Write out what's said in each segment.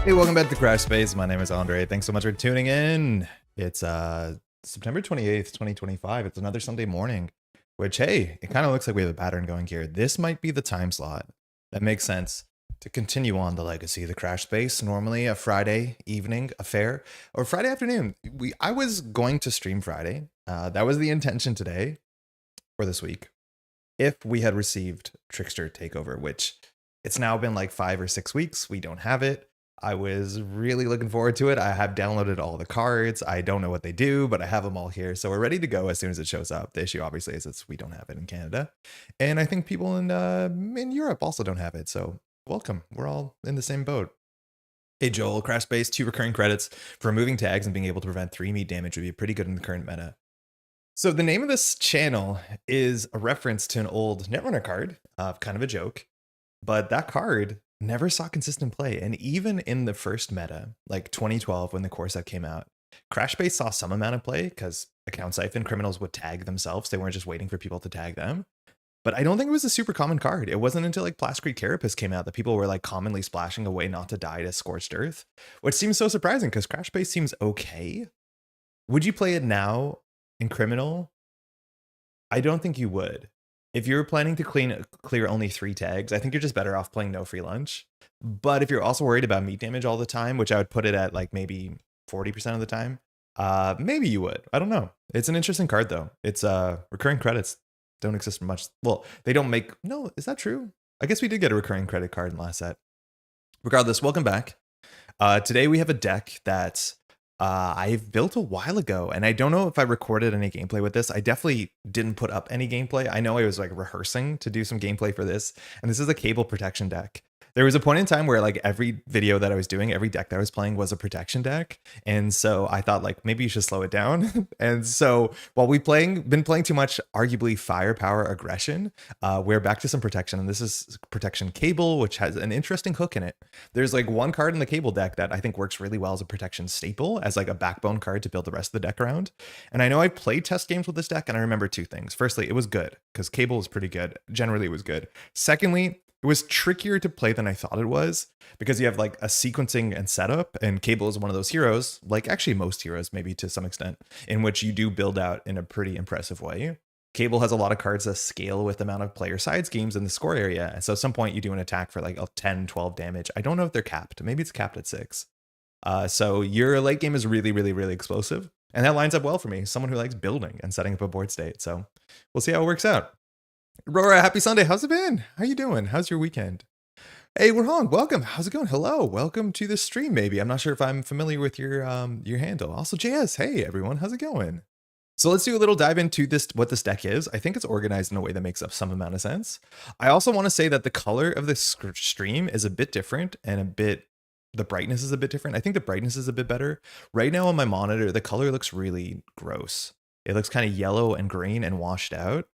Hey, welcome back to Crash Space. My name is Andre. Thanks so much for tuning in. It's September 28th, 2025. It's another Sunday morning, which, hey, it kind of looks like we have a pattern going here. This might be the time slot that makes sense to continue on the legacy of the Crash Space. Normally a Friday evening affair or Friday afternoon. I was going to stream Friday. That was the intention today for this week. If we had received Trickster Takeover, which it's now been like 5 or 6 weeks, we don't have it. I was really looking forward to it. I have downloaded all the cards. I don't know what they do, but I have them all here. So we're ready to go as soon as it shows up. The issue obviously is we don't have it in Canada. And I think people in Europe also don't have it. So welcome. We're all in the same boat. Hey Joel, Crash Space, 2 recurring credits for removing tags and being able to prevent 3 meat damage would be pretty good in the current meta. So the name of this channel is a reference to an old Netrunner card, kind of a joke, but that card never saw consistent play. And even in the first meta, like 2012, when the core set came out, Crash Base saw some amount of play because account siphon criminals would tag themselves. They weren't just waiting for people to tag them. But I don't think it was a super common card. It wasn't until like Plascrete Carapace came out that people were like commonly splashing away not to die to Scorched Earth, which seems so surprising because Crash Base seems okay. Would you play it now in Criminal? I don't think you would. If you're planning to clear only 3 tags, I think you're just better off playing no free lunch. But if you're also worried about meat damage all the time, which I would put it at like maybe 40% of the time, maybe you would. I don't know. It's an interesting card though. It's recurring credits don't exist much. Well, they don't make, no, is that true? I guess we did get a recurring credit card in last set. Regardless, welcome back. Today we have a deck that I've built a while ago, and I don't know if I recorded any gameplay with this. I definitely didn't put up any gameplay. I know I was like rehearsing to do some gameplay for this, and this is a cable protection deck. There was a point in time where like every video that I was doing, every deck that I was playing was a protection deck. And so I thought like maybe you should slow it down. And so while we've been playing too much, arguably firepower aggression, we're back to some protection. And this is protection cable, which has an interesting hook in it. There's like one card in the cable deck that I think works really well as a protection staple, as like a backbone card to build the rest of the deck around. And I know I played test games with this deck, and I remember 2 things. Firstly, it was good because cable is pretty good. Generally, it was good. Secondly, it was trickier to play than I thought it was because you have like a sequencing and setup, and Cable is one of those heroes, like actually most heroes, maybe to some extent, in which you do build out in a pretty impressive way. Cable has a lot of cards that scale with the amount of player side schemes in the score area. And so at some point you do an attack for like 10, 12 damage. I don't know if they're capped. Maybe it's capped at 6. So your late game is really, really, really explosive. And that lines up well for me, someone who likes building and setting up a board state. So we'll see how it works out. Rora, happy Sunday. How's it been? How you doing? How's your weekend? Hey, Warhong, welcome. How's it going? Hello, welcome to the stream. Maybe I'm not sure if I'm familiar with your handle. Also, JS. Hey, everyone, how's it going? So let's do a little dive into what this deck is. I think it's organized in a way that makes up some amount of sense. I also want to say that the color of the stream is a bit different and the brightness is a bit different. I think the brightness is a bit better. Right now on my monitor, the color looks really gross. It looks kind of yellow and green and washed out.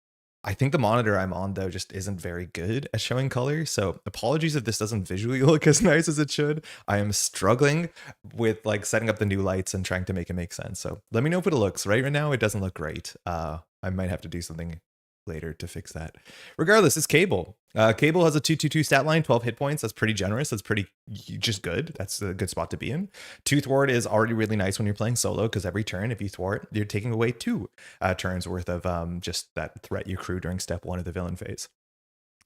I think the monitor I'm on, though, just isn't very good at showing color. So apologies if this doesn't visually look as nice as it should. I am struggling with like setting up the new lights and trying to make it make sense. So let me know if it looks right now. It doesn't look great. I might have to do something later to fix that. Regardless, it's Cable. Cable has a 2/2/2 stat line, 12 hit points. That's pretty generous. That's pretty just good. That's a good spot to be in. 2 thwart is already really nice when you're playing solo, because every turn, if you thwart, you're taking away 2 turns worth of just that threat you accrue during step 1 of the villain phase.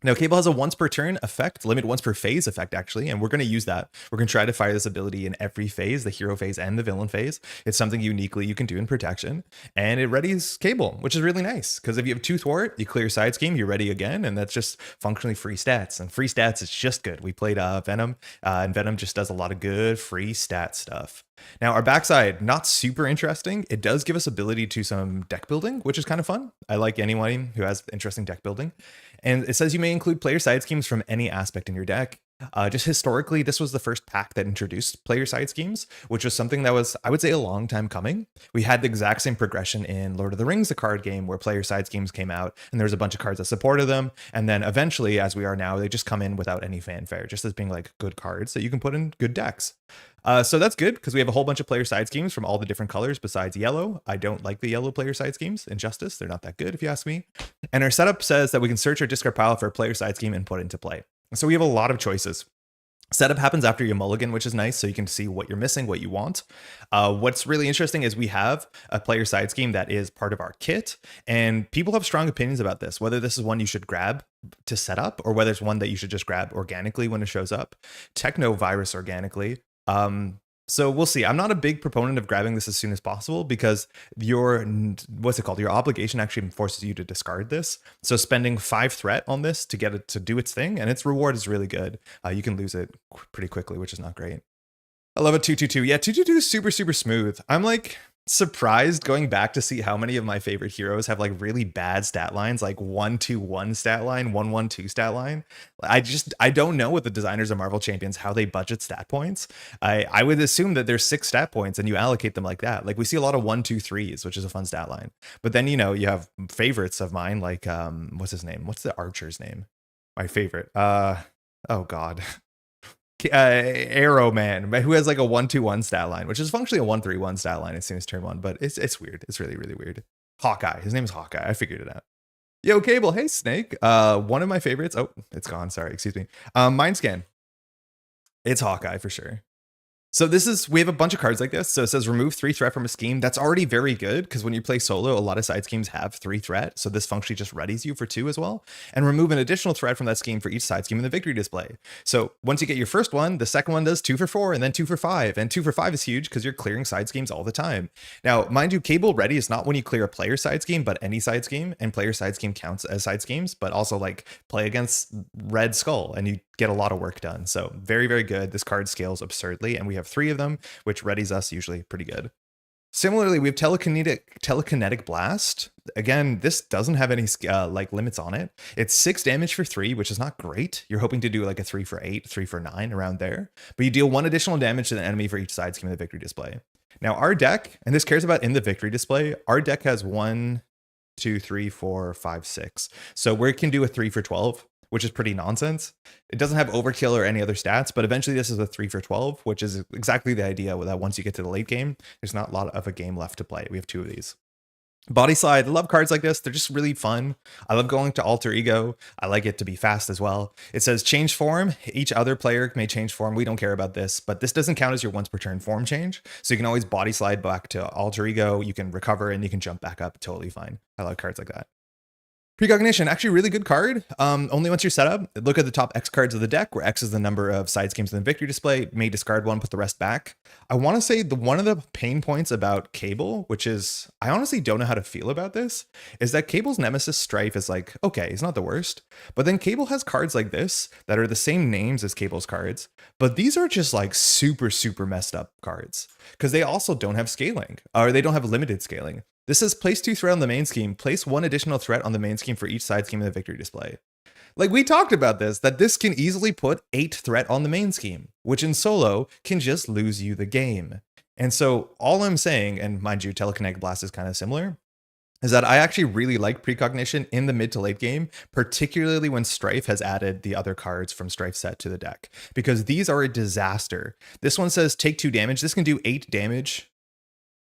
Now, Cable has a once per turn effect, limit once per phase effect, actually, and we're going to use that. We're going to try to fire this ability in every phase, the hero phase and the villain phase. It's something uniquely you can do in protection, and it readies Cable, which is really nice, because if you have 2 thwart, you clear side scheme, you're ready again, and that's just functionally free stats, and free stats is just good. We played Venom, and Venom just does a lot of good free stat stuff. Now, our backside, not super interesting. It does give us ability to some deck building, which is kind of fun. I like anyone who has interesting deck building. And it says you may include player side schemes from any aspect in your deck. Just historically, this was the first pack that introduced player side schemes, which was something that was, I would say, a long time coming. We had the exact same progression in Lord of the Rings, the card game, where player side schemes came out, and there was a bunch of cards that supported them. And then eventually, as we are now, they just come in without any fanfare, just as being like good cards that you can put in good decks. So that's good, because we have a whole bunch of player side schemes from all the different colors besides yellow. I don't like the yellow player side schemes in Justice. They're not that good, if you ask me. And our setup says that we can search our discard pile for a player side scheme and put it into play. So we have a lot of choices. Setup happens after you mulligan, which is nice, so you can see what you're missing, what you want. What's really interesting is we have a player side scheme that is part of our kit, and people have strong opinions about this, whether this is one you should grab to set up or whether it's one that you should just grab organically when it shows up. Techno virus organically. So we'll see. I'm not a big proponent of grabbing this as soon as possible because your, what's it called? Your obligation actually forces you to discard this. So spending 5 threat on this to get it to do its thing, and its reward is really good. You can lose it pretty quickly, which is not great. I love a 222. Yeah, 222 is super, super smooth. I'm like surprised going back to see how many of my favorite heroes have like really bad stat lines, like 1-2-1 stat line, 1-1-2 stat line. I don't know with the designers of Marvel Champions how they budget stat points. I would assume that there's 6 stat points and you allocate them like that. Like we see a lot of 1-2-3s, which is a fun stat line. But then, you know, you have favorites of mine, like what's his name? What's the archer's name? My favorite. Oh God. Arrow Man, who has like a 1-2-1 stat line, which is functionally a 1-3-1 stat line as soon as turn 1, but it's weird. It's really, really weird. Hawkeye. His name is Hawkeye. I figured it out. Yo, Cable. Hey, Snake. One of my favorites. Oh, it's gone. Sorry. Excuse me. Mind Scan. It's Hawkeye for sure. So we have a bunch of cards like this. So it says remove 3 threat from a scheme. That's already very good because when you play solo, a lot of side schemes have 3 threat. So this functionally just readies you for 2 as well. And remove an additional threat from that scheme for each side scheme in the victory display. So once you get your first one, the second one does 2 for 4 and then 2 for 5. And 2 for 5 is huge because you're clearing side schemes all the time. Now, mind you, Cable ready is not when you clear a player side scheme, but any side scheme. And player side scheme counts as side schemes, but also like play against Red Skull and you get a lot of work done. So very, very good. This card scales absurdly, and we have 3 of them, which readies us usually pretty good. Similarly, we have telekinetic blast. Again, this doesn't have any like limits on it. It's 6 damage for 3, which is not great. You're hoping to do like a 3 for 8, 3 for 9 around there, but you deal 1 additional damage to the enemy for each side scheme in the victory display. Now our deck, and this cares about in the victory display, our deck has 1, 2, 3, 4, 5, 6. So we can do a 3 for 12. Which is pretty nonsense. It doesn't have overkill or any other stats, but eventually this is a 3 for 12, which is exactly the idea that once you get to the late game, there's not a lot of a game left to play. We have 2 of these. Body Slide, I love cards like this. They're just really fun. I love going to Alter Ego. I like it to be fast as well. It says change form. Each other player may change form. We don't care about this, but this doesn't count as your once per turn form change. So you can always Body Slide back to Alter Ego. You can recover and you can jump back up. Totally fine. I love cards like that. Precognition, actually really good card. Only once you're set up, look at the top X cards of the deck, where X is the number of side schemes in the victory display. May discard 1, put the rest back. I want to say one of the pain points about Cable, which is, I honestly don't know how to feel about this, is that Cable's nemesis Strife is like, okay, he's not the worst. But then Cable has cards like this that are the same names as Cable's cards, but these are just like super, super messed up cards because they also don't have scaling, or they don't have limited scaling. This says place 2 threat on the main scheme, place 1 additional threat on the main scheme for each side scheme in the victory display. Like we talked about this, that this can easily put 8 threat on the main scheme, which in solo can just lose you the game. And so all I'm saying, and mind you, Telekinetic Blast is kind of similar, is that I actually really like Precognition in the mid to late game, particularly when Strife has added the other cards from Strife's set to the deck, because these are a disaster. This one says take 2 damage. This can do 8 damage.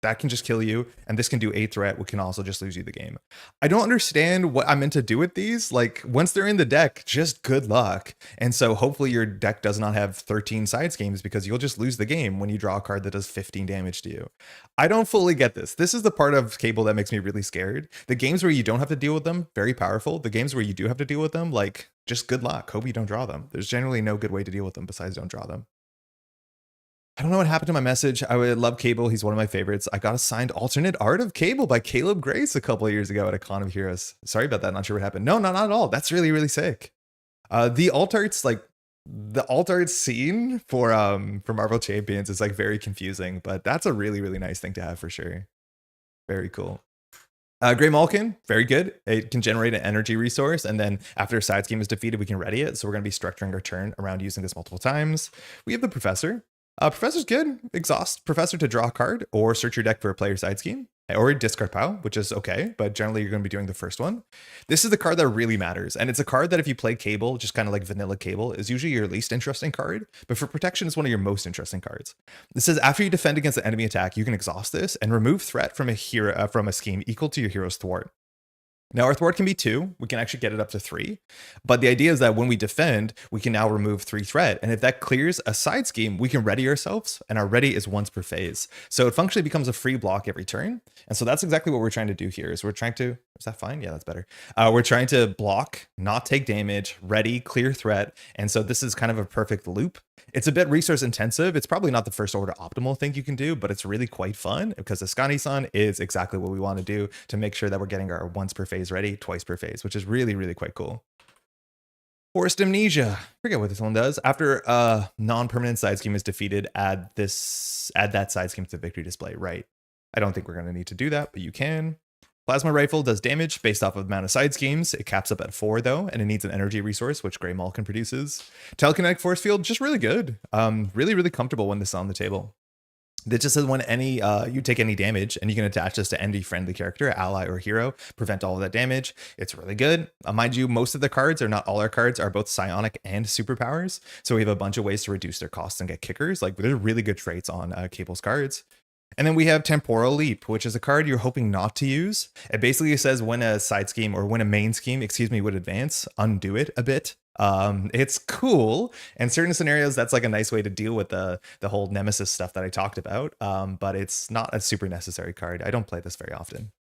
That can just kill you, and this can do 8 threat, which can also just lose you the game. I don't understand what I'm meant to do with these. Like, once they're in the deck, just good luck. And so hopefully your deck does not have 13 side schemes because you'll just lose the game when you draw a card that does 15 damage to you. I don't fully get this. This is the part of Cable that makes me really scared. The games where you don't have to deal with them, very powerful. The games where you do have to deal with them, like, just good luck. Hope you don't draw them. There's generally no good way to deal with them besides don't draw them. I don't know what happened to my message. I would love Cable. He's one of my favorites. I got a signed alternate art of Cable by Caleb Grace a couple of years ago at a Con of Heroes. Sorry about that. Not sure what happened. No, not at all. That's really, really sick. The alt arts, like the alt art scene for Marvel Champions is like very confusing, but that's a really, really nice thing to have for sure. Very cool. Grey Malkin, very good. It can generate an energy resource, and then after a side scheme is defeated, we can ready it. So we're going to be structuring our turn around using this multiple times. We have the Professor. Professor's good. Exhaust Professor to draw a card or search your deck for a player side scheme, or discard POW, which is okay, but generally you're going to be doing the first one. This is the card that really matters, and it's a card that if you play Cable, just kind of like vanilla Cable, is usually your least interesting card, but for protection, it's one of your most interesting cards. This says after you defend against an enemy attack, you can exhaust this and remove threat from a hero from a scheme equal to your hero's thwart. Now our thwart can be 2, we can actually get it up to 3, but the idea is that when we defend, we can now remove 3 threat, and if that clears a side scheme, we can ready ourselves, and our ready is once per phase. So it functionally becomes a free block every turn, and so that's exactly what we're trying to do here, is we're trying to, is that fine? Yeah, that's better. We're trying to block, not take damage, ready, clear threat, and so this is kind of a perfect loop. It's a bit resource intensive. It's probably not the first order optimal thing you can do, but it's really quite fun because Askani'son is exactly what we want to do to make sure that we're getting our once per phase ready, twice per phase, which is really, really quite cool. Forced Amnesia. Forget what this one does. After a non-permanent side scheme is defeated, add that side scheme to the victory display. Right. I don't think we're going to need to do that, but you can. Plasma Rifle does damage based off of the amount of side schemes. It caps up at 4 though, and it needs an energy resource, which Grey Malkin produces. Telekinetic Force Field, just really good. Really, really comfortable when this is on the table. It just says when you take any damage, and you can attach this to any friendly character, ally, or hero, prevent all of that damage. It's really good. Mind you, most of the cards, or not all our cards, are both psionic and superpowers. So we have a bunch of ways to reduce their costs and get kickers. Like, there's really good traits on Cable's cards. And then we have Temporal Leap, which is a card you're hoping not to use. It basically says when a side scheme, or when a main scheme, would advance, undo it a bit. It's cool. In certain scenarios, that's like a nice way to deal with the whole nemesis stuff that I talked about. But it's not a super necessary card. I don't play this very often.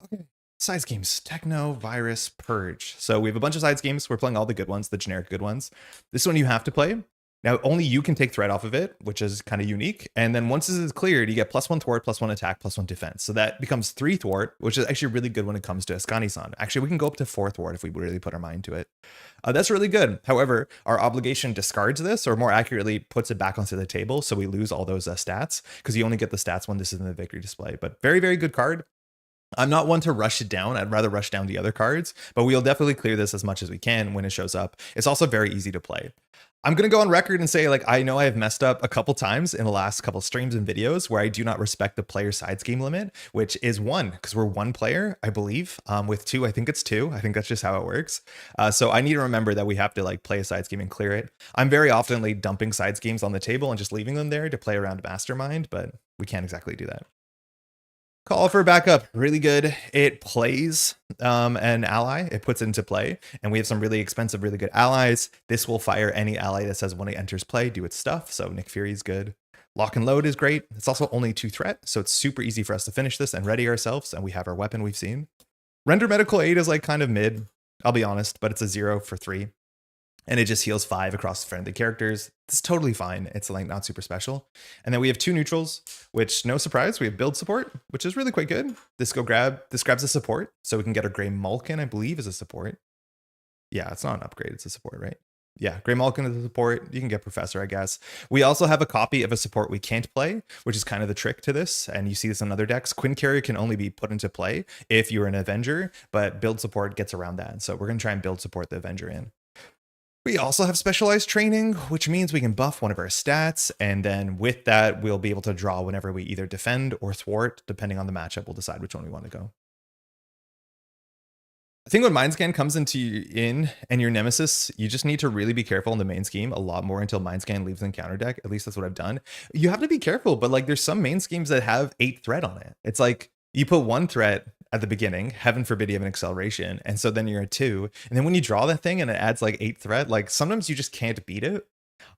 Okay. Side schemes, Techno, Virus, Purge. So we have a bunch of side schemes. We're playing all the good ones, the generic good ones. This one you have to play. Now, only you can take threat off of it, which is kind of unique. And then once this is cleared, you get +1 thwart, +1 attack, +1 defense. So that becomes 3 thwart, which is actually really good when it comes to Askani'son. Actually, we can go up to 4 thwart if we really put our mind to it. That's really good. However, our obligation discards this, or more accurately, puts it back onto the table. So we lose all those stats, because you only get the stats when this is in the victory display. But very, very good card. I'm not one to rush it down. I'd rather rush down the other cards, but we'll definitely clear this as much as we can when it shows up. It's also very easy to play. I'm going to go on record and say, like, I know I have messed up a couple times in the last couple streams and videos where I do not respect the player side scheme limit, which is 1, because we're 1 player, I believe. With 2, I think it's 2. I think that's just how it works. So I need to remember that we have to like play a side scheme and clear it. I'm very often like dumping side schemes on the table and just leaving them there to play around Mastermind, but we can't exactly do that. Call for backup, really good. It plays an ally, it puts it into play, and we have some really expensive, really good allies. This will fire any ally that says when it enters play, do its stuff. So Nick Fury is good. Lock and Load is great. It's also only 2 threat, so it's super easy for us to finish this and ready ourselves, and we have our weapon we've seen. Render Medical Aid is like kind of mid, I'll be honest, but it's a 0 for 3. And it just heals 5 across friendly characters. It's totally fine. It's like not super special. And then we have 2 neutrals, which no surprise, we have build support, which is really quite good. This grabs a support, so we can get a Grey Malkin, I believe, as a support. Yeah, it's not an upgrade, it's a support, right? Yeah, Grey Malkin is a support. You can get Professor, I guess. We also have a copy of a support we can't play, which is kind of the trick to this. And you see this in other decks. Quinn Carrier can only be put into play if you're an Avenger, but build support gets around that. So we're going to try and build support the Avenger in. We also have specialized training, which means we can buff one of our stats, and then with that, we'll be able to draw whenever we either defend or thwart, depending on the matchup. We'll decide which one we want to go. I think when Mindscan comes in and your Nemesis, you just need to really be careful in the main scheme a lot more until Mindscan leaves in counter deck. At least that's what I've done. You have to be careful, but like there's some main schemes that have 8 threat on it. It's like you put 1 threat at the beginning, heaven forbid you have an acceleration, and so then you're at 2, and then when you draw that thing and it adds like 8 threat, like sometimes you just can't beat it.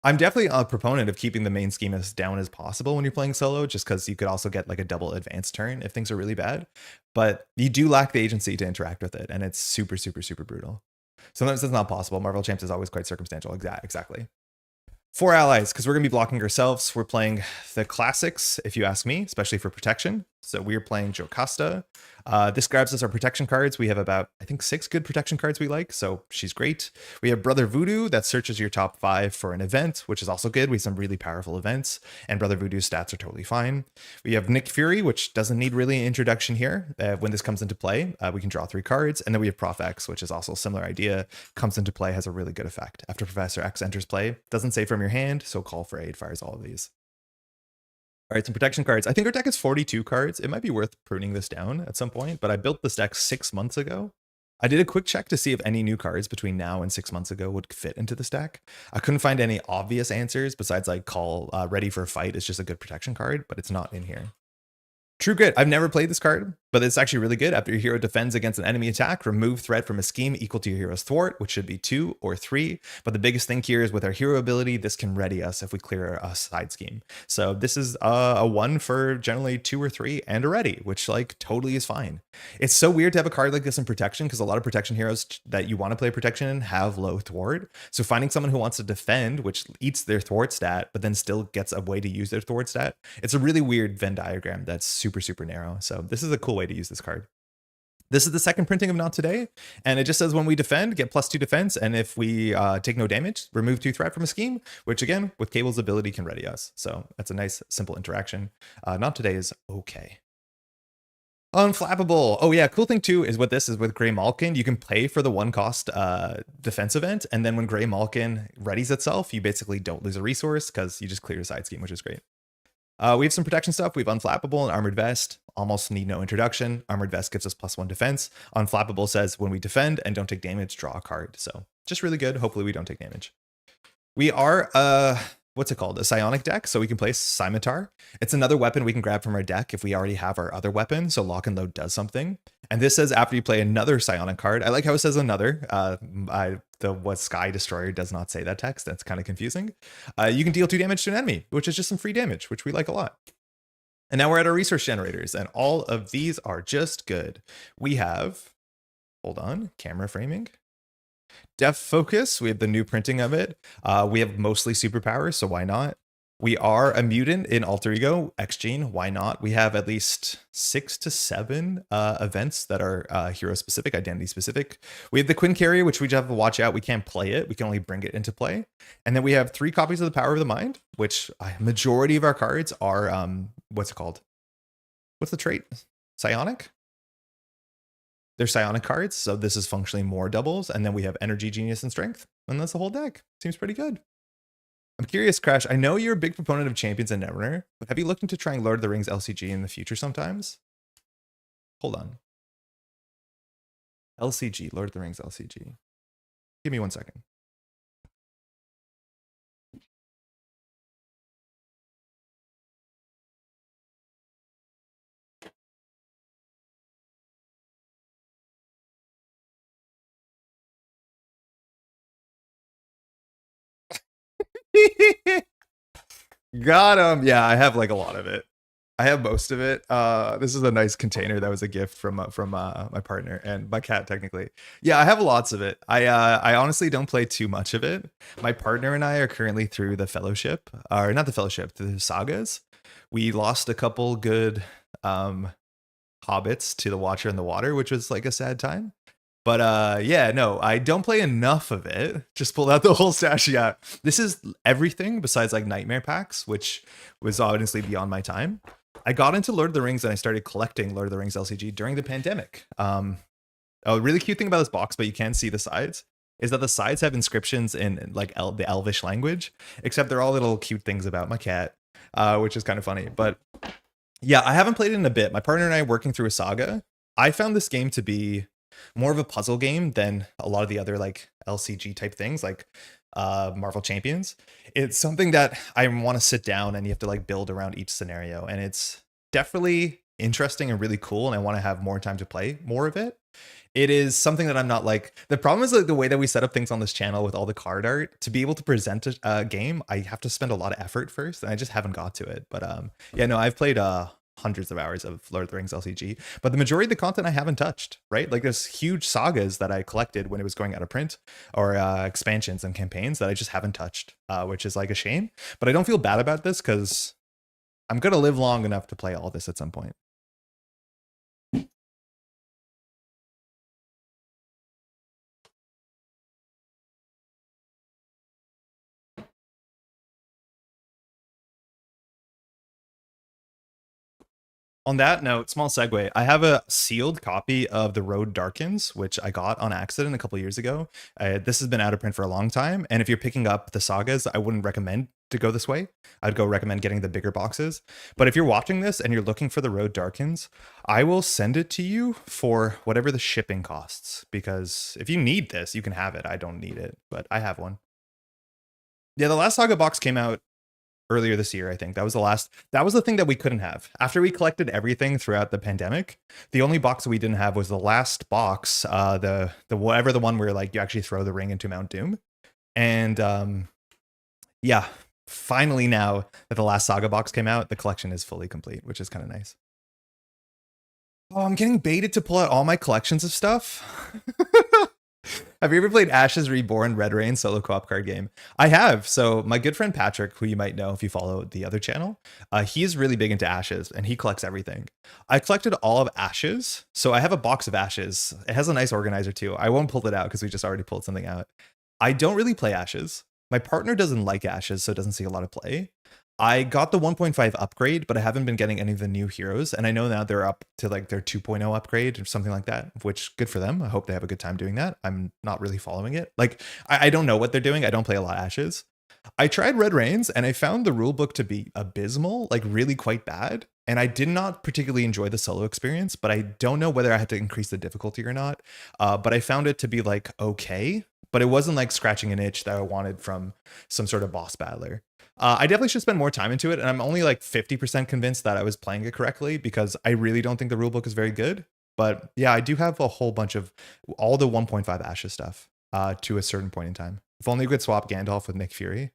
I'm definitely a proponent of keeping the main scheme as down as possible when you're playing solo, just because you could also get like a double advance turn if things are really bad, but you do lack the agency to interact with it, and it's super, super, super brutal. Sometimes it's not possible. Marvel Champs is always quite circumstantial. Exactly. 4 allies, because we're going to be blocking ourselves. We're playing the classics, if you ask me, especially for protection. So we're playing Jocasta. This grabs us our protection cards. We have about, I think, 6 good protection cards we like, so she's great. We have Brother Voodoo that searches your top 5 for an event, which is also good. We have some really powerful events, and Brother Voodoo's stats are totally fine. We have Nick Fury, which doesn't need really an introduction here. When this comes into play, we can draw 3 cards, and then we have Prof X, which is also a similar idea. Comes into play, has a really good effect. After Professor X enters play, doesn't say from your hand, so Call for Aid fires all of these. All right, some protection cards. I think our deck is 42 cards. It might be worth pruning this down at some point, but I built this deck 6 months ago. I did a quick check to see if any new cards between now and 6 months ago would fit into this deck. I couldn't find any obvious answers besides like Call Ready for a Fight is just a good protection card, but it's not in here. True Grit. I've never played this card, but it's actually really good. After your hero defends against an enemy attack, remove threat from a scheme equal to your hero's thwart, which should be 2 or 3. But the biggest thing here is with our hero ability, this can ready us if we clear a side scheme. So this is a 1 for generally 2 or 3 and a ready, which like totally is fine. It's so weird to have a card like this in protection because a lot of protection heroes that you want to play protection in have low thwart. So finding someone who wants to defend, which eats their thwart stat, but then still gets a way to use their thwart stat, it's a really weird Venn diagram that's super narrow. So this is a cool way to use this card. This is the second printing of Not Today, and it just says when we defend, get +2 defense, and if we take no damage, remove 2 threat from a scheme, which again, with Cable's ability can ready us. So that's a nice, simple interaction. Not Today is okay. Unflappable. Oh yeah, cool thing too is what this is with Grey Malkin. You can pay for the 1 cost defense event, and then when Grey Malkin readies itself, you basically don't lose a resource because you just clear a side scheme, which is great. We have some protection stuff. We have Unflappable and Armored Vest. Almost need no introduction. Armored Vest gives us +1 defense. Unflappable says when we defend and don't take damage, draw a card. So just really good. Hopefully we don't take damage. We are, what's it called? A psionic deck. So we can play Scimitar. It's another weapon we can grab from our deck if we already have our other weapon. So Lock and Load does something. And this says after you play another psionic card. I like how it says another. What Sky Destroyer does not say that text. That's kind of confusing. You can deal 2 damage to an enemy, which is just some free damage, which we like a lot. And now we're at our resource generators, and all of these are just good. We have, hold on, camera framing. Depth Focus, we have the new printing of it. We have mostly superpowers, so why not? We are a mutant in Alter Ego, X-Gene, why not? We have at least 6 to 7 events that are hero-specific, identity-specific. We have the Quinn Carrier, which we just have to watch out. We can't play it. We can only bring it into play. And then we have 3 copies of the Power of the Mind, which majority of our cards are, what's it called? What's the trait? Psionic? They're psionic cards, so this is functionally more doubles. And then we have Energy, Genius, and Strength. And that's the whole deck. Seems pretty good. I'm curious, Crash, I know you're a big proponent of Champions and Neverwinter, but have you looked into trying Lord of the Rings LCG in the future sometimes? Hold on. LCG, Lord of the Rings LCG. Give me 1 second. Got him. Yeah, I have like a lot of it. I have most of it. This is a nice container that was a gift from my partner and my cat, technically. Yeah, I have lots of it. I honestly don't play too much of it. My partner and I are currently through the Fellowship, or not the Fellowship, the Sagas. We lost a couple good hobbits to the Watcher in the Water, which was like a sad time. But yeah, no, I don't play enough of it. Just pulled out the whole stash. Yeah, this is everything besides like Nightmare packs, which was honestly beyond my time. I got into Lord of the Rings and I started collecting Lord of the Rings LCG during the pandemic. A really cute thing about this box, but you can see the sides, is that the sides have inscriptions in like the Elvish language, except they're all little cute things about my cat, which is kind of funny. But yeah, I haven't played it in a bit. My partner and I are working through a saga. I found this game to be more of a puzzle game than a lot of the other like LCG type things like Marvel Champions. It's something that I want to sit down and you have to like build around each scenario, and it's definitely interesting and really cool, and I want to have more time to play more of it. It is something that I'm not like, the problem is like the way that we set up things on this channel with all the card art. To be able to present a game, I have to spend a lot of effort first, and I just haven't got to it. But yeah, no, I've played hundreds of hours of Lord of the Rings LCG, but the majority of the content I haven't touched, right? Like there's huge sagas that I collected when it was going out of print, or expansions and campaigns that I just haven't touched, which is like a shame. But I don't feel bad about this because I'm going to live long enough to play all this at some point. On that note, small segue, I have a sealed copy of The Road Darkens, which I got on accident a couple years ago. This has been out of print for a long time, and if you're picking up the sagas, I wouldn't recommend to go this way. I'd go recommend getting the bigger boxes. But if you're watching this and you're looking for The Road Darkens, I will send it to you for whatever the shipping costs, because if you need this, you can have it. I don't need it, but I have one. Yeah, the last saga box came out earlier this year. I think that was the thing that we couldn't have. After we collected everything throughout the pandemic, the only box that we didn't have was the last box, the whatever, the one where like you actually throw the ring into Mount Doom. And yeah, finally now that the last Saga box came out, the collection is fully complete, which is kind of nice. Oh, I'm getting baited to pull out all my collections of stuff. Have you ever played Ashes Reborn Red Rain solo co-op card game? I have. So my good friend Patrick, who you might know if you follow the other channel, he's really big into Ashes and he collects everything. I collected all of Ashes. So I have a box of Ashes. It has a nice organizer too. I won't pull it out because we just already pulled something out. I don't really play Ashes. My partner doesn't like Ashes, so doesn't see a lot of play. I got the 1.5 upgrade, but I haven't been getting any of the new heroes. And I know now they're up to like their 2.0 upgrade or something like that, which good for them. I hope they have a good time doing that. I'm not really following it. Like, I don't know what they're doing. I don't play a lot of Ashes. I tried Red Rains and I found the rulebook to be abysmal, like really quite bad. And I did not particularly enjoy the solo experience, but I don't know whether I had to increase the difficulty or not. But I found it to be like, okay, but it wasn't like scratching an itch that I wanted from some sort of boss battler. I definitely should spend more time into it, and I'm only like 50% convinced that I was playing it correctly because I really don't think the rulebook is very good. But yeah, I do have a whole bunch of all the 1.5 Ashes stuff to a certain point in time. If only we could swap Gandalf with Nick Fury.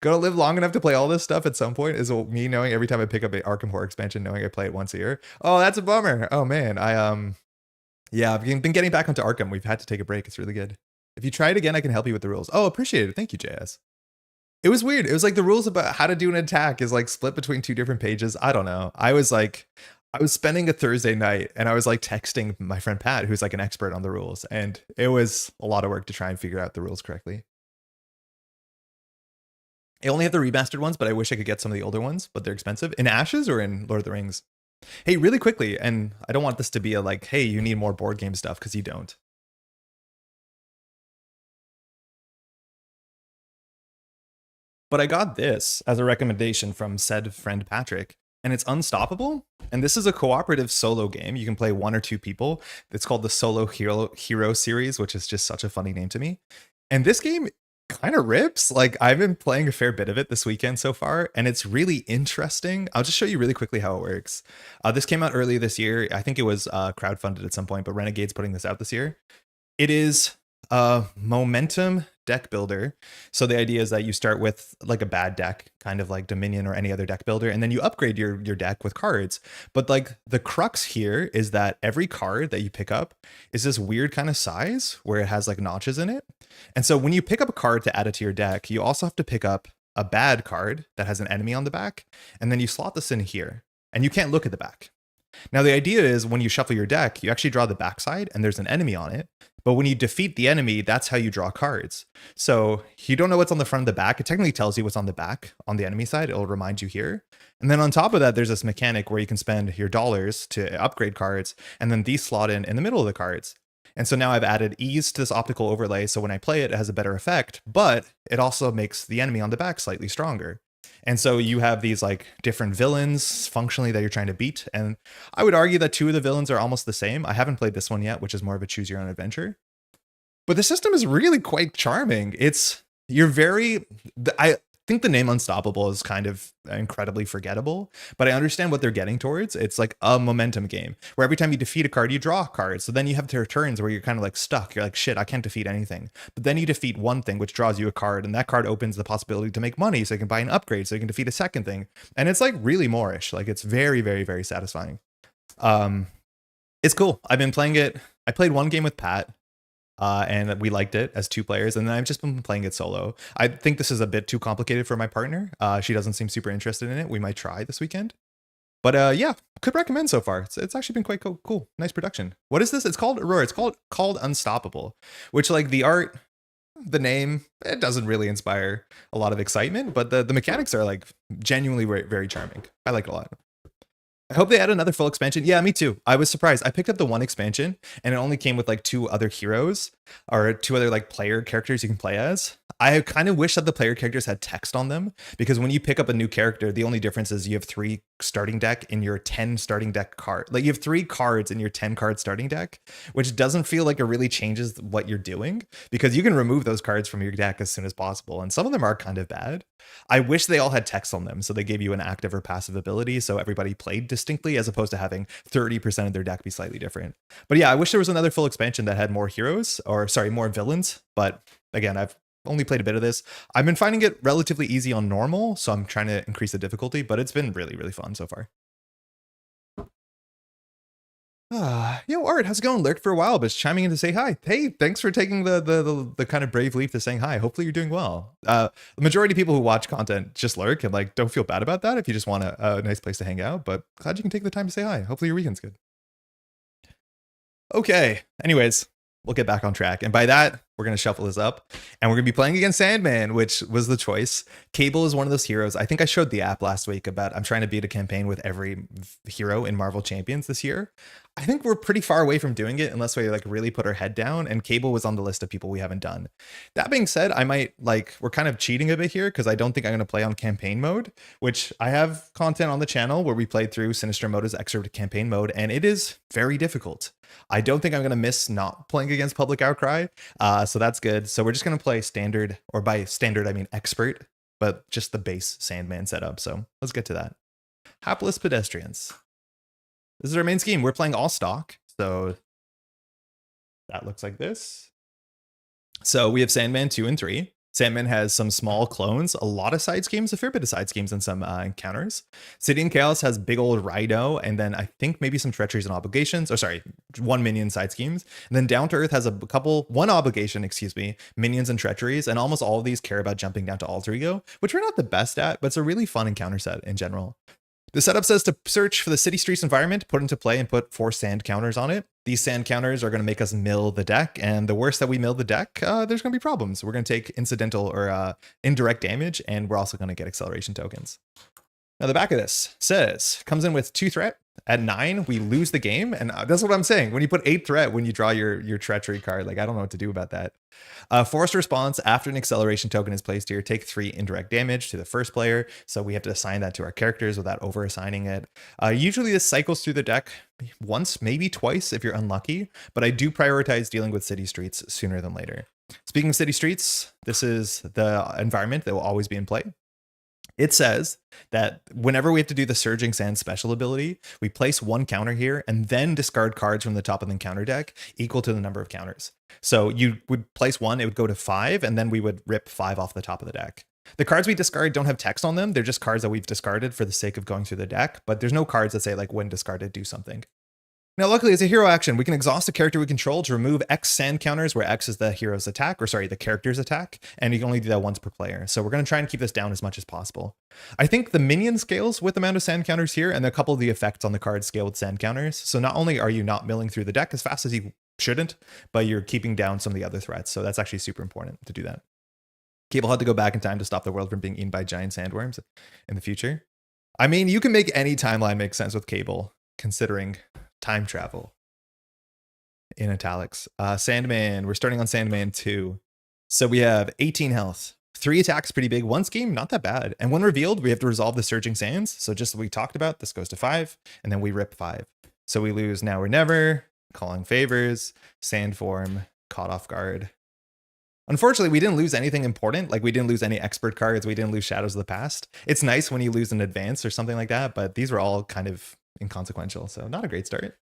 Gonna live long enough to play all this stuff at some point is me knowing every time I pick up an Arkham Horror expansion, knowing I play it once a year. Oh, that's a bummer. Oh man, yeah, I've been getting back onto Arkham. We've had to take a break. It's really good. If you try it again, I can help you with the rules. Oh, appreciate it. Thank you, JS. It was weird. It was like the rules about how to do an attack is like split between 2 different pages. I don't know. I was spending a Thursday night and I was like texting my friend Pat, who's like an expert on the rules. And it was a lot of work to try and figure out the rules correctly. I only have the remastered ones, but I wish I could get some of the older ones, but they're expensive. In Ashes or in Lord of the Rings? Hey, really quickly, and I don't want this to be a like, hey, you need more board game stuff, because you don't. But I got this as a recommendation from said friend Patrick, and it's Unstoppable. And this is a cooperative solo game. You can play 1 or 2 people. It's called the Solo Hero series, which is just such a funny name to me. And this game kind of rips. Like, I've been playing a fair bit of it this weekend so far, and it's really interesting. I'll just show you really quickly how it works. This came out earlier this year. I think it was crowdfunded at some point, but Renegade's putting this out this year. It is a momentum deck builder. So the idea is that you start with like a bad deck, kind of like Dominion or any other deck builder, and then you upgrade your deck with cards. But like the crux here is that every card that you pick up is this weird kind of size where it has like notches in it. And so when you pick up a card to add it to your deck, you also have to pick up a bad card that has an enemy on the back, and then you slot this in here, and you can't look at the back. Now, the idea is when you shuffle your deck, you actually draw the backside and there's an enemy on it. But when you defeat the enemy, that's how you draw cards. So you don't know what's on the front of the back. It technically tells you what's on the back on the enemy side. It'll remind you here. And then on top of that, there's this mechanic where you can spend your dollars to upgrade cards. And then these slot in the middle of the cards. And so now I've added ease to this optical overlay. So when I play it, it has a better effect, but it also makes the enemy on the back slightly stronger. And so you have these like different villains functionally that you're trying to beat. And I would argue that 2 of the villains are almost the same. I haven't played this one yet, which is more of a choose your own adventure. But the system is really quite charming. I think the name Unstoppable is kind of incredibly forgettable, but I understand what they're getting towards. It's like a momentum game where every time you defeat a card, you draw a card. So then you have turns where you're kind of like stuck. You're like, shit, I can't defeat anything. But then you defeat one thing, which draws you a card, and that card opens the possibility to make money so you can buy an upgrade so you can defeat a second thing. And it's like really Moorish. Like it's very, very, very satisfying. It's cool. I've been playing it. I played one game with Pat. And we liked it as 2 players, and then I've just been playing it solo. I think this is a bit too complicated for my partner. She doesn't seem super interested in it. We might try this weekend. But yeah, could recommend so far. It's actually been quite cool. Nice production. What is this? It's called Aurora. It's called Unstoppable, which like the art, the name, it doesn't really inspire a lot of excitement, but the mechanics are like genuinely very, very charming. I like it a lot. I hope they add another full expansion. Yeah, me too. I was surprised. I picked up the one expansion and it only came with like 2 other heroes or 2 other like player characters you can play as. I kind of wish that the player characters had text on them, because when you pick up a new character, the only difference is you have 3 starting deck in your 10 starting deck card. Like you have 3 cards in your 10 card starting deck, which doesn't feel like it really changes what you're doing, because you can remove those cards from your deck as soon as possible. And some of them are kind of bad. I wish they all had text on them, so they gave you an active or passive ability, so everybody played distinctly, as opposed to having 30% of their deck be slightly different. But yeah, I wish there was another full expansion that had more heroes, or sorry, more villains. But again, I've only played a bit of this. I've been finding it relatively easy on normal, so I'm trying to increase the difficulty, but it's been really, really fun so far. Yo, Art, how's it going? Lurked for a while, but it's chiming in to say hi. Hey, thanks for taking the kind of brave leap to saying hi. Hopefully you're doing well. The majority of people who watch content just lurk, and like don't feel bad about that if you just want a nice place to hang out, but glad you can take the time to say hi. Hopefully your weekend's good. Okay, anyways, we'll get back on track. And by that, we're going to shuffle this up, and we're going to be playing against Sandman, which was the choice. Cable is one of those heroes. I think I showed the app last week about I'm trying to beat a campaign with every hero in Marvel Champions this year. I think we're pretty far away from doing it unless we like really put our head down, and Cable was on the list of people we haven't done. That being said, I might we're kind of cheating a bit here, because I don't think I'm going to play on campaign mode, which I have content on the channel where we played through Sinister Motives Expert campaign mode, and it is very difficult. I don't think I'm going to miss not playing against Public Outcry, so that's good. So we're just going to play standard, or by standard I mean expert, but just the base Sandman setup. So let's get to that. Hapless Pedestrians. This is our main scheme. We're playing all stock, so that looks like this. So we have Sandman 2 and 3. Sandman has some small clones, a lot of side schemes, a fair bit of side schemes, and some encounters. City and Chaos has big old Rhino, and then I think maybe some treacheries and obligations, or sorry, 1 minion side schemes. And then Down to Earth has one obligation, minions and treacheries, and almost all of these care about jumping down to alter ego, which we're not the best at, but it's a really fun encounter set in general. The setup says to search for the city streets environment, put into play, and put 4 sand counters on it. These sand counters are going to make us mill the deck, and the worse that we mill the deck, there's going to be problems. We're going to take incidental or indirect damage, and we're also going to get acceleration tokens. Now, the back of this says, comes in with 2 threat. At 9, we lose the game, and that's what I'm saying. When you put 8 threat, when you draw your treachery card, like I don't know what to do about that. Forced response, after an acceleration token is placed here, take 3 indirect damage to the first player. So we have to assign that to our characters without over assigning it. Usually this cycles through the deck once, maybe twice if you're unlucky, but I do prioritize dealing with city streets sooner than later. Speaking of city streets, this is the environment that will always be in play. It says that whenever we have to do the Surging Sand special ability, we place 1 counter here and then discard cards from the top of the encounter deck equal to the number of counters. So you would place 1, it would go to 5, and then we would rip 5 off the top of the deck. The cards we discard don't have text on them. They're just cards that we've discarded for the sake of going through the deck, but there's no cards that say like when discarded, do something. Now, luckily, as a hero action, we can exhaust a character we control to remove X sand counters, where X is the hero's attack, or sorry, the character's attack, and you can only do that once per player. So we're going to try and keep this down as much as possible. I think the minion scales with the amount of sand counters here, and a couple of the effects on the card scale with sand counters. So not only are you not milling through the deck as fast as you shouldn't, but you're keeping down some of the other threats. So that's actually super important to do that. Cable had to go back in time to stop the world from being eaten by giant sandworms in the future. I mean, you can make any timeline make sense with Cable, considering time travel. In italics. Sandman, we're starting on Sandman 2. So we have 18 health. 3 attacks, pretty big. 1 scheme, not that bad. And when revealed, we have to resolve the Surging Sands. So just as we talked about, this goes to 5, and then we rip 5. So we lose Now or Never, Calling Favors, Sand Form, Caught Off Guard. Unfortunately, we didn't lose anything important. Like we didn't lose any expert cards. We didn't lose Shadows of the Past. It's nice when you lose an advance or something like that, but these were all kind of inconsequential. So not a great start.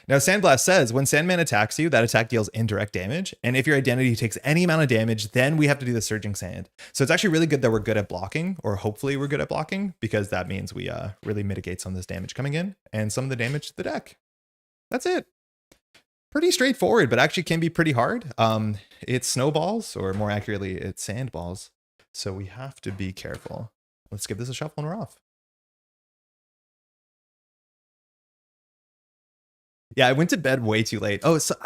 Now, Sandblast says, when Sandman attacks you, that attack deals indirect damage. And if your identity takes any amount of damage, then we have to do the Surging Sand. So it's actually really good that we're good at blocking, or hopefully we're good at blocking, because that means we really mitigate some of this damage coming in and some of the damage to the deck. That's it. Pretty straightforward, but actually can be pretty hard. It's snowballs, or more accurately, it's sandballs. So we have to be careful. Let's give this a shuffle and we're off. Yeah, I went to bed way too late. Oh, so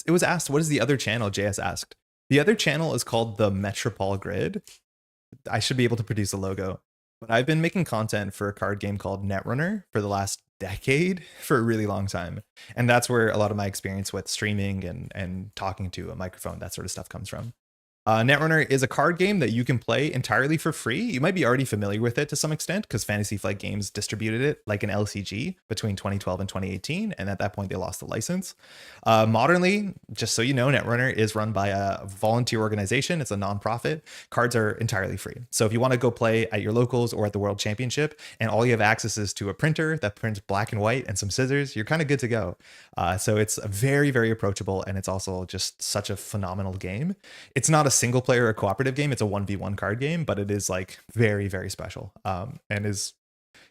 it was asked, what is the other channel? JS asked. The other channel is called the Metropole Grid. I should be able to produce a logo. But I've been making content for a card game called Netrunner for the last decade, for a really long time. And that's where a lot of my experience with streaming and talking to a microphone, that sort of stuff comes from. Netrunner is a card game that you can play entirely for free. You might be already familiar with it to some extent because Fantasy Flight Games distributed it like an LCG between 2012 and 2018, and at that point they lost the license. Modernly, just so you know, Netrunner is run by a volunteer organization. It's a nonprofit. Cards are entirely free. So if you want to go play at your locals or at the World Championship, and all you have access is to a printer that prints black and white and some scissors, you're kind of good to go. So it's very, very approachable, and it's also just such a phenomenal game. It's not a single player or cooperative game. It's a 1v1 card game, but it is like very, very special, and is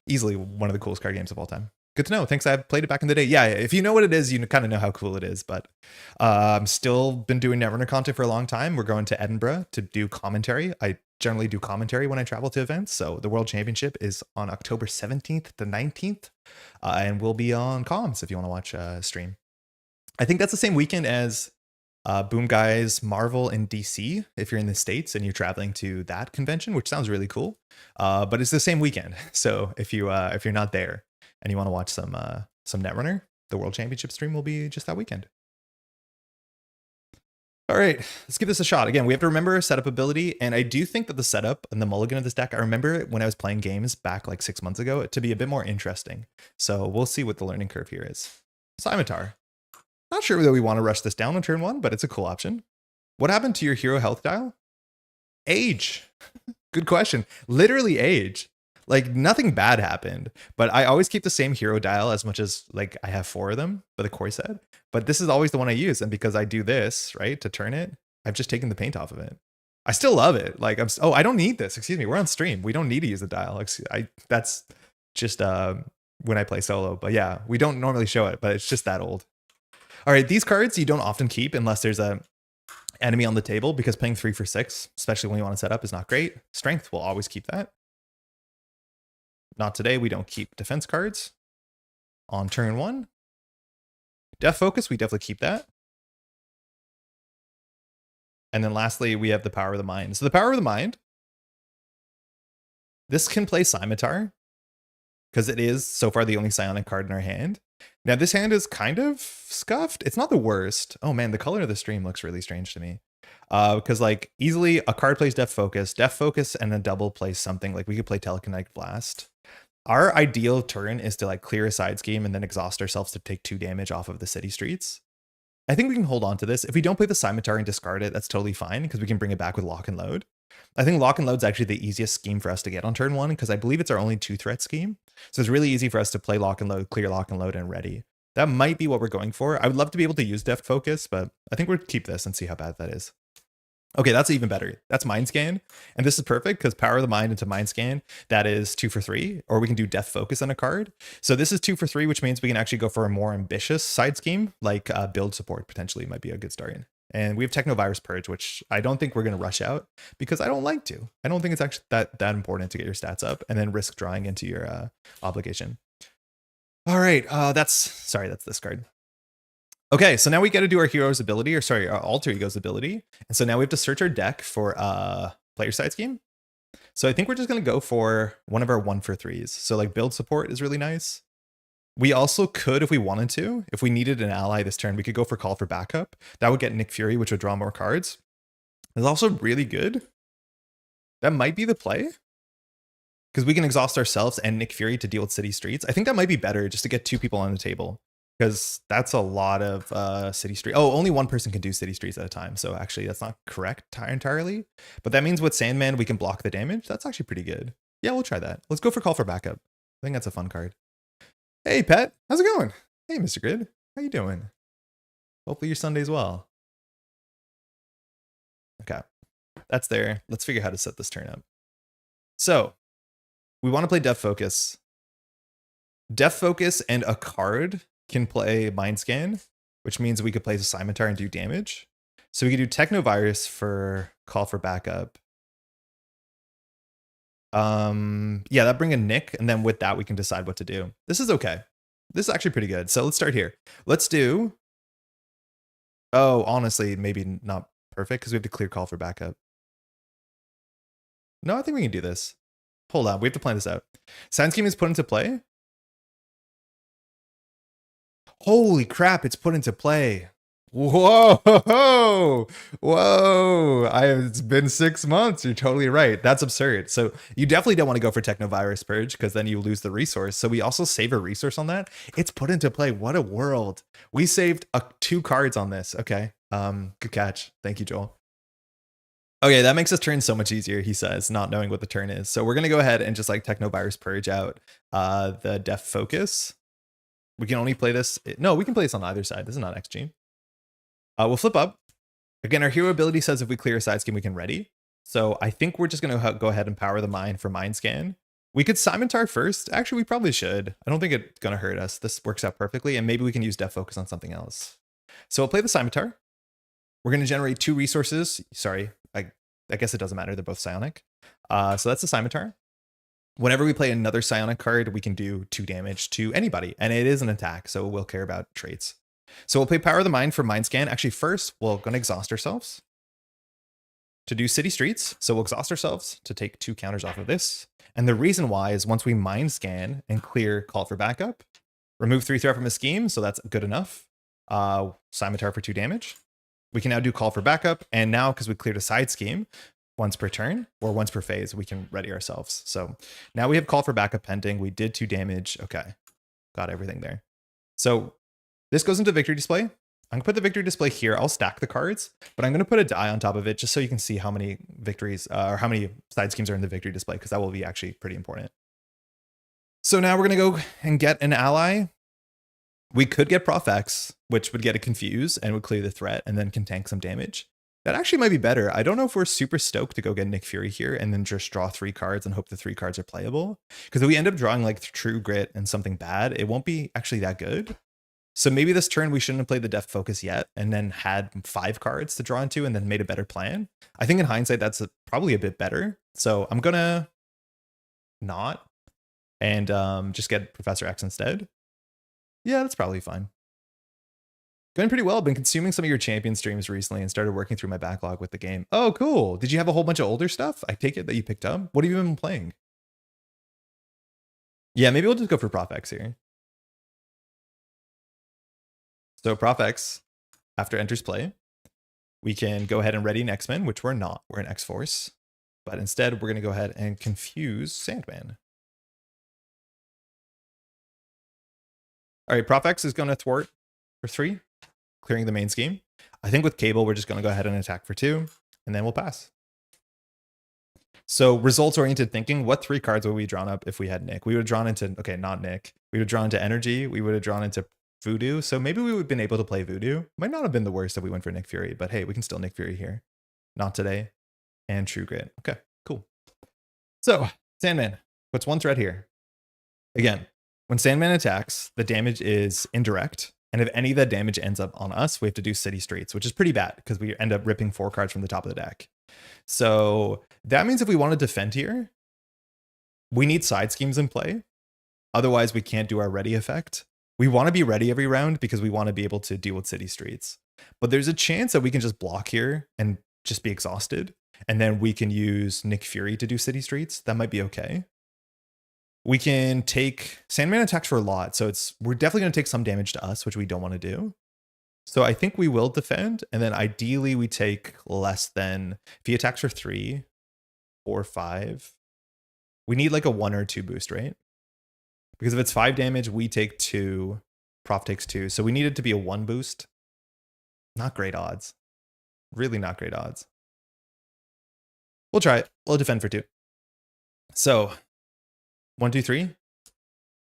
easily one of the coolest card games of all time. Good to know. Thanks. I played it back in the day. Yeah, if you know what it is, you kind of know how cool it is. But I'm still been doing Netrunner content for a long time. We're going to Edinburgh to do commentary. I generally do commentary when I travel to events. So the World Championship is on October 17th to 19th, and we'll be on comms if you want to watch stream. I think that's the same weekend as Boom Guys Marvel in DC, if you're in the States and you're traveling to that convention, which sounds really cool. But it's the same weekend. So if you're not there and you want to watch some Netrunner, the World Championship stream will be just that weekend. All right, let's give this a shot. Again, we have to remember setup ability, and I do think that the setup and the mulligan of this deck, I remember when I was playing games back like 6 months ago, to be a bit more interesting. So we'll see what the learning curve here is. Scimitar. Not sure that we want to rush this down on turn 1, but it's a cool option. What happened to your hero health dial? Age. Good question. Literally age. Like nothing bad happened, but I always keep the same hero dial as much as like I have 4 of them for the core set. But this is always the one I use, and because I do this right to turn it, I've just taken the paint off of it. I still love it. Like I don't need this. Excuse me. We're on stream. We don't need to use the dial. That's just when I play solo. But yeah, we don't normally show it, but it's just that old. All right, these cards you don't often keep unless there's a enemy on the table, because playing 3 for 6, especially when you want to set up, is not great. Strength, will always keep that. Not today, we don't keep defense cards. On turn 1. Death Focus, we definitely keep that. And then lastly, we have the Power of the Mind. So the Power of the Mind, this can play Scimitar, because it is so far the only psionic card in our hand. Now this hand is kind of scuffed. It's not the worst. Oh man, the color of the stream looks really strange to me. Because like easily a card plays Death Focus, and then double plays something. Like we could play Telekinetic Blast. Our ideal turn is to like clear a side scheme and then exhaust ourselves to take 2 damage off of the city streets. I think we can hold on to this. If we don't play the Scimitar and discard it, that's totally fine, because we can bring it back with Lock and Load. I think Lock and Load's actually the easiest scheme for us to get on turn 1, because I believe it's our only 2-threat scheme. So it's really easy for us to play Lock and Load, clear Lock and Load, and ready. That might be what we're going for. I would love to be able to use Death Focus, but I think we'll keep this and see how bad that is. Okay, that's even better. That's Mind Scan. And this is perfect because Power of the Mind into Mind Scan, that is 2 for 3, or we can do Death Focus on a card. So this is 2 for 3, which means we can actually go for a more ambitious side scheme, like build support potentially might be a good start in. And we have Technovirus Purge, which I don't think we're going to rush out, because I don't like to. I don't think it's actually that important to get your stats up and then risk drawing into your obligation. All right, that's this card. Okay, so now we got to do our hero's ability, or sorry, our alter ego's ability. And so now we have to search our deck for player side scheme. So I think we're just going to go for one of our 1 for 3s. So like build support is really nice. We also could, if we wanted to, if we needed an ally this turn, we could go for Call for Backup. That would get Nick Fury, which would draw more cards. It's also really good. That might be the play, because we can exhaust ourselves and Nick Fury to deal with city streets. I think that might be better, just to get 2 people on the table, because that's a lot of city street. Oh, only 1 person can do city streets at a time. So actually that's not correct entirely, but that means with Sandman, we can block the damage. That's actually pretty good. Yeah, we'll try that. Let's go for Call for Backup. I think that's a fun card. Hey pet, how's it going? Hey Mr. Grid, how you doing? Hopefully your Sunday's well. Okay, that's there. Let's figure out how to set this turn up. So we want to play Death Focus. Death Focus and a card can play Mind Scan, which means we could play the Scimitar and do damage. So we could do Technovirus for Call for Backup. Yeah, that bring a Nick, and then with that we can decide what to do. This is okay. This is actually pretty good. So let's start here. Let's do, oh, honestly, maybe not perfect, because we have to clear Call for Backup. No, I think we can do this. Hold on, we have to plan this out. Sign Scheme is put into play. Holy crap, it's put into play. Whoa, whoa. It's been 6 months. You're totally right. That's absurd. So you definitely don't want to go for Technovirus Purge because then you lose the resource. So we also save a resource on that. It's put into play. What a world. We saved 2 cards on this. Okay. Good catch. Thank you, Joel. Okay, that makes this turn so much easier, he says, not knowing what the turn is. So we're going to go ahead and just like Technovirus Purge out the Def Focus. We can only play this. No, we can play this on either side. This is not XG. We'll flip up. Again, our hero ability says if we clear a side scheme, we can ready. So I think we're just going to go ahead and power the mind for Mind Scan. We could Scimitar first. Actually, we probably should. I don't think it's going to hurt us. This works out perfectly. And maybe we can use Def Focus on something else. So we'll play the Scimitar. We're going to generate 2 resources. Sorry, I guess it doesn't matter. They're both psionic. So that's the Scimitar. Whenever we play another psionic card, we can do 2 damage to anybody. And it is an attack, so we'll care about traits. So we'll play Power of the Mind for Mind Scan. Actually, first, we're going to exhaust ourselves to do City Streets. So we'll exhaust ourselves to take 2 counters off of this. And the reason why is once we Mind Scan and clear Call for Backup, remove 3 threat from a scheme, so that's good enough. Scimitar for 2 damage. We can now do Call for Backup, and now because we cleared a side scheme, once per turn or once per phase, we can ready ourselves. So now we have Call for Backup pending. We did 2 damage. Okay, got everything there. So this goes into Victory Display. I'm gonna put the Victory Display here. I'll stack the cards, but I'm gonna put a die on top of it just so you can see how many victories or how many side schemes are in the Victory Display, because that will be actually pretty important. So now we're gonna go and get an ally. We could get Prof X, which would get it confused and would clear the threat and then can tank some damage. That actually might be better. I don't know if we're super stoked to go get Nick Fury here and then just draw 3 cards and hope the 3 cards are playable. Because if we end up drawing like True Grit and something bad, it won't be actually that good. So maybe this turn we shouldn't have played the Def Focus yet and then had 5 cards to draw into and then made a better plan. I think in hindsight, that's probably a bit better. So I'm gonna not and just get Professor X instead. Yeah, that's probably fine. Going pretty well. I've been consuming some of your champion streams recently and started working through my backlog with the game. Oh, cool. Did you have a whole bunch of older stuff? I take it that you picked up. What have you been playing? Yeah, maybe we'll just go for Prof X here. So Prof X, after enters play, we can go ahead and ready an X-Men, which we're not. We're an X-Force. But instead, we're going to go ahead and confuse Sandman. All right, Prof X is going to thwart for 3, clearing the main scheme. I think with Cable, we're just going to go ahead and attack for 2, and then we'll pass. So results-oriented thinking, what 3 cards would we drawn up if we had Nick? We would have drawn into, okay, not Nick. We would have drawn into Energy. We would have drawn into Voodoo. So maybe we would have been able to play Voodoo. Might not have been the worst if we went for Nick Fury, but hey, we can still Nick Fury here. Not today. And True Grit. Okay, cool. So Sandman puts 1 threat here. Again, when Sandman attacks, the damage is indirect. And if any of that damage ends up on us, we have to do City Streets, which is pretty bad because we end up ripping 4 cards from the top of the deck. So that means if we want to defend here, we need side schemes in play. Otherwise, we can't do our ready effect. We want to be ready every round because we want to be able to deal with City Streets. But there's a chance that we can just block here and just be exhausted. And then we can use Nick Fury to do City Streets. That might be okay. We can take Sandman attacks for a lot. So we're definitely going to take some damage to us, which we don't want to do. So I think we will defend. And then ideally we take less than, if he attacks for 3, 4, 5, we need like a 1 or 2 boost, right? Because if it's 5 damage, we take 2, Prof takes 2. So we need it to be a 1 boost. Not great odds. Really not great odds. We'll try it. We'll defend for 2. So 1, 2, 3.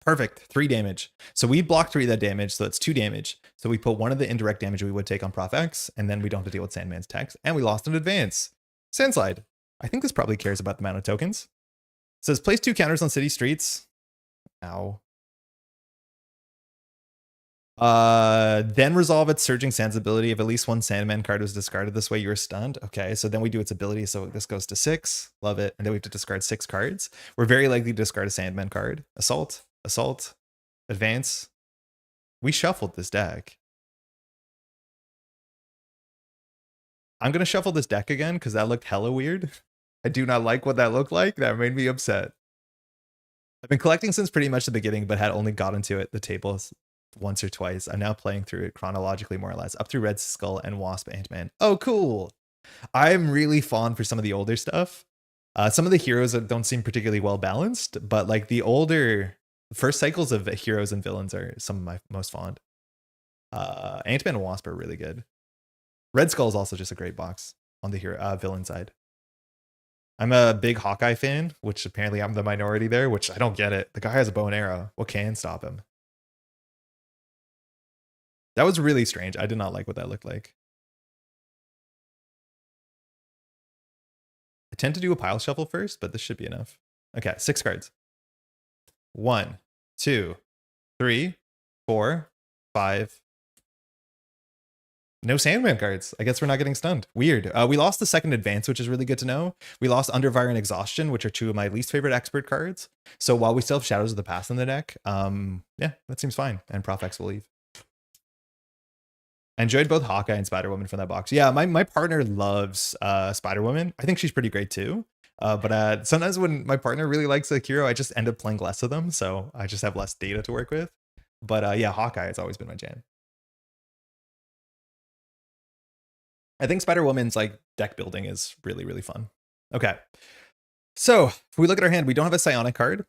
Perfect. 3 damage. So we block 3 of that damage. So that's 2 damage. So we put 1 of the indirect damage we would take on Prof X, and then we don't have to deal with Sandman's attacks. And we lost an advance. Sandslide. I think this probably cares about the amount of tokens. It says place 2 counters on City Streets. Ow. Then resolve its Surging Sands ability. If at least 1 Sandman card was discarded this way, you're stunned. Okay, so then we do its ability. So this goes to 6. Love it. And then we have to discard 6 cards. We're very likely to discard a Sandman card. Assault, Assault, Advance. We shuffled this deck. I'm going to shuffle this deck again because that looked hella weird. I do not like what that looked like. That made me upset. I've been collecting since pretty much the beginning, but had only gotten to it, the tables, once or twice. I'm now playing through it chronologically, more or less, up through Red Skull and Wasp Ant-Man. Oh, cool. I'm really fond for some of the older stuff. Some of the heroes don't seem particularly well balanced, but like the older first cycles of heroes and villains are some of my most fond. Ant-Man and Wasp are really good. Red Skull is also just a great box on the hero villain side. I'm a big Hawkeye fan, which apparently I'm the minority there, which I don't get it. The guy has a bow and arrow. What can stop him? That was really strange. I did not like what that looked like. I tend to do a pile shuffle first, but this should be enough. Okay, 6 cards. 1, 2, 3, 4, 5. No Sandman cards. I guess we're not getting stunned. Weird. We lost the second advance, which is really good to know. We lost Underfire and Exhaustion, which are 2 of my least favorite expert cards. So while we still have Shadows of the Past in the deck, yeah, that seems fine. And Profex will leave. I enjoyed both Hawkeye and Spider-Woman from that box. Yeah, my partner loves Spider-Woman. I think she's pretty great too. But sometimes when my partner really likes a hero, I just end up playing less of them. So I just have less data to work with. But yeah, Hawkeye has always been my jam. I think Spider-Woman's like deck building is really, really fun. Okay. So if we look at our hand, we don't have a Psionic card.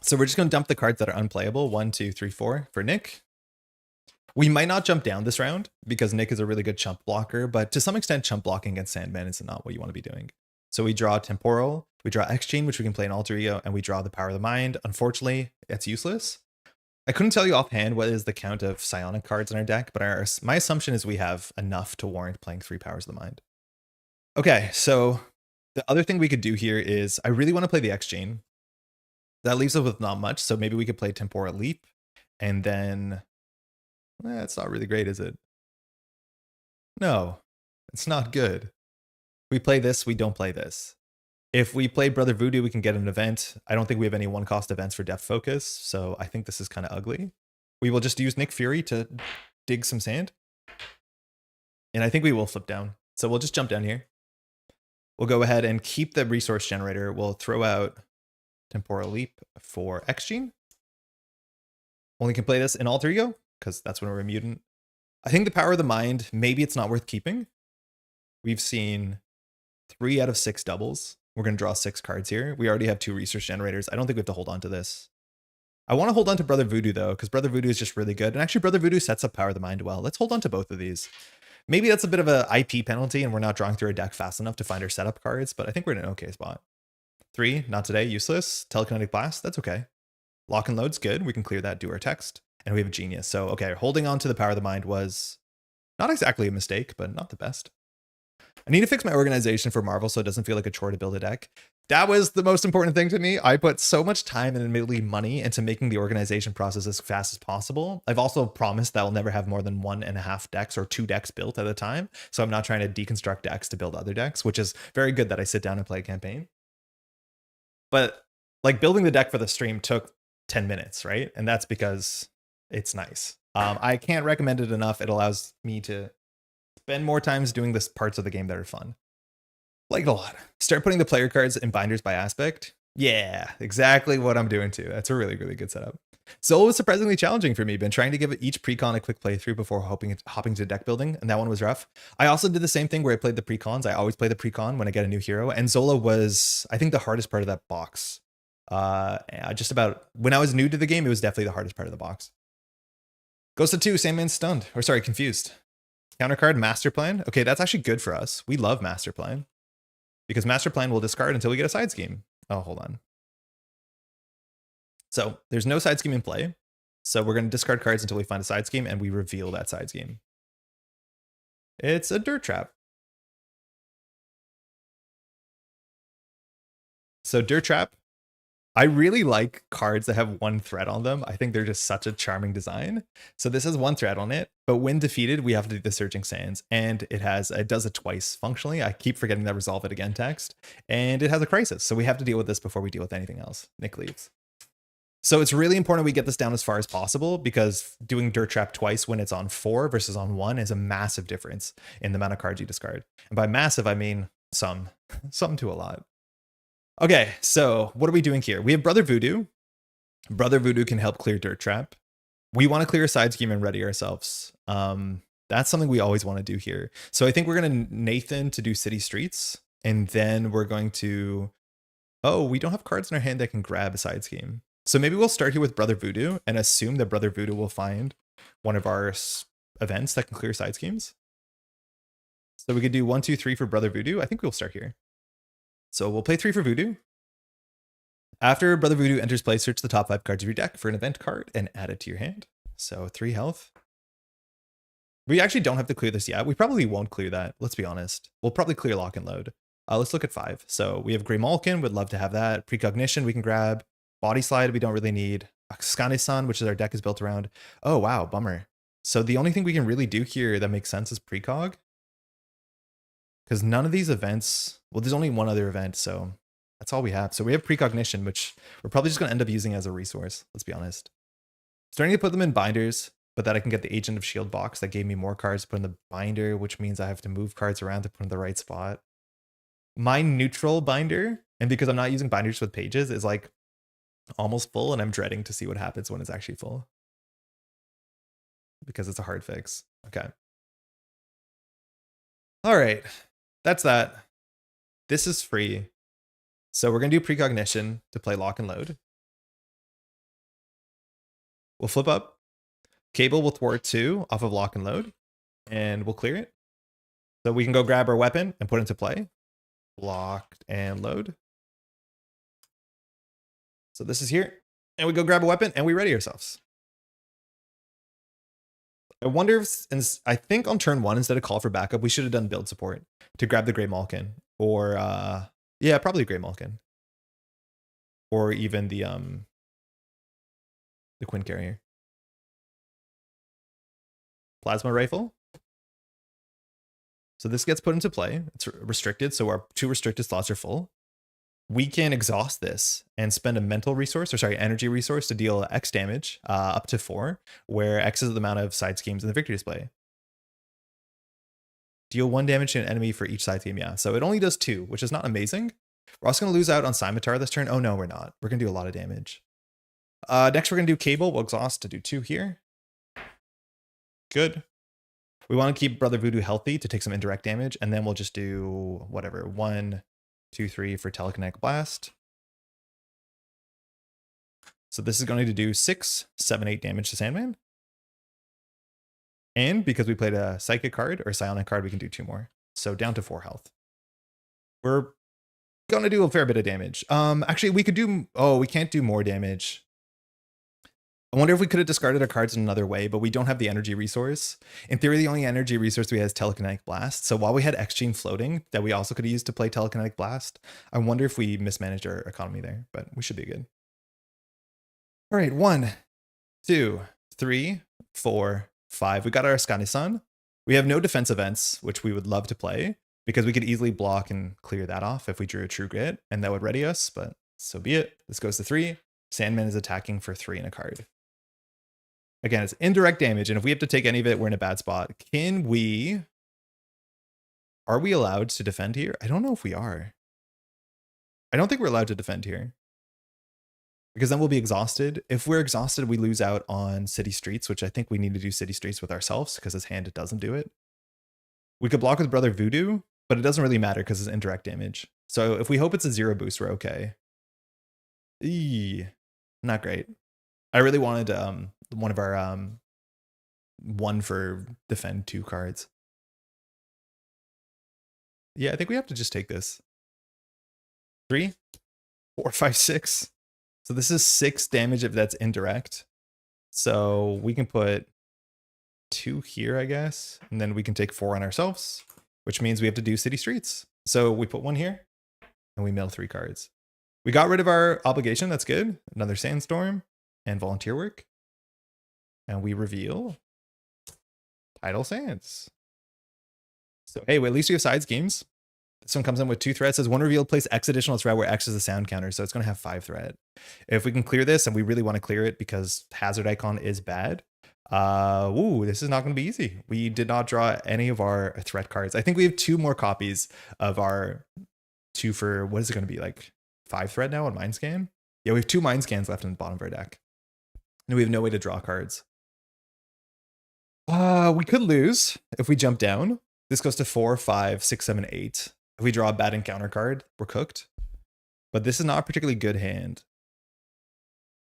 So we're just going to dump the cards that are unplayable. 1, 2, 3, 4 for Nick. We might not jump down this round because Nick is a really good chump blocker, but to some extent, chump blocking against Sandman is not what you want to be doing. So we draw Temporal, we draw X-Chain, which we can play in Alter Ego, and we draw the Power of the Mind. Unfortunately, it's useless. I couldn't tell you offhand what is the count of Psionic cards in our deck, but my assumption is we have enough to warrant playing 3 Powers of the Mind. Okay, so the other thing we could do here is I really want to play the X-Chain. That leaves us with not much, so maybe we could play Temporal Leap, and then... it's not really great, is it? No, it's not good. We play this, we don't play this. If we play Brother Voodoo, we can get an event. I don't think we have any 1-cost events for Depth Focus, so I think this is kind of ugly. We will just use Nick Fury to dig some sand. And I think we will flip down. So we'll just jump down here. We'll go ahead and keep the resource generator. We'll throw out Temporal Leap for X-Gene. Only can play this in Alter Ego, because that's when we're a mutant. I think the Power of the Mind, maybe it's not worth keeping. We've seen 3 out of 6 doubles. We're going to draw 6 cards here. We already have 2 research generators. I don't think we have to hold on to this. I want to hold on to Brother Voodoo, though, because Brother Voodoo is just really good. And actually, Brother Voodoo sets up Power of the Mind well. Let's hold on to both of these. Maybe that's a bit of an IP penalty, and we're not drawing through our deck fast enough to find our setup cards, but I think we're in an okay spot. 3, not today, useless. Telekinetic Blast, that's okay. Lock and Load's good. We can clear that, do our text. And we have a Genius. So, okay, holding on to the Power of the Mind was not exactly a mistake, but not the best. I need to fix my organization for Marvel so it doesn't feel like a chore to build a deck. That was the most important thing to me. I put so much time and admittedly money into making the organization process as fast as possible. I've also promised that I'll never have more than 1.5 decks or 2 decks built at a time. So I'm not trying to deconstruct decks to build other decks, which is very good that I sit down and play a campaign. But like building the deck for the stream took 10 minutes, right? And that's because it's nice. I can't recommend it enough. It allows me to spend more times doing the parts of the game that are fun. Like it a lot. Start putting the player cards in binders by aspect. Yeah, exactly what I'm doing too. That's a really, really good setup. Soul was surprisingly challenging for me. Been trying to give each precon a quick playthrough before hopping to deck building, and that one was rough. I also did the same thing where I played the precons. I always play the precon when I get a new hero, and Zola was, I think, the hardest part of that box. Just about when I was new to the game, it was definitely the hardest part of the box. Goes to 2, Sandman's stunned. Or sorry, confused. Counter card, Master Plan. Okay, that's actually good for us. We love Master Plan. Because Master Plan will discard until we get a side scheme. Oh, hold on. So there's no side scheme in play. So we're going to discard cards until we find a side scheme, and we reveal that side scheme. It's a Dirt Trap. So Dirt Trap, I really like cards that have 1 threat on them. I think they're just such a charming design. So this has 1 threat on it, but when defeated, we have to do the Surging Sands, and it does it twice functionally. I keep forgetting that Resolve It Again text, and it has a Crisis. So we have to deal with this before we deal with anything else. Nick leaves. So it's really important we get this down as far as possible, because doing Dirt Trap twice when it's on 4 versus on 1 is a massive difference in the amount of cards you discard. And by massive, I mean some to a lot. Okay, so what are we doing here? We have Brother Voodoo. Brother Voodoo can help clear Dirt Trap. We want to clear a side scheme and ready ourselves. That's something we always want to do here. So I think we're going to Nathan to do City Streets, and then we're going to... Oh, we don't have cards in our hand that can grab a side scheme. So maybe we'll start here with Brother Voodoo and assume that Brother Voodoo will find one of our events that can clear side schemes. So we could do 1, 2, 3 for Brother Voodoo. I think we'll start here. So we'll play 3 for Voodoo. After Brother Voodoo enters play, search the top 5 cards of your deck for an event card and add it to your hand. So 3 health. We actually don't have to clear this yet. We probably won't clear that. Let's be honest. We'll probably clear Lock and Load. Let's look at 5. So we have Grey Malkin. Would love to have that. Precognition we can grab. Body Slide we don't really need. Askani'son, which is our deck is built around. Oh, wow. Bummer. So the only thing we can really do here that makes sense is Precog. Because none of these events... Well, there's only one other event, so that's all we have. So we have Precognition, which we're probably just going to end up using as a resource. Let's be honest. Starting to put them in binders, but that I can get the Agent of Shield box that gave me more cards to put in the binder, which means I have to move cards around to put in the right spot. My neutral binder, and because I'm not using binders with pages, is like almost full, and I'm dreading to see what happens when it's actually full. Because it's a hard fix. Okay. All right. That's that. This is free. So we're going to do Precognition to play Lock and Load. We'll flip up. Cable will thwart 2 off of Lock and Load, and we'll clear it. So we can go grab our weapon and put it into play. Locked and load. So this is here, and we go grab a weapon and we ready ourselves. I wonder if, and I think on turn 1, instead of call for backup, we should have done build support to grab the Grey Malkin, or yeah, probably Grey Malkin, or even the Quinn Carrier. Plasma Rifle. So this gets put into play. It's restricted, so our 2 restricted slots are full. We can exhaust this and spend a mental resource, or sorry, energy resource to deal X damage up to 4, where X is the amount of side schemes in the victory display. Deal 1 damage to an enemy for each side scheme, yeah. So it only does 2, which is not amazing. We're also going to lose out on Scimitar this turn. Oh no, we're not. We're going to do a lot of damage. Next, we're going to do Cable. We'll exhaust to do 2 here. Good. We want to keep Brother Voodoo healthy to take some indirect damage, and then we'll just do whatever, 1, 2, 3 for Telekinetic Blast. So this is going to do 6, 7, 8 damage to Sandman. And because we played a Psychic card or Psionic card, we can do 2 more. So down to 4 health. We're going to do a fair bit of damage. Actually, we could do... Oh, we can't do more damage. I wonder if we could have discarded our cards in another way, but we don't have the energy resource. In theory, the only energy resource we have is Telekinetic Blast. So while we had X-Gene floating that we also could have used to play Telekinetic Blast, I wonder if we mismanaged our economy there, but we should be good. All right, 1, 2, 3, 4, 5. We got our Askani'son. We have no defense events, which we would love to play, because we could easily block and clear that off if we drew a True Grit, and that would ready us, but so be it. This goes to 3. Sandman is attacking for 3 and a card. Again, it's indirect damage, and if we have to take any of it, we're in a bad spot. Can we... Are we allowed to defend here? I don't know if we are. I don't think we're allowed to defend here. Because then we'll be exhausted. If we're exhausted, we lose out on City Streets, which I think we need to do City Streets with ourselves, because his hand doesn't do it. We could block with Brother Voodoo, but it doesn't really matter because it's indirect damage. So if we hope it's a 0 boost, we're okay. Eee, not great. I really wanted one of our 1 for defend 2 cards. Yeah, I think we have to just take this. 3, 4, 5, 6. So this is 6 damage if that's indirect. So we can put 2 here, I guess, and then we can take 4 on ourselves, which means we have to do City Streets. So we put 1 here, and we mill 3 cards. We got rid of our obligation. That's good. Another Sandstorm and Volunteer Work. And we reveal Tidal Sands. So, hey, well, at least we have side schemes. This one comes in with 2 threats. Says 1 revealed, place X additional threat where X is a sound counter. So it's going to have 5 threat. If we can clear this, and we really want to clear it because Hazard Icon is bad. This is not going to be easy. We did not draw any of our threat cards. I think we have 2 more copies of our 2 for, what is it going to be, like 5 threat now on Mind Scan? Yeah, we have 2 mind scans left in the bottom of our deck. And we have no way to draw cards. We could lose if we jump down. This goes to 4, 5, 6, 7, 8. If we draw a bad encounter card, we're cooked. But this is not a particularly good hand.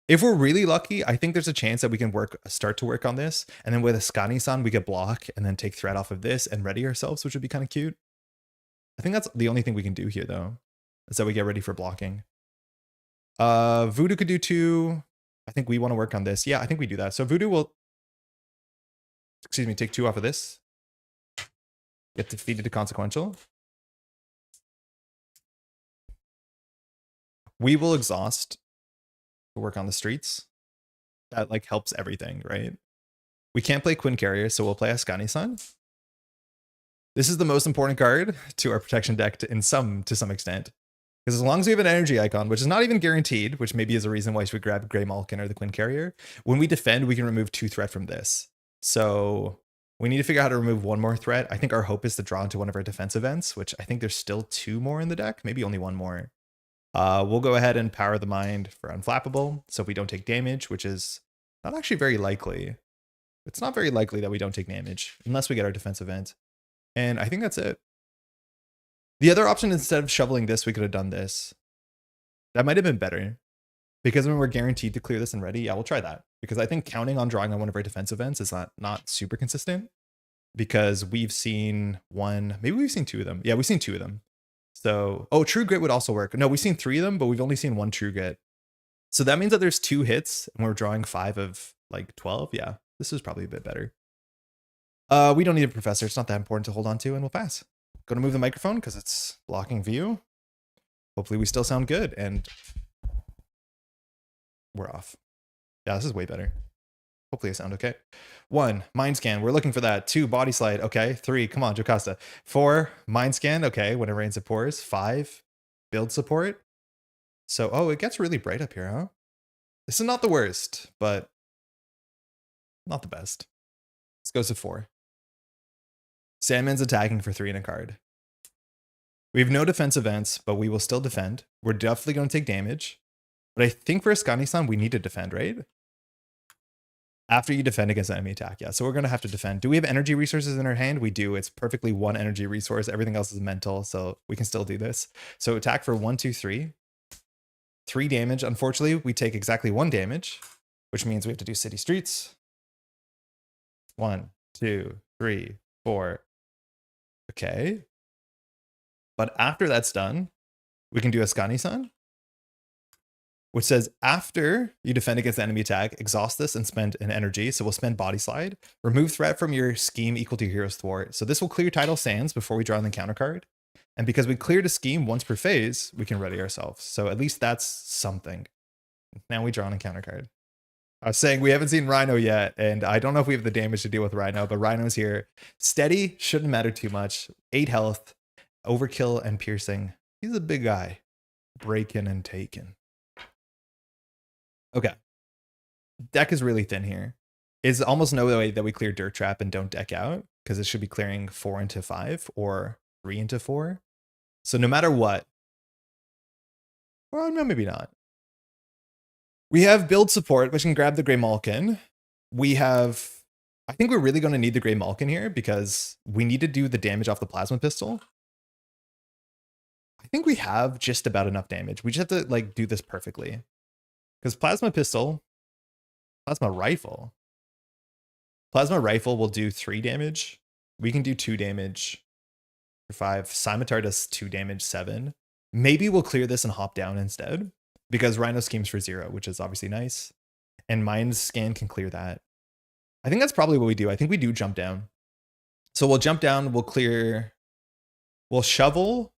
If we're really lucky, I think there's a chance that we can start to work on this. And then with Askani'son, we could block and then take threat off of this and ready ourselves, which would be kind of cute. I think that's the only thing we can do here, though, is that we get ready for blocking. Voodoo could do 2. I think we want to work on this. Yeah, I think we do that. So Voodoo will, excuse me, take 2 off of this. Get defeated to consequential. We will exhaust to work on the streets. That like helps everything, right? We can't play Quinn Carrier, so we'll play Askani'son. This is the most important card to our protection deck to some extent. Because as long as we have an energy icon, which is not even guaranteed, which maybe is a reason why you should grab Grey Malkin or the Quinn Carrier, when we defend, we can remove 2 threat from this. So we need to figure out how to remove 1 more threat. I think our hope is to draw into one of our defense events, which I think there's still 2 more in the deck, maybe only 1 more. We'll go ahead and power the mind for Unflappable, so if we don't take damage, which is not actually very likely. It's not very likely that we don't take damage, unless we get our defense event. And I think that's it. The other option, instead of shoveling this, we could have done this. That might have been better. Because when we're guaranteed to clear this and ready, yeah, we'll try that. Because I think counting on drawing on one of our defense events is not super consistent. Because we've seen 1, maybe we've seen 2 of them. Yeah, we've seen 2 of them. So, oh, True Grit would also work. No, we've seen 3 of them, but we've only seen 1 True Grit. So that means that there's 2 hits and we're drawing 5 of like 12. Yeah, this is probably a bit better. We don't need a professor. It's not that important to hold on to, and we'll pass. Going to move the microphone because it's blocking view. Hopefully we still sound good, and we're off. Yeah, this is way better. Hopefully I sound okay. 1, mind scan. We're looking for that. 2, body slide. Okay. 3, come on, Jocasta. 4, mind scan. Okay, when it rains, it pours. 5, build support. So, oh, it gets really bright up here, huh? This is not the worst, but not the best. This goes to 4. Sandman's attacking for 3 and a card. We have no defense events, but we will still defend. We're definitely going to take damage. But I think for Askani'son, we need to defend, right? After you defend against enemy attack, yeah. So we're going to have to defend. Do we have energy resources in our hand? We do. It's perfectly 1 energy resource. Everything else is mental, so we can still do this. So attack for 1, 2, 3. 3 damage. Unfortunately, we take exactly 1 damage, which means we have to do city streets. 1, 2, 3, 4. Okay. But after that's done, we can do Askani'son, which says after you defend against the enemy attack, exhaust this and spend an energy. So we'll spend body slide. Remove threat from your scheme equal to your hero's thwart. So this will clear Tidal Sands before we draw the counter card. And because we cleared a scheme once per phase, we can ready ourselves. So at least that's something. Now we draw an encounter card. I was saying we haven't seen Rhino yet, and I don't know if we have the damage to deal with Rhino, but Rhino's here. Steady, shouldn't matter too much. 8 health, overkill, and piercing. He's a big guy. Breaking and taken. Okay. Deck is really thin here. Is almost no way that we clear Dirt Trap and don't deck out, because it should be clearing 4 into 5 or 3 into 4. So no matter what, well, no, maybe not. We have build support, which can grab the Grey Malkin. We have, I think we're really going to need the Grey Malkin here because we need to do the damage off the Plasma Pistol. I think we have just about enough damage. We just have to like do this perfectly. Because Plasma Pistol, Plasma Rifle will do 3 damage. We can do 2 damage for 5. Scimitar does 2 damage, 7. Maybe we'll clear this and hop down instead. Because Rhino schemes for 0, which is obviously nice. And Mind Scan can clear that. I think that's probably what we do. I think we do jump down. So we'll jump down, we'll clear, we'll shovel.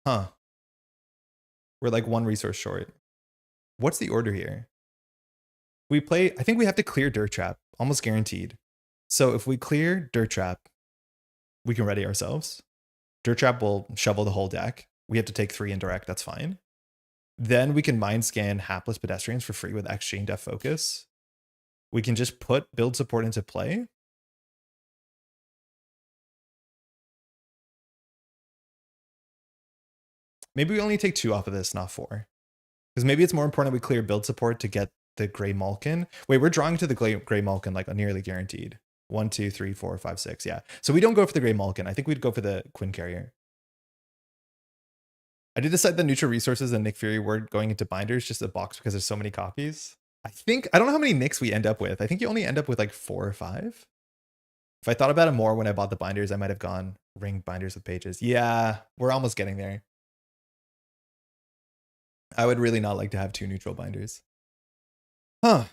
Huh. We're like 1 resource short. What's the order here? We play, I think we have to clear Dirt Trap, almost guaranteed. So if we clear Dirt Trap, we can ready ourselves. Dirt Trap will shovel the whole deck. We have to take 3 indirect, that's fine. Then we can mind scan Hapless Pedestrians for free with Exchange Def Focus. We can just put build support into play. Maybe we only take 2 off of this, not 4. Because maybe it's more important we clear build support to get the Grey Malkin. Wait, we're drawing to the Grey Malkin like nearly guaranteed. 1, 2, 3, 4, 5, 6. Yeah. So we don't go for the Grey Malkin. I think we'd go for the Quinn Carrier. I did decide the neutral resources and Nick Fury were going into binders, just a box because there's so many copies. I don't know how many Nicks we end up with. I think you only end up with like 4 or 5. If I thought about it more when I bought the binders, I might have gone ring binders with pages. Yeah, we're almost getting there. I would really not like to have 2 neutral binders. Huh.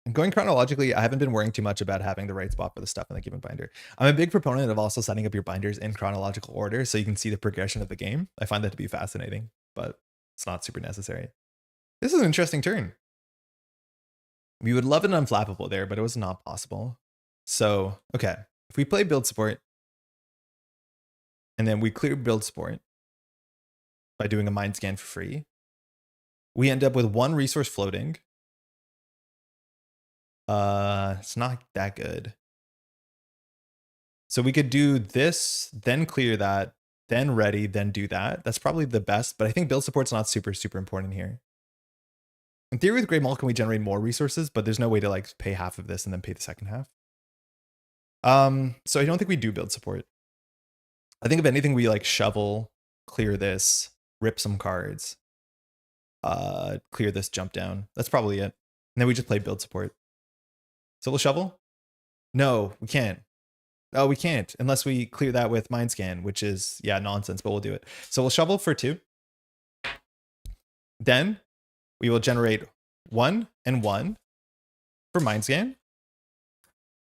And going chronologically, I haven't been worrying too much about having the right spot for the stuff in the given binder. I'm a big proponent of also setting up your binders in chronological order so you can see the progression of the game. I find that to be fascinating, but it's not super necessary. This is an interesting turn. We would love an unflappable there, but it was not possible. So, okay. If we play build support, and then we clear build support by doing a mind scan for free, we end up with 1 resource floating. It's not that good. So we could do this, then clear that, then ready, then do that. That's probably the best, but I think build support's not super important here. In theory, with Grey Malkin, we generate more resources, but there's no way to like pay half of this and then pay the second half. So I don't think we do build support. I think if anything, we like shovel, clear this, rip some cards, clear this, jump down. That's probably it. And then we just play build support. So we'll shovel? No, we can't. Oh, we can't unless we clear that with mind scan, which is, yeah, nonsense, but we'll do it. So we'll shovel for 2. Then we will generate 1 and 1 for mind scan.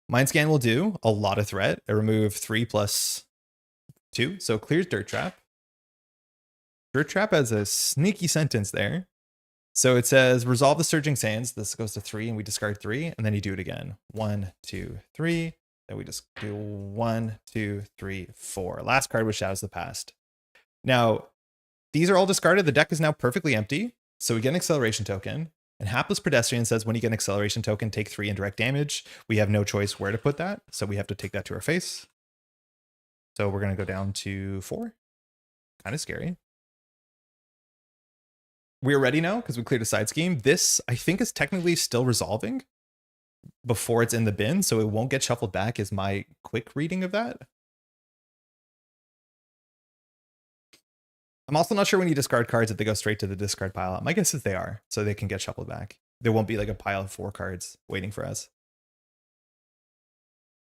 Mind scan will do a lot of threat. It remove 3 plus 2. So it clears Dirt Trap. Dirt Trap has a sneaky sentence there. So it says resolve the Surging Sands. This goes to 3 and we discard 3 and then you do it again. 1, 2, 3. Then we just do 1, 2, 3, 4. Last card was Shadows of the Past. Now, these are all discarded. The deck is now perfectly empty. So we get an acceleration token. And Hapless Pedestrian says when you get an acceleration token, take 3 indirect damage. We have no choice where to put that. So we have to take that to our face. So we're going to go down to 4. Kind of scary. We're ready now because we cleared a side scheme. This, I think, is technically still resolving before it's in the bin, so it won't get shuffled back is my quick reading of that. I'm also not sure when you discard cards if they go straight to the discard pile. My guess is they are, so they can get shuffled back. There won't be like a pile of 4 cards waiting for us.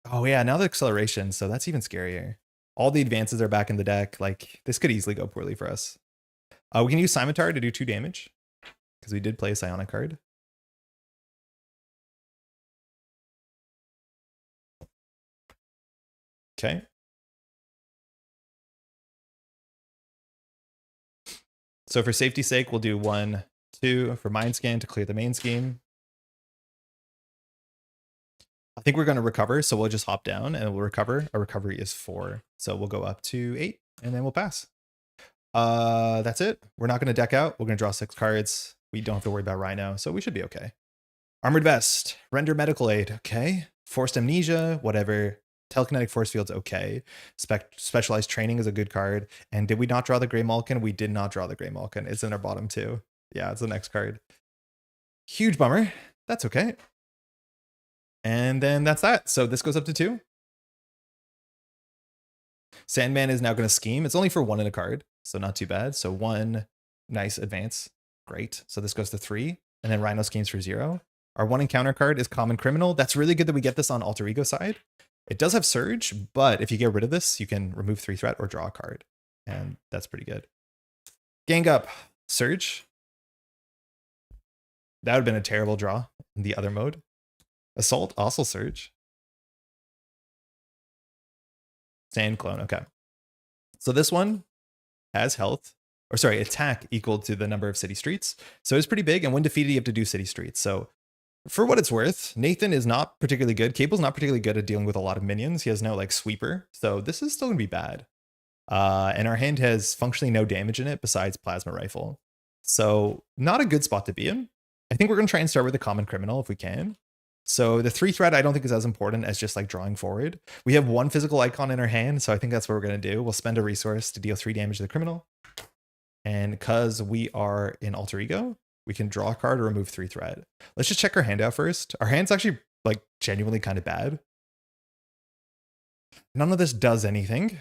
Oh yeah, now the acceleration, so that's even scarier. All the advances are back in the deck. Like, this could easily go poorly for us. We can use Scimitar to do 2 damage, because we did play a Psionic card. Okay. So for safety's sake, we'll do 1, 2 for Mind Scan to clear the main scheme. I think we're going to recover, so we'll just hop down and we'll recover. Our recovery is 4, so we'll go up to 8, and then we'll pass. That's it. We're not going to deck out. We're going to draw 6 cards. We don't have to worry about Rhino, so we should be okay. Armored Vest, render medical aid, okay. Forced Amnesia, whatever. Telekinetic Force Field's okay. Specialized Training is a good card. And did we not draw the Grey Malkin? We did not draw the Grey Malkin. It's in our bottom 2. Yeah, it's the next card. Huge bummer. That's okay. And then that's that. So this goes up to 2. Sandman is now going to scheme. It's only for 1 in a card, so not too bad. So 1, nice advance. Great. So this goes to 3. And then Rhino schemes for 0. Our 1 encounter card is Common Criminal. That's really good that we get this on Alter Ego side. It does have Surge, but if you get rid of this, you can remove 3 threat or draw a card. And that's pretty good. Gang Up, Surge. That would have been a terrible draw in the other mode. Assault, also Surge. Sand Clone, okay. So this one has health, or sorry, attack equal to the number of city streets. So it's pretty big, and when defeated, you have to do city streets. So for what it's worth, Nathan is not particularly good. Cable's not particularly good at dealing with a lot of minions. He has no like sweeper, so this is still gonna be bad. And our hand has functionally no damage in it besides Plasma Rifle. So not a good spot to be in. I think we're gonna try and start with the Common Criminal if we can. So the 3 threat I don't think is as important as just like drawing forward. We have 1 physical icon in our hand, so I think that's what we're gonna do. We'll spend a resource to deal 3 damage to the criminal. And because we are in Alter Ego, we can draw a card or remove 3 threat. Let's just check our hand out first. Our hand's actually like genuinely kind of bad. None of this does anything,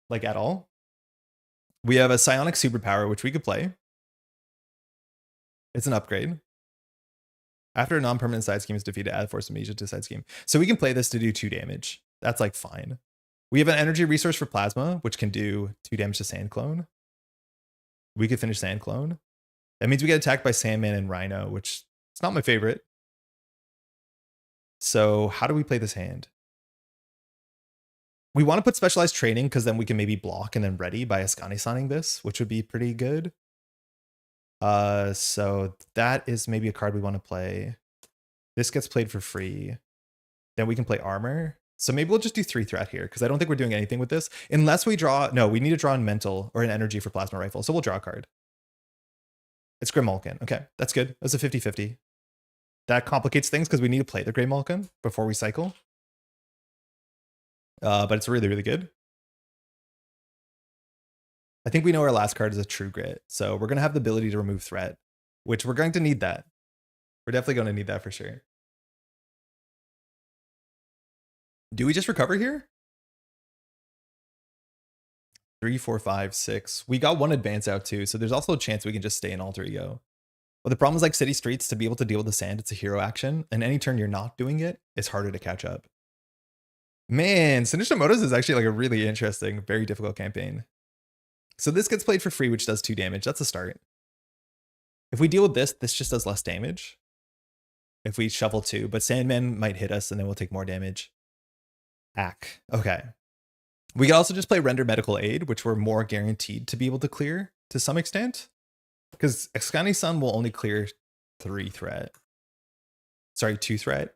like at all. We have a psionic superpower, which we could play. It's an upgrade. After a non-permanent side scheme is defeated, add Force Amnesia to side scheme. So we can play this to do 2 damage. That's like fine. We have an energy resource for Plasma, which can do 2 damage to Sand Clone. We could finish Sand Clone. That means we get attacked by Sandman and Rhino, which is not my favorite. So how do we play this hand? We want to put specialized training because then we can maybe block and then ready by Askani'soning this, which would be pretty good. So that is maybe a card we want to play. This gets played for free. Then we can play armor. So maybe we'll just do 3 threat here because I don't think we're doing anything with this. Unless we draw, no, we need to draw in mental or an energy for plasma rifle. So we'll draw a card. It's Grimalkin. Okay, that's good. That's a 50-50. That complicates things because we need to play the Grimalkin before we cycle. But it's really, really good. I think we know our last card is a True Grit. So we're going to have the ability to remove threat, which we're going to need that. We're definitely going to need that for sure. Do we just recover here? 3, 4, 5, 6. We got 1 advance out too, so there's also a chance we can just stay in Alter Ego. But the problem is like City Streets, to be able to deal with the sand, it's a hero action, and any turn you're not doing it, it's harder to catch up. Man, Sinister Motives is actually like a really interesting, very difficult campaign. So this gets played for free, which does 2 damage. That's a start. If we deal with this, this just does less damage. If we shuffle 2, but Sandman might hit us and then we'll take more damage. Ack. Okay. We can also just play Render Medical Aid, which we're more guaranteed to be able to clear to some extent. Because Askani'son will only clear 3 threat. Sorry, 2 threat.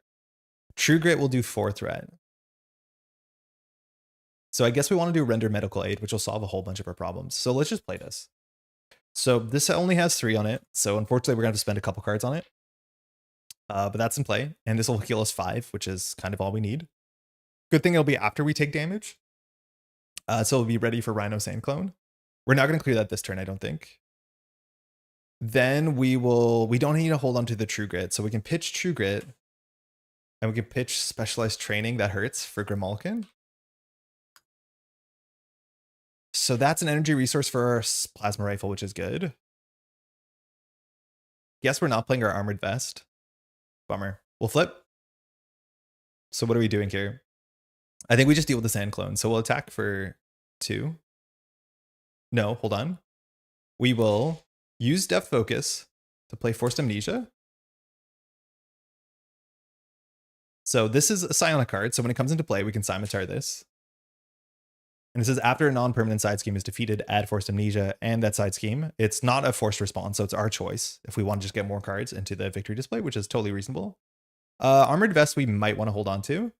True Grit will do 4 threat. So I guess we want to do Render Medical Aid, which will solve a whole bunch of our problems. So let's just play this. So this only has 3 on it. So unfortunately, we're going to have to spend a couple cards on it. But that's in play. And this will heal us 5, which is kind of all we need. Good thing it'll be after we take damage. So we'll be ready for Rhino Sand Clone. We're not going to clear that this turn, I don't think. Then we don't need to hold on to the True Grit. So we can pitch True Grit. And we can pitch Specialized Training that hurts for Grimalkin. So that's an energy resource for our Plasma Rifle, which is good. Guess we're not playing our Armored Vest. Bummer. We'll flip. So what are we doing here? I think we just deal with the Sand Clone. So we'll attack for 2. No, hold on. We will use Depth Focus to play Forced Amnesia. So this is a Psionic card. So when it comes into play, we can Scimitar this. And it says after a non-permanent side scheme is defeated, add Forced Amnesia and that side scheme. It's not a forced response, so it's our choice if we want to just get more cards into the victory display, which is totally reasonable. Armored Vest we might want to hold on to.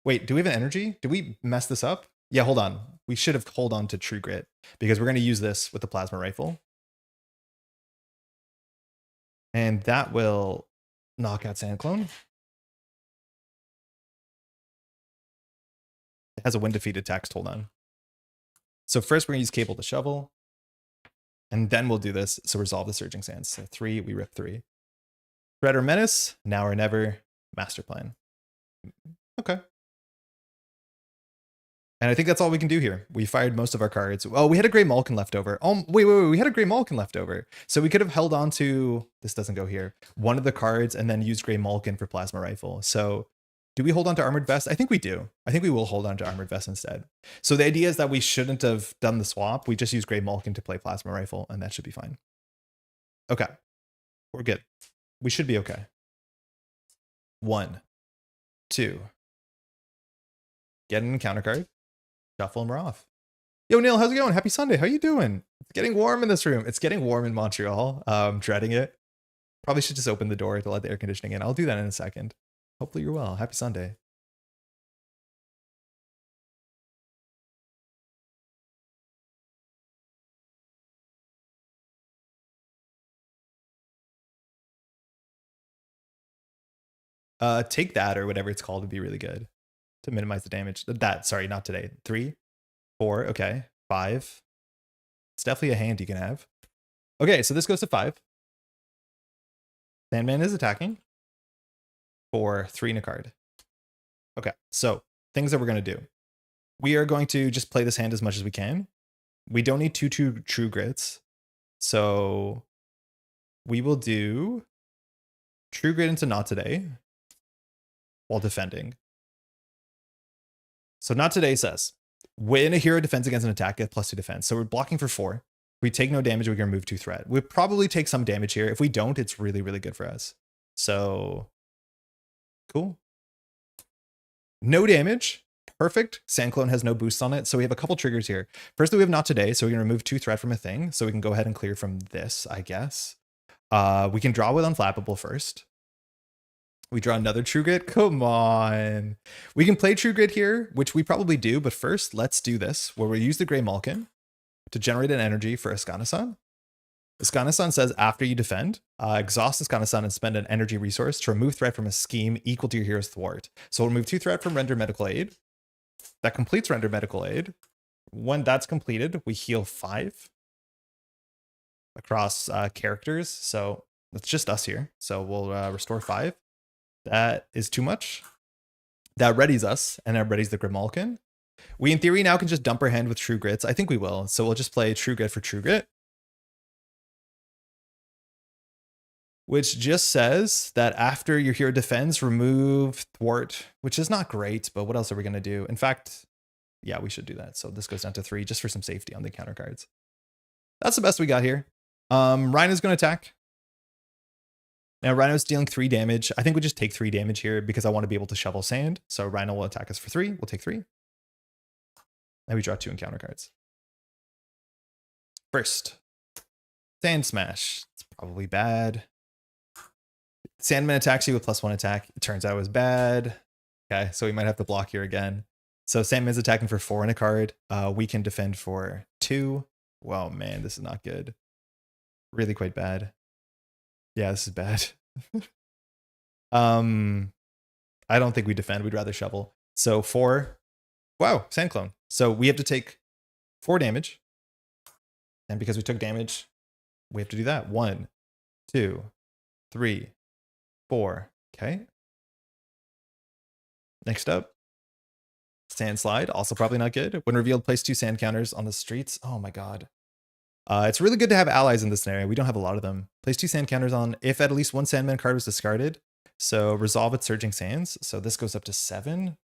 Wait, do we have an energy? Did we mess this up? Yeah, hold on. We should have hold on to True Grit because we're going to use this with the Plasma Rifle. And that will knock out Sand Clone. It has a when defeated text, hold on. So first we're going to use Cable to shovel. And then we'll do this. So resolve the Surging Sands. So 3, we rip 3. Threat or Menace, now or never, Master Plan. Okay. And I think that's all we can do here. We fired most of our cards. Oh, we had a Grey Malkin left over. Oh, wait. We had a Grey Malkin left over. So we could have held on to, this doesn't go here, one of the cards and then used Grey Malkin for Plasma Rifle. So do we hold on to Armored Vest? I think we do. I think we will hold on to Armored Vest instead. So the idea is that we shouldn't have done the swap. We just use Grey Malkin to play Plasma Rifle and that should be fine. Okay. We're good. We should be okay. 1, 2. Get an encounter card. Shuffle and we're off. Yo, Neil, how's it going? Happy Sunday. How you doing? It's getting warm in this room. It's getting warm in Montreal. I'm dreading it. Probably should just open the door to let the air conditioning in. I'll do that in a second. Hopefully you're well. Happy Sunday. Take that or whatever it's called would be really good to minimize the damage. That, sorry, not today. 3, 4, okay. 5. It's definitely a hand you can have. Okay, so this goes to 5. Sandman is attacking for 3 in a card. Okay, so things that we're going to do. We are going to just play this hand as much as we can. We don't need two true grits. So we will do true grit into Not Today while defending. So Not Today says, when a hero defends against an attack, get +2 defense. So we're blocking for 4. If we take no damage, we can remove 2 threat. We'll probably take some damage here. If we don't, it's really, really good for us. So cool. No damage. Perfect. Sandclone has no boosts on it. So we have a couple triggers here. Firstly, we have Not Today. So we can remove 2 threat from a thing. So we can go ahead and clear from this, I guess. We can draw with Unflappable first. We draw another True Grit. Come on. We can play True Grit here, which we probably do. But first, let's do this, where we use the Grey Malkin to generate an energy for Askani'son. Askani'son says, after you defend, exhaust Askani'son and spend an energy resource to remove threat from a scheme equal to your hero's thwart. So we'll remove 2 threat from Render Medical Aid. That completes Render Medical Aid. When that's completed, we heal 5 across characters. So it's just us here. So we'll restore 5. That is too much. That readies us, and that readies the Grimalkin. We, in theory, now can just dump our hand with True Grits. I think we will. So we'll just play True Grit for True Grit, which just says that after your hero defends, remove Thwart, which is not great, but what else are we going to do? In fact, yeah, we should do that. So this goes down to 3 just for some safety on the counter cards. That's the best we got here. Rhino's going to attack. Now, Rhino's dealing 3 damage. I think we just take 3 damage here because I want to be able to shovel sand. So Rhino will attack us for 3. We'll take 3. And we draw 2 encounter cards. First, Sand Smash. It's probably bad. Sandman attacks you with +1 attack. It turns out it was bad. Okay, so we might have to block here again. So Sandman's attacking for 4 in a card. We can defend for 2. Well, man, this is not good. Really quite bad. Yeah, this is bad. I don't think we defend. We'd rather shovel. So 4. Wow, Sandclone. So we have to take 4 damage. And because we took damage, we have to do that. 1, 2, 3, 4. Okay. Next up, Sand Slide. Also probably not good. When revealed, place 2 sand counters on the streets. Oh my god. It's really good to have allies in this scenario. We don't have a lot of them. Place 2 sand counters on if at least 1 Sandman card was discarded. So resolve its Surging Sands. So this goes up to 7.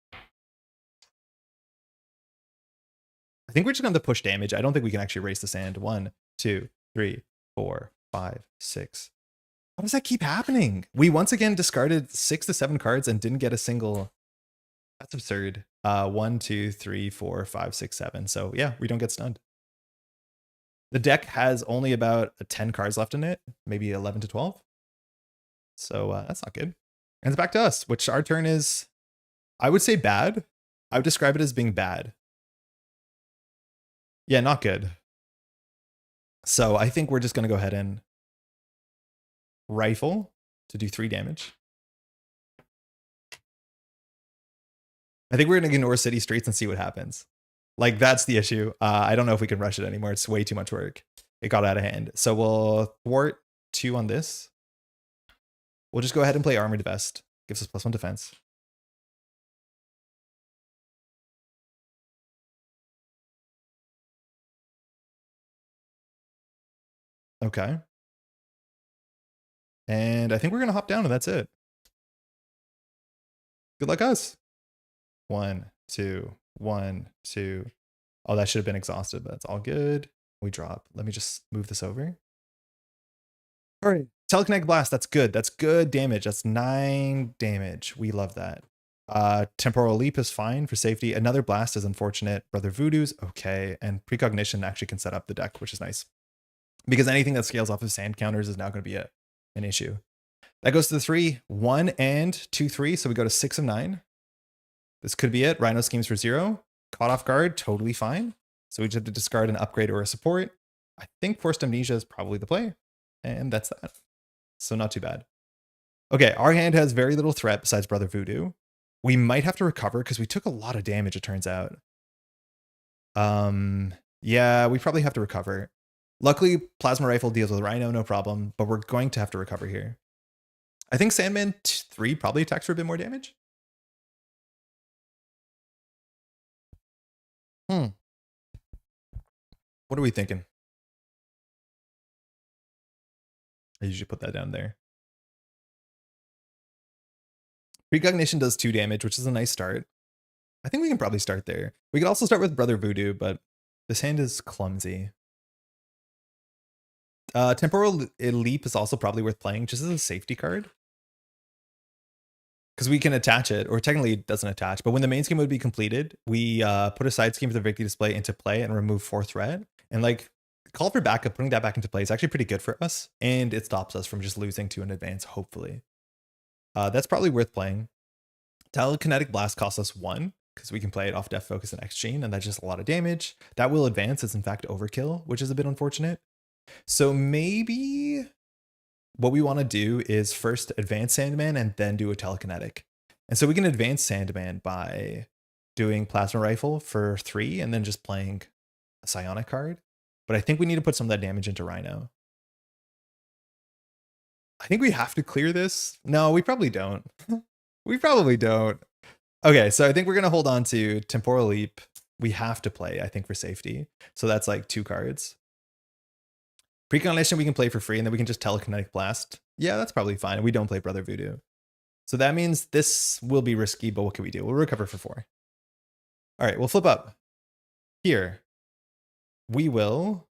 I think we're just going to push damage. I don't think we can actually raise the sand. 1, 2, 3, 4, 5, 6. How does that keep happening? We once again discarded 6 to 7 cards and didn't get a single. That's absurd. 1, 2, 3, 4, 5, 6, 7. So yeah, we don't get stunned. The deck has only about 10 cards left in it, maybe 11 to 12. So that's not good. And it's back to us, which our turn is, I would say bad. I would describe it as being bad. Yeah, not good. So I think we're just going to go ahead and rifle to do 3 damage. I think we're going to ignore City Streets and see what happens. Like, that's the issue. I don't know if we can rush it anymore. It's way too much work. It got out of hand. So we'll thwart 2 on this. We'll just go ahead and play Armored Vest. Gives us +1 defense. Okay. And I think we're going to hop down and that's it. Good luck us. 1, 2, 1, 2. Oh, that should have been exhausted, but that's all good. We drop. Let me just move this over. All right. Telekinetic Blast. That's good. That's good damage. That's 9 damage. We love that. Temporal Leap is fine for safety. Another Blast is unfortunate. Brother Voodoo's okay. And Precognition actually can set up the deck, which is nice. Because anything that scales off of sand counters is now going to be an issue. That goes to the 3, 1, and 2, 3. So we go to 6 of 9. This could be it. Rhino schemes for 0. Caught off guard, totally fine. So we just have to discard an upgrade or a support. I think Forced Amnesia is probably the play. And that's that. So not too bad. Okay, our hand has very little threat besides Brother Voodoo. We might have to recover because we took a lot of damage, it turns out. Yeah, we probably have to recover. Luckily, Plasma Rifle deals with Rhino, no problem, but we're going to have to recover here. I think Sandman 3 probably attacks for a bit more damage. What are we thinking? I usually put that down there. Precognition does 2 damage, which is a nice start. I think we can probably start there. We could also start with Brother Voodoo, but this hand is clumsy. Temporal Leap is also probably worth playing just as a safety card. Because we can attach it, or technically it doesn't attach, but when the main scheme would be completed, we put a side scheme for the Victory Display into play and remove 4 threat. And like, call for backup, putting that back into play is actually pretty good for us, and it stops us from just losing to an advance, hopefully. That's probably worth playing. Telekinetic Blast costs us 1, because we can play it off Death Focus and X-Chain, and that's just a lot of damage. That will advance, it's in fact overkill, which is a bit unfortunate. So maybe what we want to do is first advance Sandman and then do a telekinetic. And so we can advance Sandman by doing Plasma Rifle for 3 and then just playing a Psionic card. But I think we need to put some of that damage into Rhino. I think we have to clear this. No, we probably don't. We probably don't. Okay, so I think we're going to hold on to Temporal Leap. We have to play, I think, for safety. So that's like 2 cards. Precognition we can play for free, and then we can just Telekinetic Blast. Yeah, that's probably fine. We don't play Brother Voodoo. So that means this will be risky, but what can we do? We'll recover for 4. All right, we'll flip up. Here, we will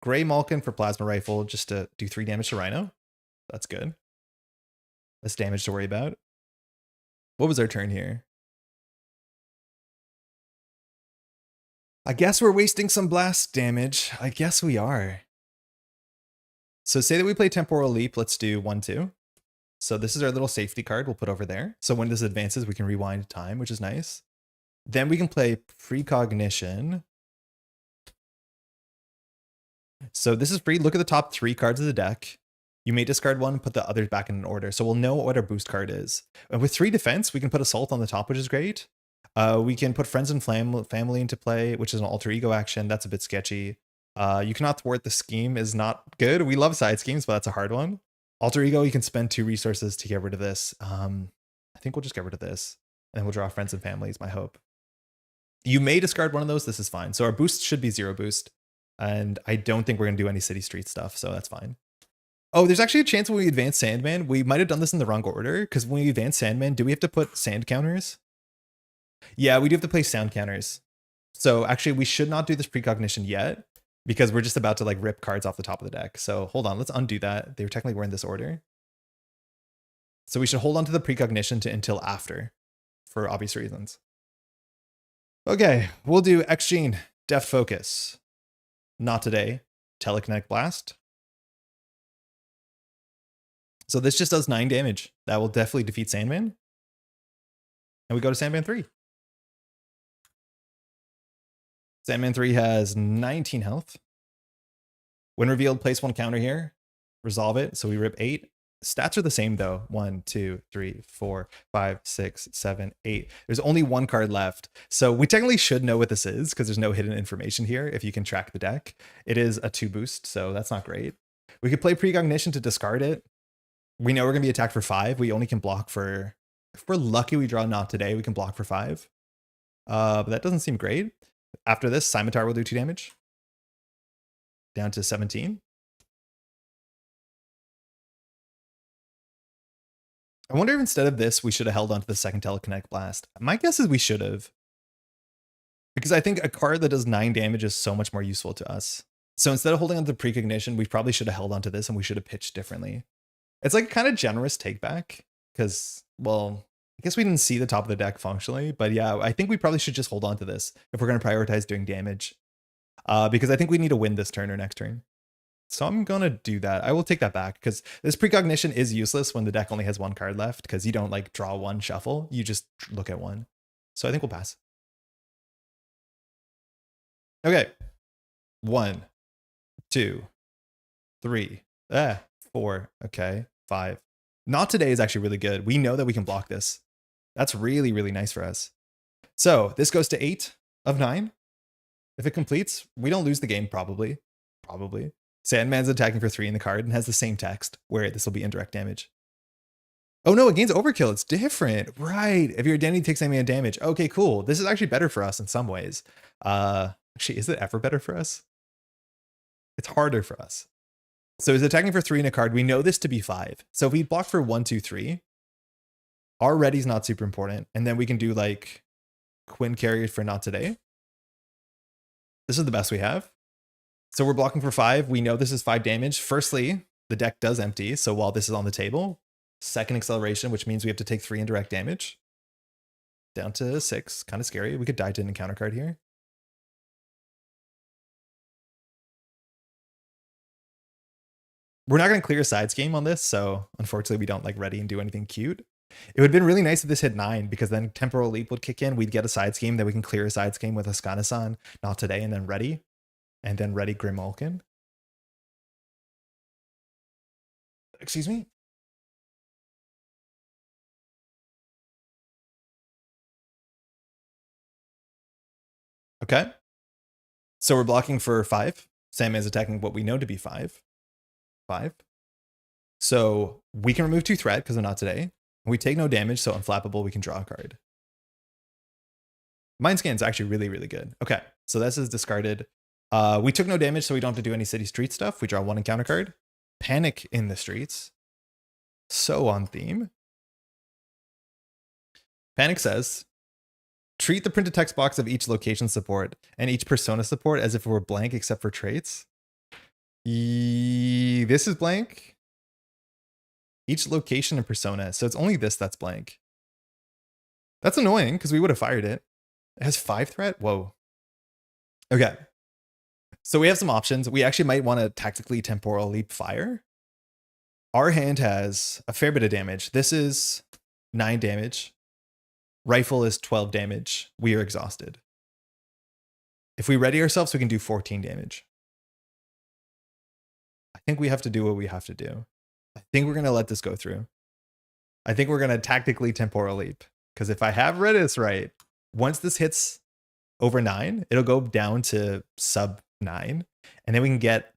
Gray Malkin for Plasma Rifle just to do 3 damage to Rhino. That's good. Less damage to worry about. What was our turn here? I guess we're wasting some blast damage. I guess we are. So say that we play Temporal Leap. Let's do 1-2. So this is our little safety card we'll put over there. So when this advances, we can rewind time, which is nice. Then we can play Precognition. So this is free. Look at the top 3 cards of the deck. You may discard one and put the others back in an order. So we'll know what our boost card is. And with 3 defense, we can put Assault on the top, which is great. We can put Friends and Family into play, which is an alter ego action. That's a bit sketchy. You cannot thwart the scheme is not good. We love side schemes, but that's a hard one. Alter ego, you can spend 2 resources to get rid of this. I think we'll just get rid of this. And we'll draw Friends and Family is my hope. You may discard one of those. This is fine. So our boost should be 0 boost. And I don't think we're going to do any City Street stuff, so that's fine. Oh, there's actually a chance when we advance Sandman, we might have done this in the wrong order, because when we advance Sandman, do we have to put sand counters? Yeah, we do have to play sound counters. So actually, we should not do this Precognition yet, because we're just about to like rip cards off the top of the deck. So hold on, let's undo that. They technically were in this order. So we should hold on to the Precognition until after, for obvious reasons. Okay, we'll do X-Gene, Deft Focus. Not today. Telekinetic Blast. So this just does 9 damage. That will definitely defeat Sandman. And we go to Sandman 3. Sandman 3 has 19 health. When revealed, place 1 counter here. Resolve it. So we rip 8. Stats are the same though. 1, 2, 3, 4, 5, 6, 7, 8. There's only 1 card left. So we technically should know what this is because there's no hidden information here if you can track the deck. It is a 2 boost, so that's not great. We could play Precognition to discard it. We know we're going to be attacked for 5. We only can block for... If we're lucky we draw Not Today, we can block for 5. But that doesn't seem great. After this, Scimitar will do 2 damage. Down to 17. I wonder if instead of this, we should have held on to the second Telekinetic Blast. My guess is we should have. Because I think a card that does 9 damage is so much more useful to us. So instead of holding on to Precognition, we probably should have held on to this and we should have pitched differently. It's like a kind of generous take back. Because, well, I guess we didn't see the top of the deck functionally. But yeah, I think we probably should just hold on to this if we're going to prioritize doing damage. Because I think we need to win this turn or next turn. So I'm going to do that. I will take that back because this Precognition is useless when the deck only has 1 card left because you don't like draw 1 shuffle. You just look at 1. So I think we'll pass. Okay. 1, 2, 3, 4. Okay. 5. Not Today is actually really good. We know that we can block this. That's really, really nice for us. So this goes to 8 of 9. If it completes, we don't lose the game, probably. Sandman's attacking for 3 in the card and has the same text, where this will be indirect damage. Oh no, it gains overkill. It's different. Right. If your identity takes Sandman damage. Okay, cool. This is actually better for us in some ways. Actually, is it ever better for us? It's harder for us. So he's attacking for 3 in a card. We know this to be 5. So if we block for 1, 2, 3, our ready's not super important. And then we can do like Quinn carrier for not today. This is the best we have. So we're blocking for 5. We know this is 5 damage. Firstly, the deck does empty. So while this is on the table, second acceleration, which means we have to take 3 indirect damage. Down to 6. Kind of scary. We could die to an encounter card here. We're not going to clear a side scheme on this, so unfortunately we don't like ready and do anything cute. It would have been really nice if this hit 9, because then Temporal Leap would kick in. We'd get a side scheme, then we can clear a side scheme with Askani'son, not today, and then ready. And then ready Grim Malkin. Excuse me? Okay. So we're blocking for 5. Sandman's attacking what we know to be 5. 5. So we can remove 2 threat because of not today. We take no damage, so unflappable, we can draw a card. Mind Scan's actually really, really good. Okay, so this is discarded. We took no damage, so we don't have to do any city street stuff. We draw 1 encounter card. Panic in the streets. So on theme. Panic says, treat the printed text box of each location support and each persona support as if it were blank except for traits. This is blank. Each location and persona. So it's only this that's blank. That's annoying because we would have fired it. It has 5 threat? Whoa. Okay. So we have some options. We actually might want to tactically Temporal Leap fire. Our hand has a fair bit of damage. This is 9 damage. Rifle is 12 damage. We are exhausted. If we ready ourselves, we can do 14 damage. I think we have to do what we have to do. I think we're going to let this go through. I think we're going to tactically Temporal Leap. Because if I have read this right, once this hits over 9, it'll go down to sub 9. And then we can get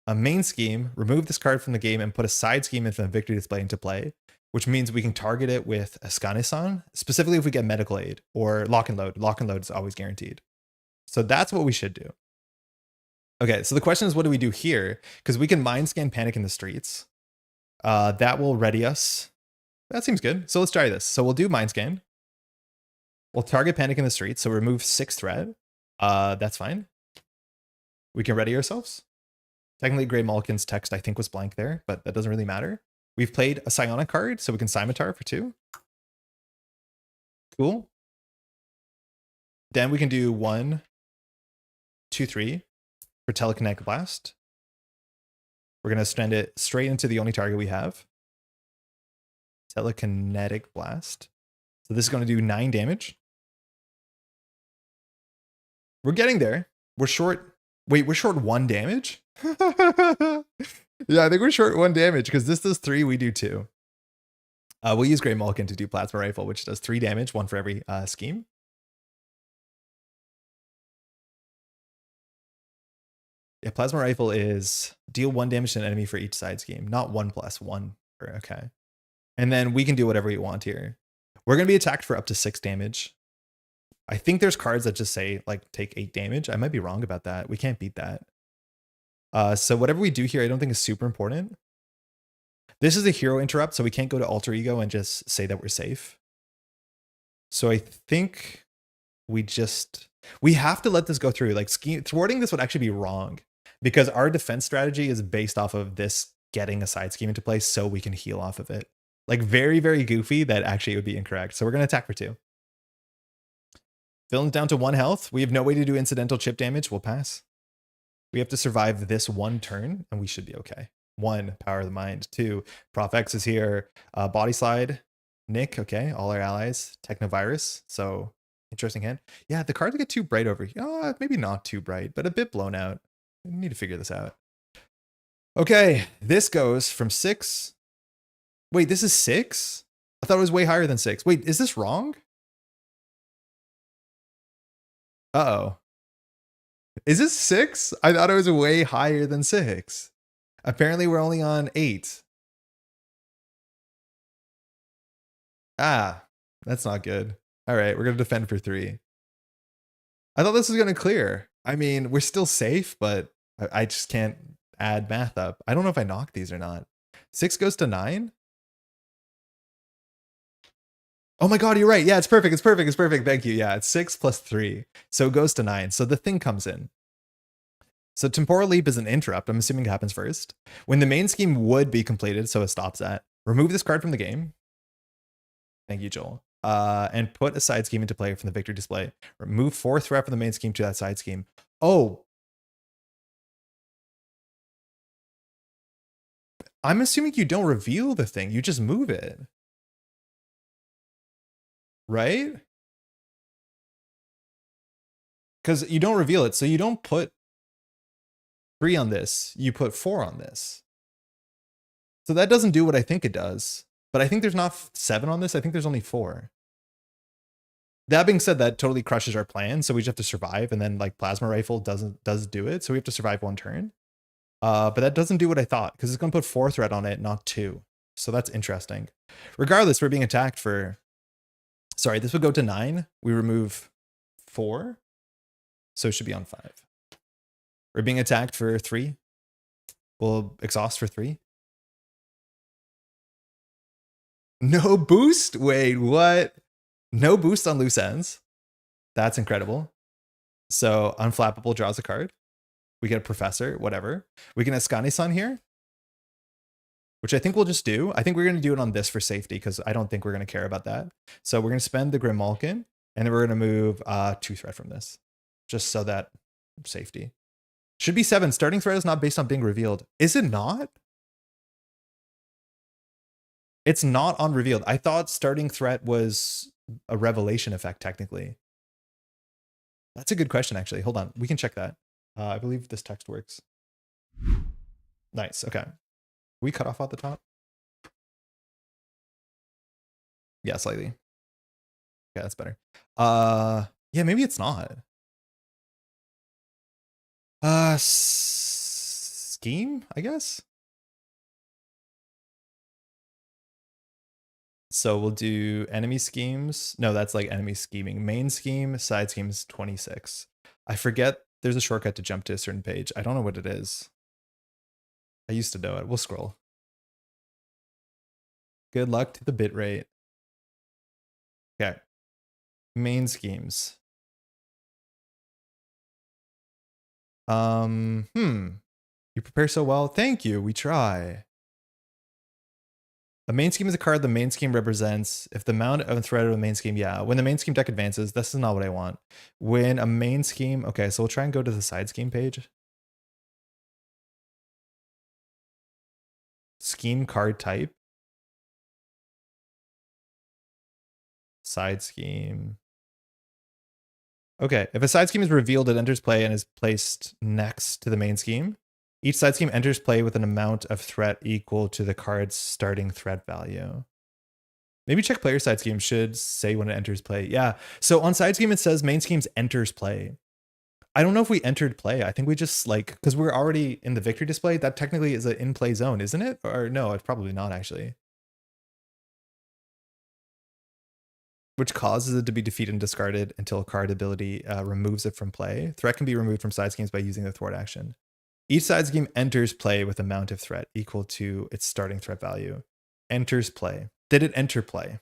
a main scheme, remove this card from the game, and put a side scheme in the victory display into play, which means we can target it with Askani'son, specifically if we get medical aid or lock and load. Lock and load is always guaranteed. So that's what we should do. Okay, so the question is, what do we do here? Because we can mind scan Panic in the streets. That will ready us. That seems good. So let's try this. So we'll do mind scan. We'll target Panic in the streets. So remove 6 threat. That's fine. We can ready ourselves. Technically, Grey Malkin's text, I think, was blank there, but that doesn't really matter. We've played a Psionic card, so we can Scimitar for 2. Cool. Then we can do 1, 2, 3 for Telekinetic Blast. We're going to send it straight into the only target we have. Telekinetic Blast. So this is going to do 9 damage. We're getting there. We're short. Wait, we're short 1 damage? Yeah, I think we're short 1 damage because this does 3, we do 2. We'll use Grey Malkin to do Plasma Rifle, which does 3 damage, 1 for every scheme. Yeah, Plasma Rifle is deal 1 damage to an enemy for each side scheme, not 1 + 1. Okay. And then we can do whatever we want here. We're going to be attacked for up to 6 damage. I think there's cards that just say, like, take 8 damage. I might be wrong about that. We can't beat that. So whatever we do here, I don't think is super important. This is a hero interrupt, so we can't go to Alter Ego and just say that we're safe. So I think we have to let this go through. Like, thwarting this would actually be wrong because our defense strategy is based off of this getting a side scheme into play so we can heal off of it. Like, very, very goofy that actually it would be incorrect. So we're going to attack for 2. Villain's down to 1 health. We have no way to do incidental chip damage. We'll pass. We have to survive this 1 turn, and we should be okay. 1, Power of the Mind. 2, Prof X is here. Body Slide. Nick, okay. All our allies. Technovirus. So, interesting hand. Yeah, the cards get too bright over here. Maybe not too bright, but a bit blown out. I need to figure this out. Okay, this goes from 6. Wait, this is 6? I thought it was way higher than 6. Wait, is this wrong? Uh-oh. Is this 6? I thought it was way higher than 6. Apparently we're only on 8. Ah, that's not good. All right, we're going to defend for 3. I thought this was going to clear. I mean, we're still safe, but I just can't add math up. I don't know if I knocked these or not. 6 goes to 9? Oh my god, you're right. Yeah, it's perfect. It's perfect. It's perfect. Thank you. Yeah, it's 6 plus 3. So it goes to 9. So the thing comes in. So temporal leap is an interrupt. I'm assuming it happens first. When the main scheme would be completed, so it stops at. Remove this card from the game. Thank you, Joel. And put a side scheme into play from the victory display. Remove 4 threat from the main scheme to that side scheme. Oh. I'm assuming you don't reveal the thing. You just move it. Right? Because you don't reveal it. So you don't put 3 on this. You put 4 on this. So that doesn't do what I think it does. But I think there's not 7 on this. I think there's only 4. That being said, that totally crushes our plan. So we just have to survive. And then like Plasma Rifle does do it. So we have to survive 1 turn. But that doesn't do what I thought. Because it's going to put 4 threat on it, not 2. So that's interesting. Regardless, we're being attacked for... Sorry, this would go to 9. We remove 4. So it should be on 5. We're being attacked for 3. We'll exhaust for 3. No boost? Wait, what? No boost on loose ends. That's incredible. So Unflappable draws a card. We get a Professor, whatever. We can Askani'son here, which I think we'll just do. I think we're going to do it on this for safety because I don't think we're going to care about that. So we're going to spend the Grim Malkin, and then we're going to move 2 threat from this, just so that safety. Should be 7. Starting threat is not based on being revealed. Is it not? It's not on revealed. I thought starting threat was a revelation effect, technically. That's a good question, actually. Hold on. We can check that. I believe this text works. Nice. Okay. We cut off at the top? Yeah, slightly. Okay, that's better. Yeah, maybe it's not. Scheme, I guess. So we'll do enemy schemes. No, that's like enemy scheming. Main scheme, side scheme is 26. I forget there's a shortcut to jump to a certain page. I don't know what it is. I used to know it. We'll scroll. Good luck to the bit rate. Okay. Main schemes. You prepare so well. Thank you. We try. A main scheme is a card the main scheme represents. If the amount of threat of the main scheme, yeah. When the main scheme deck advances, this is not what I want. When a main scheme, okay, so we'll try and go to the side scheme page. Scheme card type. Side scheme. Okay, if a side scheme is revealed, it enters play and is placed next to the main scheme. Each side scheme enters play with an amount of threat equal to the card's starting threat value. Maybe check player side scheme should say when it enters play. Yeah, so on side scheme, it says main schemes enters play. I don't know if we entered play. I think we just like, because we're already in the victory display, that technically is an in-play zone, isn't it? Or no, it's probably not actually. Which causes it to be defeated and discarded until a card ability removes it from play. Threat can be removed from side schemes by using the thwart action. Each side scheme enters play with amount of threat equal to its starting threat value. Enters play. Did it enter play?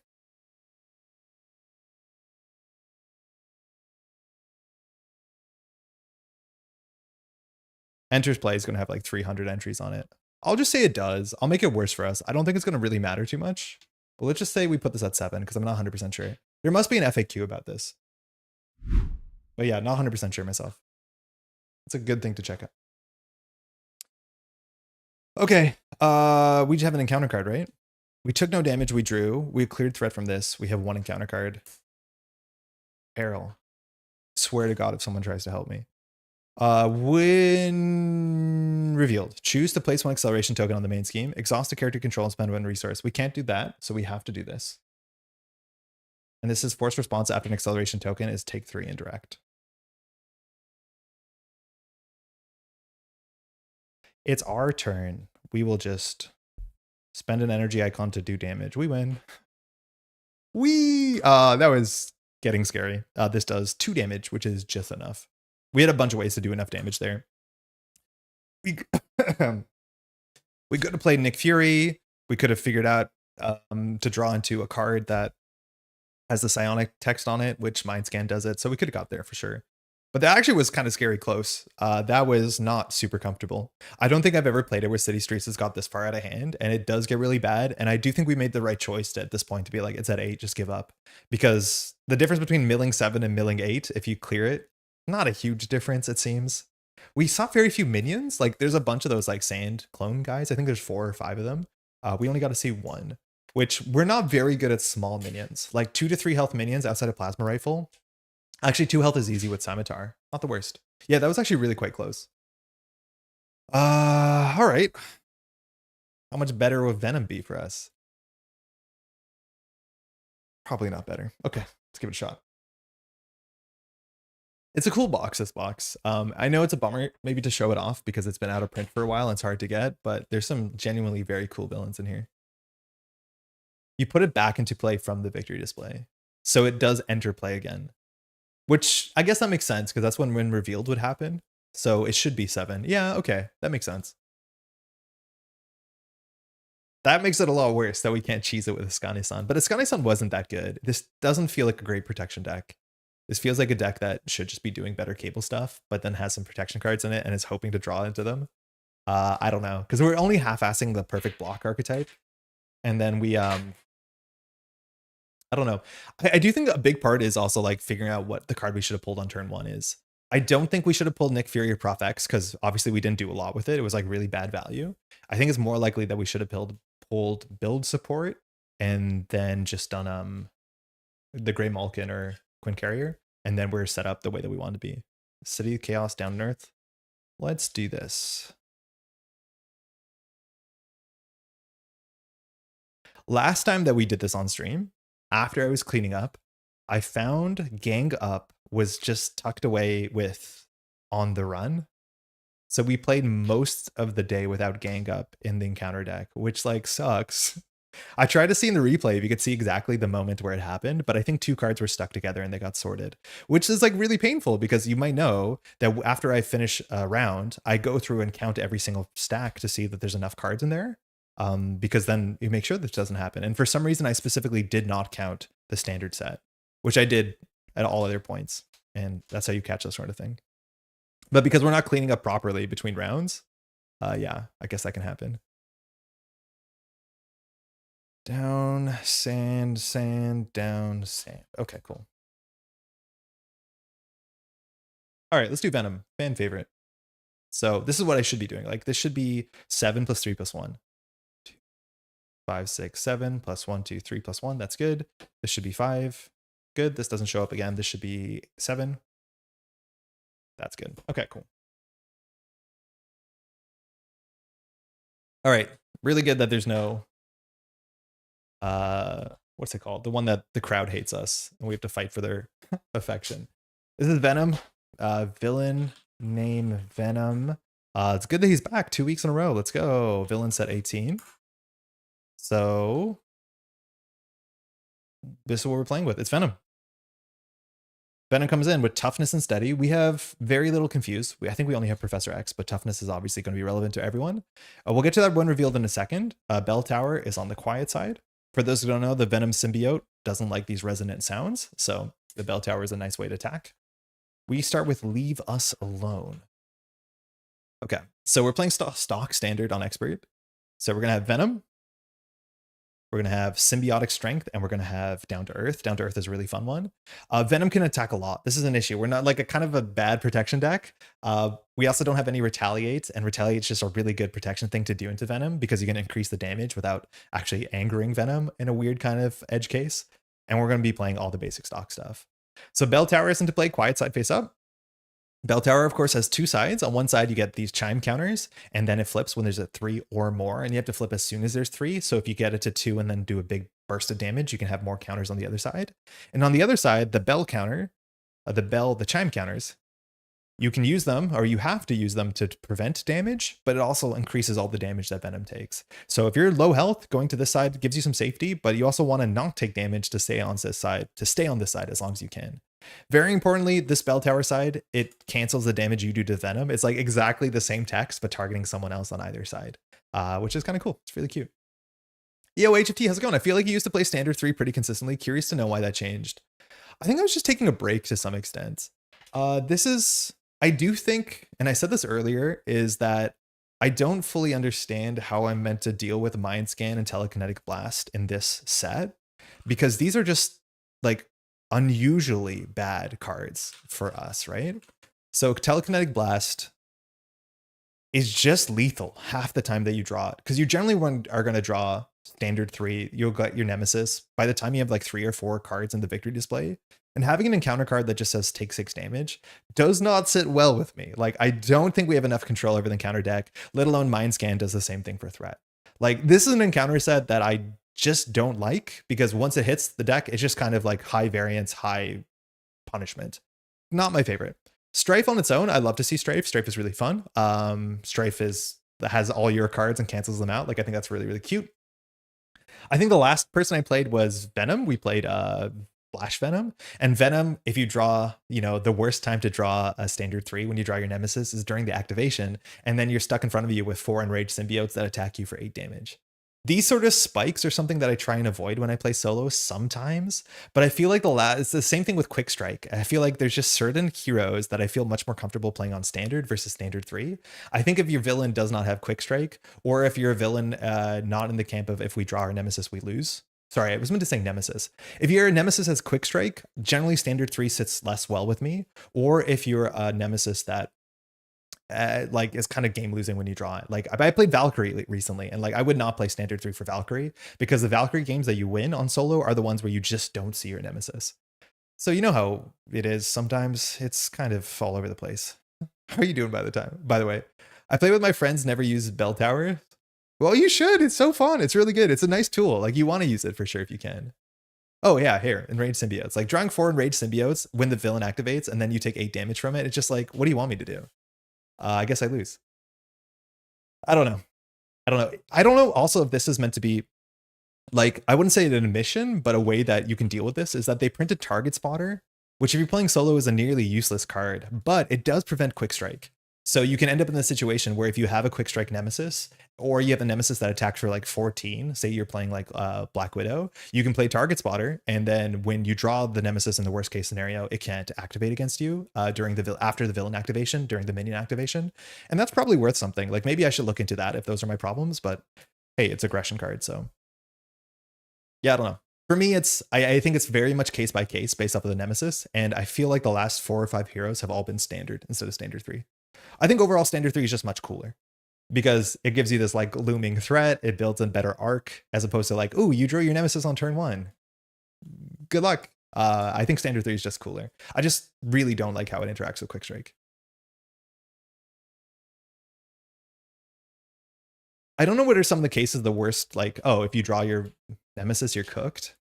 Enters play is going to have like 300 entries on it. I'll just say it does. I'll make it worse for us. I don't think it's going to really matter too much. But let's just say we put this at 7 because I'm not 100% sure. There must be an FAQ about this. But yeah, not 100% sure myself. It's a good thing to check out. Okay, we just have an encounter card, right? We took no damage, we drew. We cleared threat from this. We have 1 encounter card. Peril. Swear to God if someone tries to help me. When revealed, choose to place 1 acceleration token on the main scheme. Exhaust a character control and spend 1 resource. We can't do that, so we have to do this. And this is forced response after an acceleration token is take 3 indirect. It's our turn. We will just spend an energy icon to do damage. We win. That was getting scary. This does 2 damage, which is just enough. We had a bunch of ways to do enough damage there. We could have played Nick Fury. We could have figured out to draw into a card that has the psionic text on it, which Mind Scan does it. So we could have got there for sure. But that actually was kind of scary close. That was not super comfortable. I don't think I've ever played it where City Streets has got this far out of hand, and it does get really bad. And I do think we made the right choice at this point to be like, it's at 8, just give up. Because the difference between milling 7 and milling 8, if you clear it, not a huge difference, it seems. We saw very few minions. Like, there's a bunch of those like sand clone guys. I think there's 4 or 5 of them. We only got to see 1, which we're not very good at small minions. Like 2 to 3 health minions outside of Plasma Rifle. Actually, 2 health is easy with Scimitar. Not the worst. Yeah, that was actually really quite close. All right. How much better will Venom be for us? Probably not better. Okay, let's give it a shot. It's a cool box, this box. I know it's a bummer maybe to show it off because it's been out of print for a while and it's hard to get, but there's some genuinely very cool villains in here. You put it back into play from the victory display. So it does enter play again. Which I guess that makes sense because that's when revealed would happen. So it should be 7. Yeah, okay. That makes sense. That makes it a lot worse that we can't cheese it with Askani'son. But Askani'son wasn't that good. This doesn't feel like a great protection deck. This feels like a deck that should just be doing better cable stuff, but then has some protection cards in it and is hoping to draw into them. I don't know. Because we're only half-assing the perfect block archetype. And then we I don't know. I do think a big part is also like figuring out what the card we should have pulled on turn 1 is. I don't think we should have pulled Nick Fury or Prof X because obviously we didn't do a lot with it. It was like really bad value. I think it's more likely that we should have pulled build support and then just done the Grey Malkin or Quinn Carrier, and then we're set up the way that we want to be. City of Chaos down on Earth. Let's do this. Last time that we did this on stream, after I was cleaning up, I found Gang Up was just tucked away with On the Run. So we played most of the day without Gang Up in the encounter deck, which like sucks. I tried to see in the replay if you could see exactly the moment where it happened, but I think 2 cards were stuck together and they got sorted, which is like really painful because you might know that after I finish a round, I go through and count every single stack to see that there's enough cards in there. Because then you make sure this doesn't happen. And for some reason, I specifically did not count the standard set, which I did at all other points. And that's how you catch this sort of thing. But because we're not cleaning up properly between rounds, yeah, I guess that can happen. Down, sand, sand, down, sand. Okay, cool. All right, let's do Venom. Fan favorite. So this is what I should be doing. Like this should be 7 + 3 + 1. 5, 6, 7 + 1, 2, 3 + 1. That's good. This should be 5. Good. This doesn't show up again. This should be 7. That's good. Okay, cool. All right. Really good that there's no what's it called? The one that the crowd hates us and we have to fight for their affection. This is Venom. Villain name Venom. It's good that he's back 2 weeks in a row. Let's go. Villain set 18. So this is what we're playing with. It's Venom. Venom comes in with toughness and steady. We have very little confuse. I think we only have Professor X, but toughness is obviously going to be relevant to everyone. We'll get to that one revealed in a second. Bell Tower is on the quiet side. For those who don't know, the Venom symbiote doesn't like these resonant sounds, so the Bell Tower is a nice way to attack. We start with Leave Us Alone. Okay, so we're playing stock standard on Expert. So we're going to have Venom. We're going to have Symbiotic Strength, and we're going to have Down to Earth. Down to Earth is a really fun one. Venom can attack a lot. This is an issue. We're not like a kind of a bad protection deck. We also don't have any Retaliate, and Retaliate's just a really good protection thing to do into Venom because you can increase the damage without actually angering Venom in a weird kind of edge case. And we're going to be playing all the basic stock stuff. So Bell Tower is into play, quiet side face up. Bell Tower, of course, has 2 sides. On one side, you get these chime counters, and then it flips when there's a 3 or more, and you have to flip as soon as there's 3. So if you get it to 2 and then do a big burst of damage, you can have more counters on the other side. And on the other side, the bell counter, the chime counters, you can use them, or you have to use them to prevent damage, but it also increases all the damage that Venom takes. So if you're low health, going to this side gives you some safety, but you also want to not take damage to stay on this side, as long as you can. Very importantly, this bell tower side, it cancels the damage you do to Venom. It's like exactly the same text, but targeting someone else on either side, which is kind of cool. It's really cute. Yo, HFT, how's it going? I feel like you used to play standard 3 pretty consistently. Curious to know why that changed. I think I was just taking a break to some extent. I do think, and I said this earlier, is that I don't fully understand how I'm meant to deal with Mind Scan and Telekinetic Blast in this set, because these are just like unusually bad cards for us, right? So Telekinetic Blast is just lethal half the time that you draw it, because you generally are going to draw standard 3, you'll get your Nemesis by the time you have like 3 or 4 cards in the victory display. And having an encounter card that just says take 6 damage does not sit well with me. Like, I don't think we have enough control over the encounter deck, let alone Mind Scan does the same thing for threat. Like, this is an encounter set that I just don't like, because once it hits the deck, it's just kind of like high variance, high punishment. Not my favorite. Strife on its own, I love to see Strife. Strife is really fun. Strife has all your cards and cancels them out. Like, I think that's really, really cute. I think the last person I played was Venom. We played Flash Venom. And Venom, if you draw, the worst time to draw a standard 3 when you draw your Nemesis is during the activation, and then you're stuck in front of you with 4 enraged symbiotes that attack you for 8 damage. These sort of spikes are something that I try and avoid when I play solo sometimes, but I feel like it's the same thing with Quick Strike. I feel like there's just certain heroes that I feel much more comfortable playing on standard versus standard 3. I think if your villain does not have Quick Strike, or if you're a villain not in the camp of if we draw our Nemesis, we lose. Sorry, I was meant to say Nemesis. If your Nemesis has Quick Strike, generally standard 3 sits less well with me, or if you're a Nemesis that like is kind of game losing when you draw it. Like, I played Valkyrie recently, and like I would not play standard 3 for Valkyrie, because the Valkyrie games that you win on solo are the ones where you just don't see your Nemesis. So you know how it is. Sometimes it's kind of all over the place. How are you doing by the way? I play with my friends, never use Bell Tower. Well, you should. It's so fun. It's really good. It's a nice tool. Like, you want to use it for sure if you can. Oh yeah, here, Enraged Symbiotes. Like, drawing 4 Enraged Symbiotes when the villain activates and then you take 8 damage from it, it's just like, what do you want me to do? I guess I lose. I don't know. I don't know also if this is meant to be, like, I wouldn't say an admission, but a way that you can deal with this is that they printed Target Spotter, which if you're playing solo is a nearly useless card, but it does prevent Quick Strike. So you can end up in the situation where if you have a Quick Strike Nemesis, or you have a Nemesis that attacks for like 14, say you're playing like Black Widow, you can play Target Spotter, and then when you draw the Nemesis in the worst case scenario, it can't activate against you after the villain activation, during the minion activation. And that's probably worth something. Like, maybe I should look into that if those are my problems, but hey, it's aggression card, so yeah, I don't know. For me, I think it's very much case by case based off of the Nemesis, and I feel like the last 4 or 5 heroes have all been standard instead of standard 3. I think overall standard 3 is just much cooler, because it gives you this like looming threat. It builds in better arc, as opposed to like, ooh, you drew your Nemesis on turn 1. Good luck. I think standard 3 is just cooler. I just really don't like how it interacts with Quick Strike. I don't know what are some of the cases the worst, like, oh, if you draw your Nemesis, you're cooked.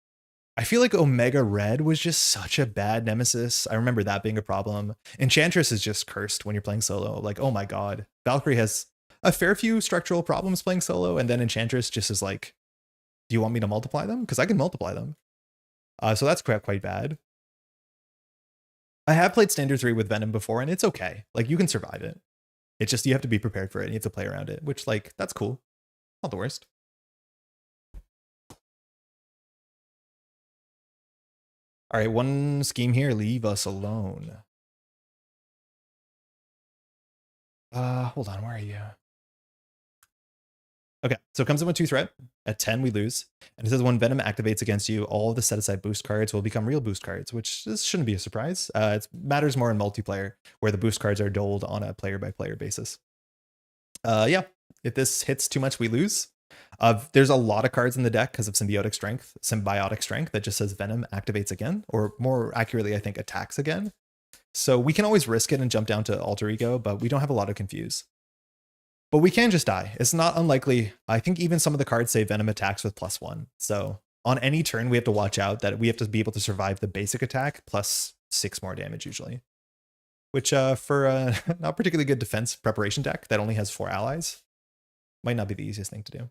I feel like Omega Red was just such a bad Nemesis. I remember that being a problem. Enchantress is just cursed when you're playing solo. Like, oh my god. Valkyrie has a fair few structural problems playing solo, and then Enchantress just is like, do you want me to multiply them? Because I can multiply them. So that's quite bad. I have played standard 3 with Venom before, and it's okay. Like, you can survive it. It's just you have to be prepared for it, and you have to play around it, which, like, that's cool. Not the worst. All right, one scheme here. Leave us alone. Hold on. Where are you? Okay, so it comes in with 2 threat. At 10, we lose. And it says when Venom activates against you, all of the set-aside boost cards will become real boost cards, which this shouldn't be a surprise. It matters more in multiplayer, where the boost cards are doled on a player-by-player basis. Yeah, if this hits too much, we lose. There's a lot of cards in the deck because of symbiotic strength that just says Venom activates again, or more accurately, I think, attacks again. So we can always risk it and jump down to Alter Ego, but we don't have a lot of confuse. But we can just die. It's not unlikely. I think even some of the cards say Venom attacks with +1. So on any turn, we have to watch out that we have to be able to survive the basic attack plus 6 more damage usually. which for a not particularly good defense preparation deck that only has 4 allies might not be the easiest thing to do.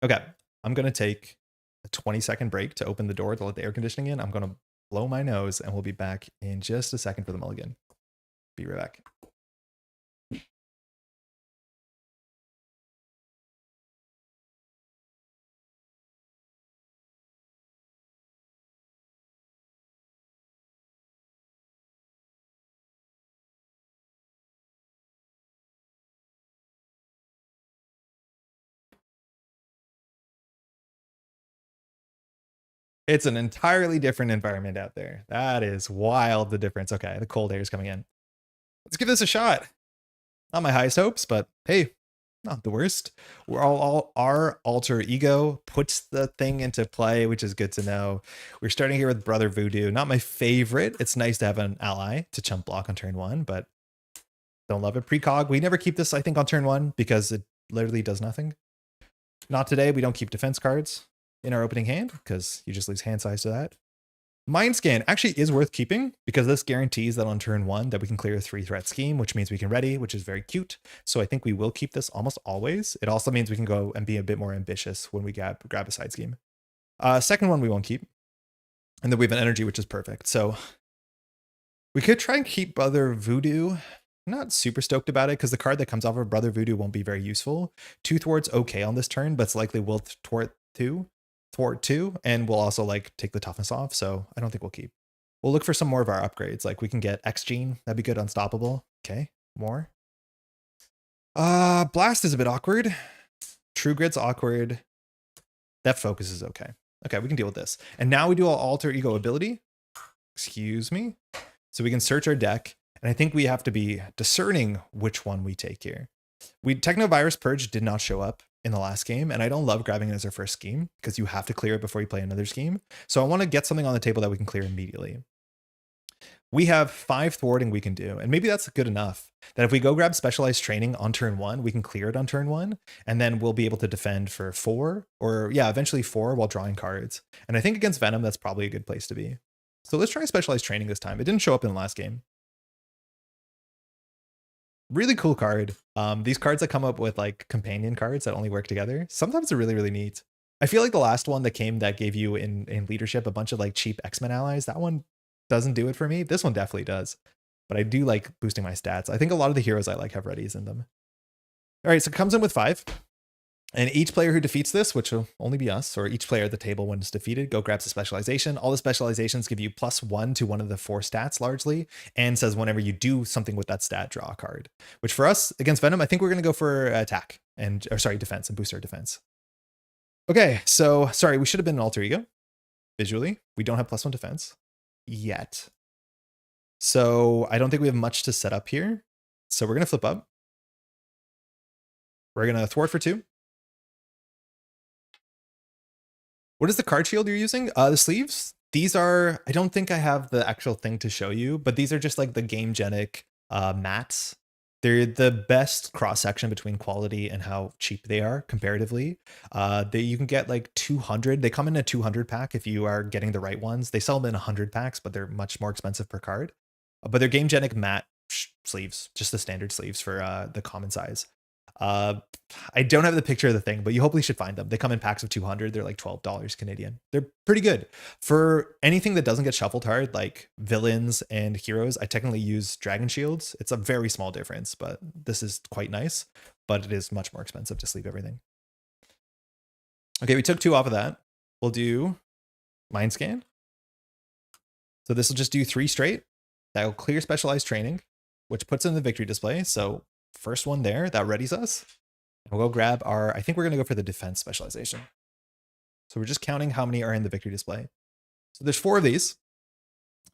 Okay, I'm going to take a 20-second break to open the door to let the air conditioning in. I'm going to blow my nose, and we'll be back in just a second for the mulligan. Be right back. It's an entirely different environment out there. That is wild, the difference. Okay, the cold air is coming in. Let's give this a shot. Not my highest hopes, but hey, not the worst. Our alter ego puts the thing into play, which is good to know. We're starting here with Brother Voodoo. Not my favorite. It's nice to have an ally to chump block on turn 1, but don't love it. Precog. We never keep this, I think, on turn 1 because it literally does nothing. Not today. We don't keep defense cards in our opening hand because you just lose hand size to that. Mind Scan actually is worth keeping because this guarantees that on turn 1 that we can clear a 3-threat scheme, which means we can ready, which is very cute. So I think we will keep this almost always. It also means we can go and be a bit more ambitious when we grab a side scheme. Second one we won't keep. And then we have an energy, which is perfect. So we could try and keep Brother Voodoo. I'm not super stoked about it because the card that comes off of Brother Voodoo won't be very useful. 2 thwarts okay on this turn, but it's likely we'll thwart 2, and we'll also like take the toughness off. So I don't think we'll keep. We'll look for some more of our upgrades. Like we can get X Gene. That'd be good. Unstoppable. Okay. More. Blast is a bit awkward. True Grit's awkward. Depth Focus is okay. Okay, we can deal with this. And now we do our alter ego ability. Excuse me. So we can search our deck. And I think we have to be discerning which one we take here. Technovirus Purge did not show up in the last game, and I don't love grabbing it as our first scheme because you have to clear it before you play another scheme. So I want to get something on the table that we can clear immediately. We have 5 thwarting we can do, and maybe that's good enough that if we go grab Specialized Training on turn 1, we can clear it on turn 1, and then we'll be able to defend for 4, or yeah, eventually 4 while drawing cards. And I think against Venom, that's probably a good place to be. So let's try Specialized Training this time. It didn't show up in the last game. Really cool card. These cards that come up with like companion cards that only work together, sometimes they're really, really neat. I feel like the last one that came that gave you in leadership a bunch of like cheap X-Men allies, that one doesn't do it for me. This one definitely does. But I do like boosting my stats. I think a lot of the heroes I like have readies in them. All right, so it comes in with 5. And each player who defeats this, which will only be us, or each player at the table when it's defeated, go grabs a specialization. All the specializations give you +1 to one of the 4 stats largely, and says whenever you do something with that stat, draw a card. Which for us, against Venom, I think we're going to go for attack, defense, and boost our defense. Okay, so, sorry, we should have been an alter ego. Visually, we don't have +1 defense yet. So I don't think we have much to set up here. So we're going to flip up. We're going to thwart for 2. What is the card shield you're using? The sleeves. These are, I don't think I have the actual thing to show you, but these are just like the Game-genic mats. They're the best cross-section between quality and how cheap they are comparatively. You can get like 200. They come in a 200 pack if you are getting the right ones. They sell them in 100 packs, but they're much more expensive per card. But they're Game-genic matte sleeves, just the standard sleeves for the common size. I don't have the picture of the thing, but you hopefully should find them. They come in packs of 200. They're like $12 Canadian. They're pretty good for anything that doesn't get shuffled hard, like villains and heroes. I technically use dragon shields. It's a very small difference, but this is quite nice, but it is much more expensive to sleeve everything. Okay, we took 2 off of that. We'll do Mind Scan. So this will just do 3 straight. That will clear Specialized Training, which puts in the victory display. So first one there, that readies us. We'll go grab our, I think we're going to go for the defense specialization. So we're just counting how many are in the victory display. So there's 4 of these.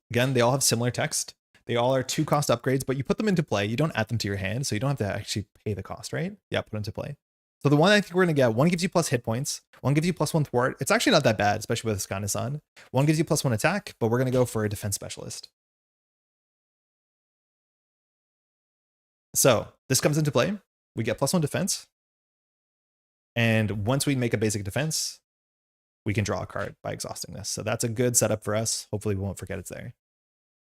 Again, they all have similar text. They all are 2 cost upgrades, but you put them into play. You don't add them to your hand, so you don't have to actually pay the cost, right? Yeah, put them into play. So the one I think we're going to get, one gives you plus hit points. One gives you +1 thwart. It's actually not that bad, especially with Askani'son. One gives you +1 attack, but we're going to go for a defense specialist. So this comes into play. We get +1 defense. And once we make a basic defense, we can draw a card by exhausting this. So that's a good setup for us. Hopefully we won't forget it's there.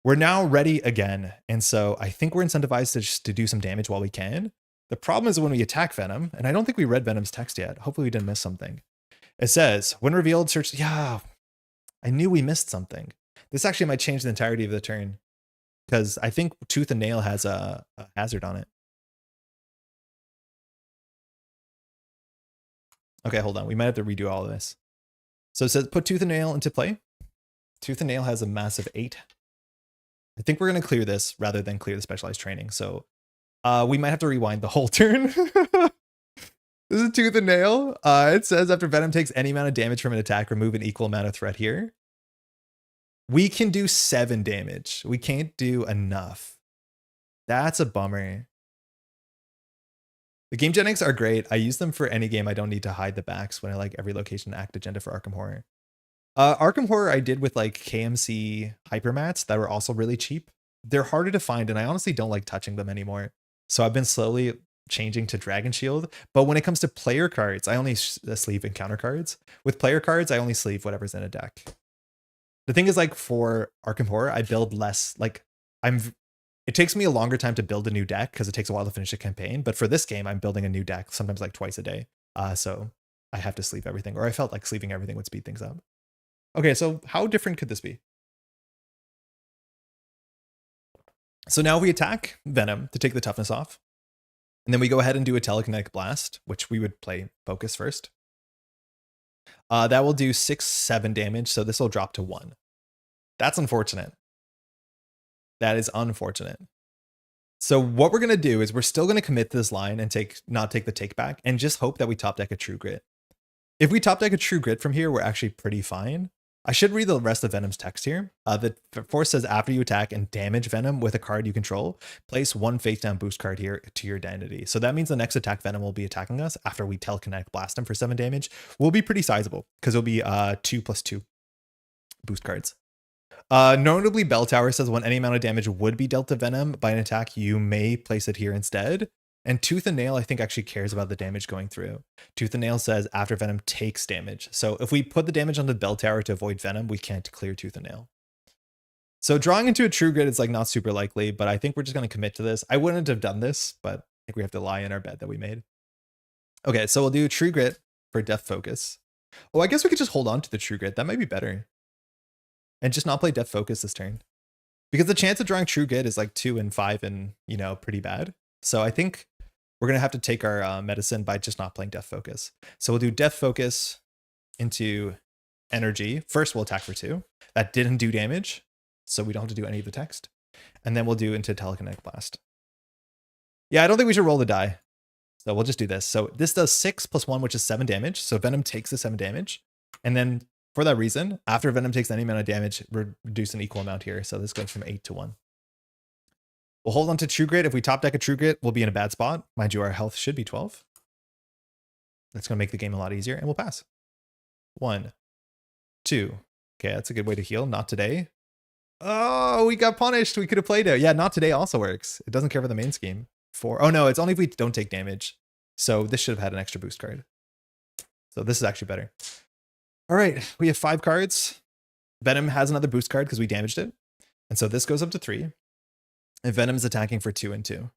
We're now ready again. And so I think we're incentivized to just to do some damage while we can. The problem is when we attack Venom, and I don't think we read Venom's text yet. Hopefully we didn't miss something. It says, when revealed, search. Yeah, I knew we missed something. This actually might change the entirety of the turn, because I think Tooth and Nail has a hazard on it. Okay, hold on. We might have to redo all of this. So it says put Tooth and Nail into play. Tooth and Nail has a massive 8. I think we're going to clear this rather than clear the specialized training. So we might have to rewind the whole turn. This is Tooth and Nail. It says after Venom takes any amount of damage from an attack, remove an equal amount of threat here. We can do 7 damage. We can't do enough. That's a bummer. The game genetics are great. I use them for any game. I don't need to hide the backs when I like every location act agenda for Arkham Horror. Arkham Horror I did with like KMC hypermats that were also really cheap. They're harder to find and I honestly don't like touching them anymore. So I've been slowly changing to Dragon Shield. But when it comes to player cards, I only sleeve encounter cards. With player cards, I only sleeve whatever's in a deck. The thing is, like, for Arkham Horror, I build less, like, it takes me a longer time to build a new deck because it takes a while to finish a campaign. But for this game, I'm building a new deck, sometimes like twice a day. So I have to sleeve everything, or I felt like sleeving everything would speed things up. Okay, so how different could this be? So now we attack Venom to take the toughness off. And then we go ahead and do a telekinetic blast, which we would play focus first. That will do 6-7 damage, so this will drop to 1. That's unfortunate. That is unfortunate. So what we're going to do is we're still going to commit to this line and not take the take back and just hope that we top deck a True Grit. If we top deck a True Grit from here, we're actually pretty fine. I should read the rest of Venom's text here. The force says after you attack and damage Venom with a card you control, place 1 face down boost card here to your identity. So that means the next attack Venom will be attacking us after we telekinetic blast him for 7 damage will be pretty sizable because it'll be 2+2 boost cards. Notably, Bell Tower says when any amount of damage would be dealt to Venom by an attack, you may place it here instead. And Tooth and Nail, I think, actually cares about the damage going through. Tooth and Nail says after Venom takes damage. So if we put the damage on the Bell Tower to avoid Venom, we can't clear Tooth and Nail. So drawing into a True Grit is like not super likely, but I think we're just going to commit to this. I wouldn't have done this, but I think we have to lie in our bet that we made. Okay, so we'll do True Grit for Death Focus. Oh, I guess we could just hold on to the True Grit. That might be better. And just not play Death Focus this turn. Because the chance of drawing True Grit is like 2 and 5 and, you know, pretty bad. So I think we're going to have to take our medicine by just not playing Death Focus. So we'll do Death Focus into Energy. First, we'll attack for 2. That didn't do damage, so we don't have to do any of the text. And then we'll do into Telekinetic Blast. Yeah, I don't think we should roll the die. So we'll just do this. So this does 6 + 1, which is 7 damage. So Venom takes the 7 damage. And then for that reason, after Venom takes any amount of damage, reduce an equal amount here. So this goes from 8 to 1. We'll hold on to True Grit. If we top deck a True Grit, we'll be in a bad spot. Mind you, our health should be 12. That's going to make the game a lot easier, and we'll pass. 1, 2. Okay, that's a good way to heal. Not today. Oh, we got punished. We could have played it. Yeah, not today also works. It doesn't care for the main scheme. 4. Oh, no, it's only if we don't take damage. So this should have had an extra boost card. So this is actually better. All right, we have 5 cards. Venom has another boost card because we damaged it. And so this goes up to 3. And Venom is attacking for 2 and 2.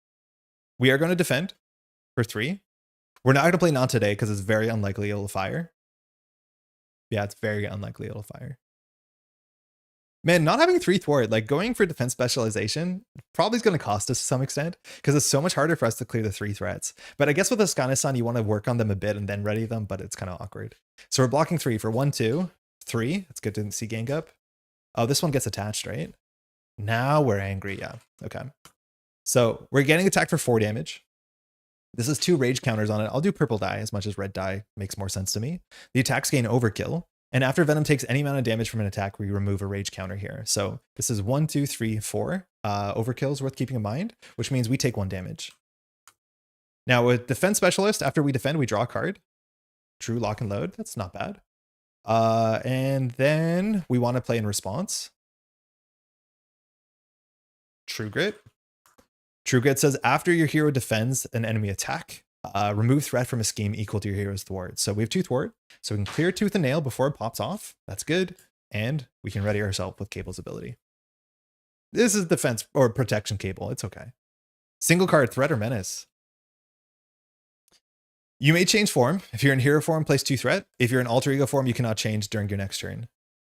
We are going to defend for 3. We're not going to play Not Today because it's very unlikely it'll fire. Yeah, it's very unlikely it'll fire. Man, not having 3 thwart, like going for defense specialization, probably is going to cost us to some extent because it's so much harder for us to clear the 3 threats. But I guess with Askani'son, you want to work on them a bit and then ready them, but it's kind of awkward. So we're blocking 3 for 1, 2, 3. It's good to see gang up. Oh, this one gets attached, right? Now we're angry. Yeah. Okay. So we're getting attacked for 4 damage. This is 2 rage counters on it. I'll do purple die as much as red die makes more sense to me. The attacks gain overkill. And after Venom takes any amount of damage from an attack, we remove a rage counter here. So this is 1, 2, 3, 4. Overkill is worth keeping in mind, which means we take 1 damage. Now with Defense Specialist, after we defend, we draw a card. True Lock and Load. That's not bad. And then we want to play in response. True Grit. True Grit says after your hero defends an enemy attack, remove threat from a scheme equal to your hero's thwart. So we have 2 thwart, so we can clear Tooth and Nail before it pops off. That's good. And we can ready ourselves with Cable's ability. This is defense or protection cable. It's okay. Single card, threat or menace. You may change form. If you're in hero form, place 2 threat. If you're in alter ego form, you cannot change during your next turn.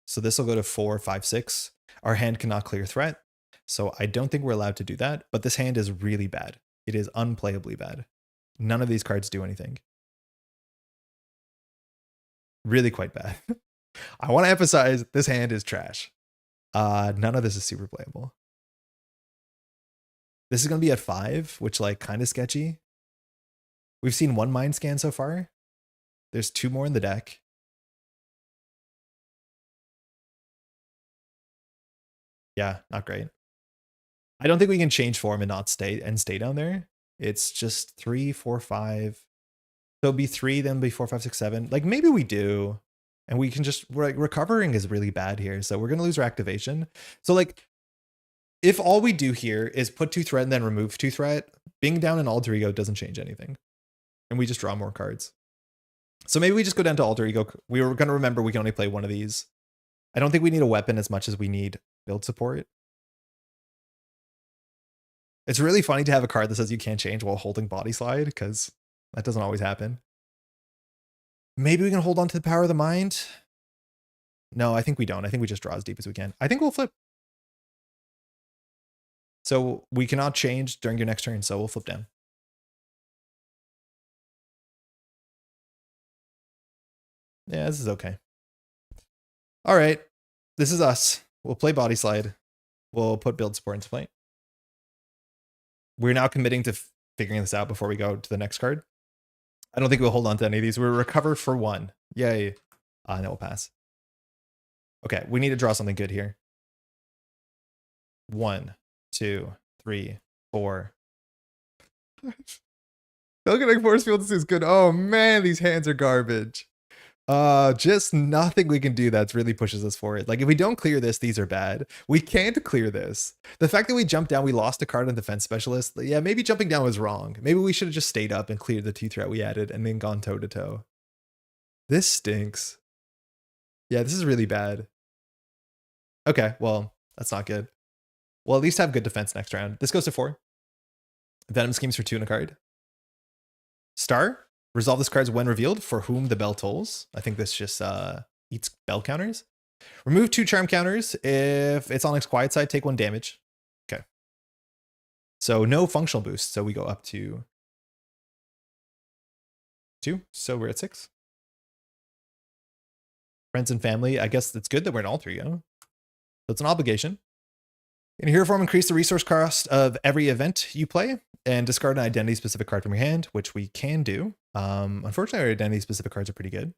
So this will go to 4, 5, 6. Our hand cannot clear threat. So I don't think we're allowed to do that. But this hand is really bad. It is unplayably bad. None of these cards do anything. Really quite bad. I want to emphasize this hand is trash. None of this is super playable. This is going to be at 5, which like kind of sketchy. We've seen 1 mind scan so far. There's 2 more in the deck. Yeah, not great. I don't think we can change form and not stay down there. It's just 3, 4, 5. So it'll be 3, then be 4, 5, 6, 7. Like maybe we do. And we can just, like, recovering is really bad here. So we're going to lose our activation. So like, if all we do here is put 2 threat and then remove 2 threat, being down in alter ego doesn't change anything. And we just draw more cards. So maybe we just go down to alter ego. We were going to remember we can only play 1 of these. I don't think we need a weapon as much as we need build support. It's really funny to have a card that says you can't change while holding body slide, because that doesn't always happen. Maybe we can hold on to the power of the mind. No, I think we don't. I think we just draw as deep as we can. I think we'll flip. So we cannot change during your next turn, so we'll flip down. Yeah, this is okay. All right, this is us. We'll play body slide. We'll put build support into play. We're now committing to figuring this out before we go to the next card. I don't think we'll hold on to any of these. We'll recover for 1. Yay. And then we'll pass. Okay, we need to draw something good here. 1, 2, 3, 4. Telekinetic force field is good. Oh man, these hands are garbage. Just nothing we can do that's really pushes us forward. Like if we don't clear this, these are bad. We can't clear this. The fact that we jumped down, we lost a card on defense specialist. Yeah, maybe jumping down was wrong. Maybe we should have just stayed up and cleared the 2 threat we added and then gone toe to toe. This stinks. Yeah, this is really bad. Okay, well, that's not good. We'll at least have good defense next round. This goes to 4. Venom schemes for 2 in a card. Star. Resolve this card when revealed, for whom the bell tolls. I think this just eats bell counters. Remove 2 charm counters. If it's on its quiet side, take 1 damage. Okay. So no functional boost. So we go up to 2. So we're at 6. Friends and family. I guess it's good that we're in alter ego. So it's an obligation. In hero form, increase the resource cost of every event you play and discard an identity specific card from your hand, which we can do. Unfortunately, our identity specific cards are pretty good.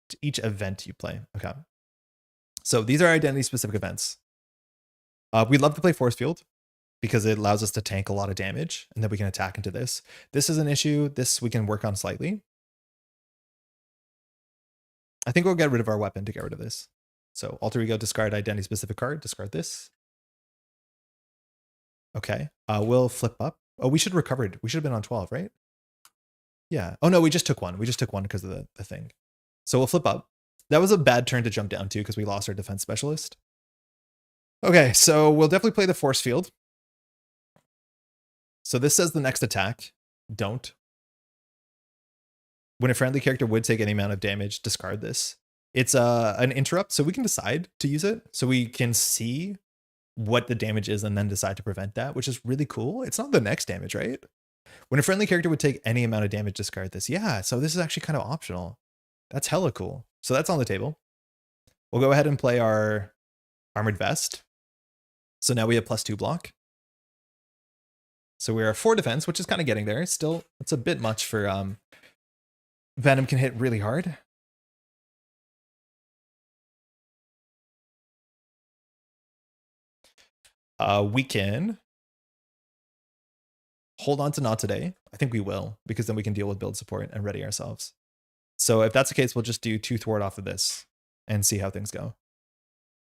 To each event you play. Okay. So these are identity specific events. We'd love to play force field because it allows us to tank a lot of damage and then we can attack into this. This is an issue. This we can work on slightly. I think we'll get rid of our weapon to get rid of this. So alter ego, discard identity specific card, discard this. Okay. We'll flip up. Oh, we should have recovered. We should have been on 12, right? Yeah. Oh no, we just took 1. We just took 1 because of the thing. So we'll flip up. That was a bad turn to jump down to because we lost our defense specialist. Okay, so we'll definitely play the force field. So this says the next attack. Don't. When a friendly character would take any amount of damage, discard this. It's an interrupt, so we can decide to use it. So we can see what the damage is and then decide to prevent that, which is really cool. It's not the next damage, right? When a friendly character would take any amount of damage, discard this. Yeah, so this is actually kind of optional. That's hella cool. So that's on the table. We'll go ahead and play our Armored Vest. So now we have +2 block. So we are 4 defense, which is kind of getting there. Still, it's a bit much for Venom can hit really hard. We can hold on to not today. I think we will, because then we can deal with build support and ready ourselves. So if that's the case, we'll just do 2 thwart off of this and see how things go.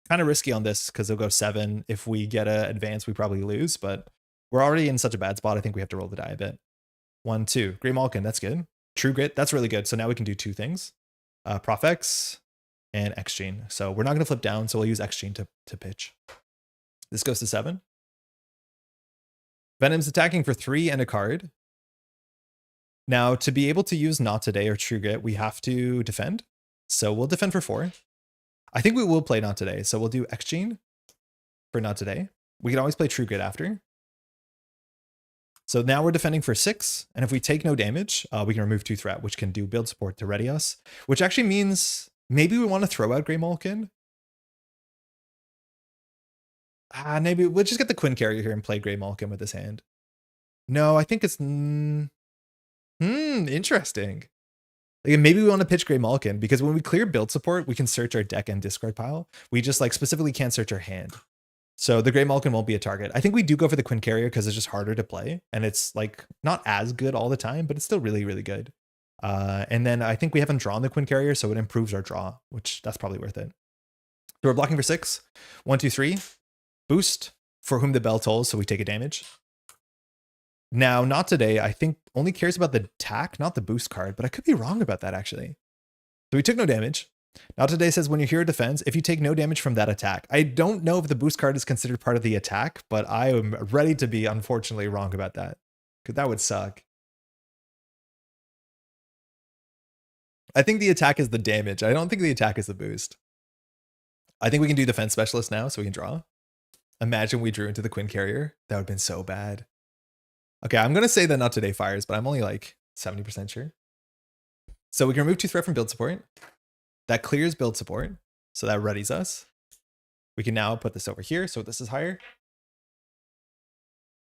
Kind of risky on this because they'll go 7. If we get an advance, we probably lose, but we're already in such a bad spot. I think we have to roll the die a bit. 1, 2. Grey Malkin, that's good. True Grit, that's really good. So now we can do 2 things. Prof X and X Gene. So we're not going to flip down, so we'll use X Gene to pitch. This goes to 7. Venom's attacking for 3 and a card. Now, to be able to use Not Today or True Grit, we have to defend. So we'll defend for 4. I think we will play Not Today. So we'll do X-Gene for Not Today. We can always play True Grit after. So now we're defending for 6. And if we take no damage, we can remove 2 threat, which can do build support to ready us. Which actually means maybe we want to throw out Grey Malkin. Maybe we'll just get the Quinn Carrier here and play Grey Malkin with this hand. No, I think it's... interesting. Like maybe we want to pitch Grey Malkin because when we clear build support, we can search our deck and discard pile. We just like specifically can't search our hand. So the Grey Malkin won't be a target. I think we do go for the Quinn Carrier because it's just harder to play. And it's like not as good all the time, but it's still really, really good. And then I think we haven't drawn the Quinn Carrier, so it improves our draw, which that's probably worth it. So we're blocking for 6. 1, 2, 3. Boost for whom the bell tolls, so we take a damage. Now, Not Today, I think only cares about the attack, not the boost card, but I could be wrong about that actually. So we took no damage. Not Today says when your hero defends, if you take no damage from that attack. I don't know if the boost card is considered part of the attack, but I am ready to be unfortunately wrong about that, because that would suck. I think the attack is the damage. I don't think the attack is the boost. I think we can do Defense Specialist now so we can draw. Imagine we drew into the Quinn Carrier. That would have been so bad. Okay, I'm going to say that Not Today fires, but I'm only like 70% sure. So we can remove 2 threat from build support. That clears build support. So that readies us. We can now put this over here. So this is higher.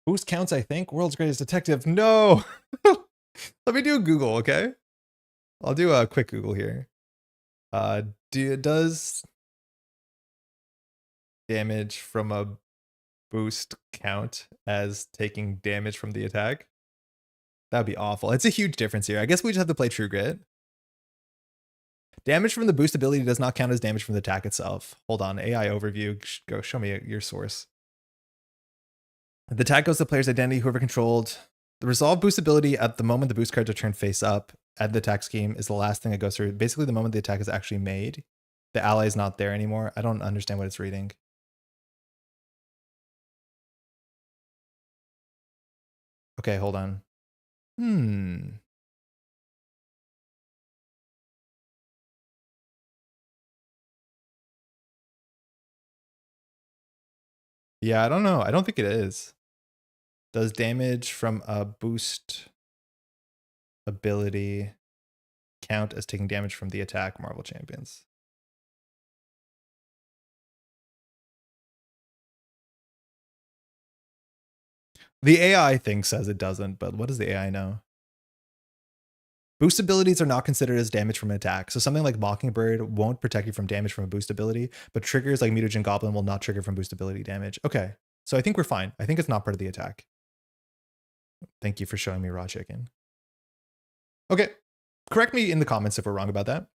Boost counts, I think. World's Greatest Detective. No! Let me do a Google, okay? I'll do a quick Google here. Does damage from a boost count as taking damage from the attack? That would be awful. It's a huge difference here. I guess we just have to play True Grit. Damage from the boost ability does not count as damage from the attack itself. Hold on, AI overview. Go show me your source. The attack goes to the player's identity, whoever controlled. The resolve boost ability at the moment the boost cards are turned face up at the attack scheme is the last thing that goes through. Basically, the moment the attack is actually made, the ally is not there anymore. I don't understand what it's reading. Okay, hold on. Yeah, I don't know. I don't think it is. Does damage from a boost ability count as taking damage from the attack, Marvel Champions? The AI thing says it doesn't, but what does the AI know? Boost abilities are not considered as damage from an attack. So something like Mockingbird won't protect you from damage from a boost ability, but triggers like Mutagen Goblin will not trigger from boost ability damage. Okay, so I think we're fine. I think it's not part of the attack. Thank you for showing me raw chicken. Okay, correct me in the comments if we're wrong about that.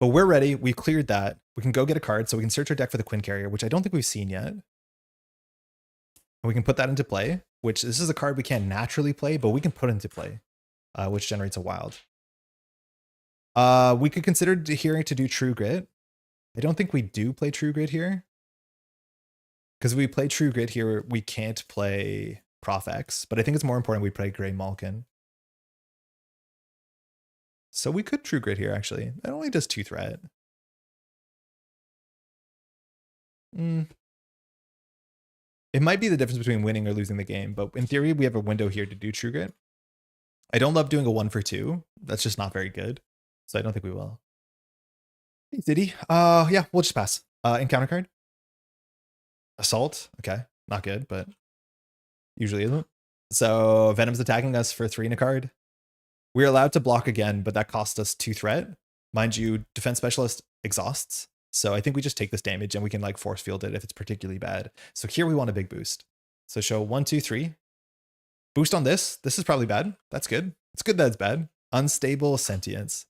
But we're ready. We've cleared that. We can go get a card, so we can search our deck for the Quinn Carrier, which I don't think we've seen yet. And we can put that into play, which this is a card we can't naturally play, but we can put into play. Which generates a wild. We could consider adhering to do True Grit. I don't think we do play True Grit here. Because if we play True Grit here, we can't play Prof X, but I think it's more important we play Grey Malkin. So we could True Grit here, actually. It only does 2 threat. It might be the difference between winning or losing the game, but in theory, we have a window here to do True Grit. I don't love doing a 1 for 2. That's just not very good. So I don't think we will. Hey, City. Yeah, we'll just pass. Encounter card. Assault. Okay. Not good, but usually isn't. So Venom's attacking us for 3 in a card. We're allowed to block again, but that costs us 2 threat. Mind you, Defense Specialist exhausts. So I think we just take this damage and we can like force field it if it's particularly bad. So here we want a big boost. So show 1, 2, 3. Boost on this. This is probably bad. That's good. It's good that it's bad. Unstable Sentience.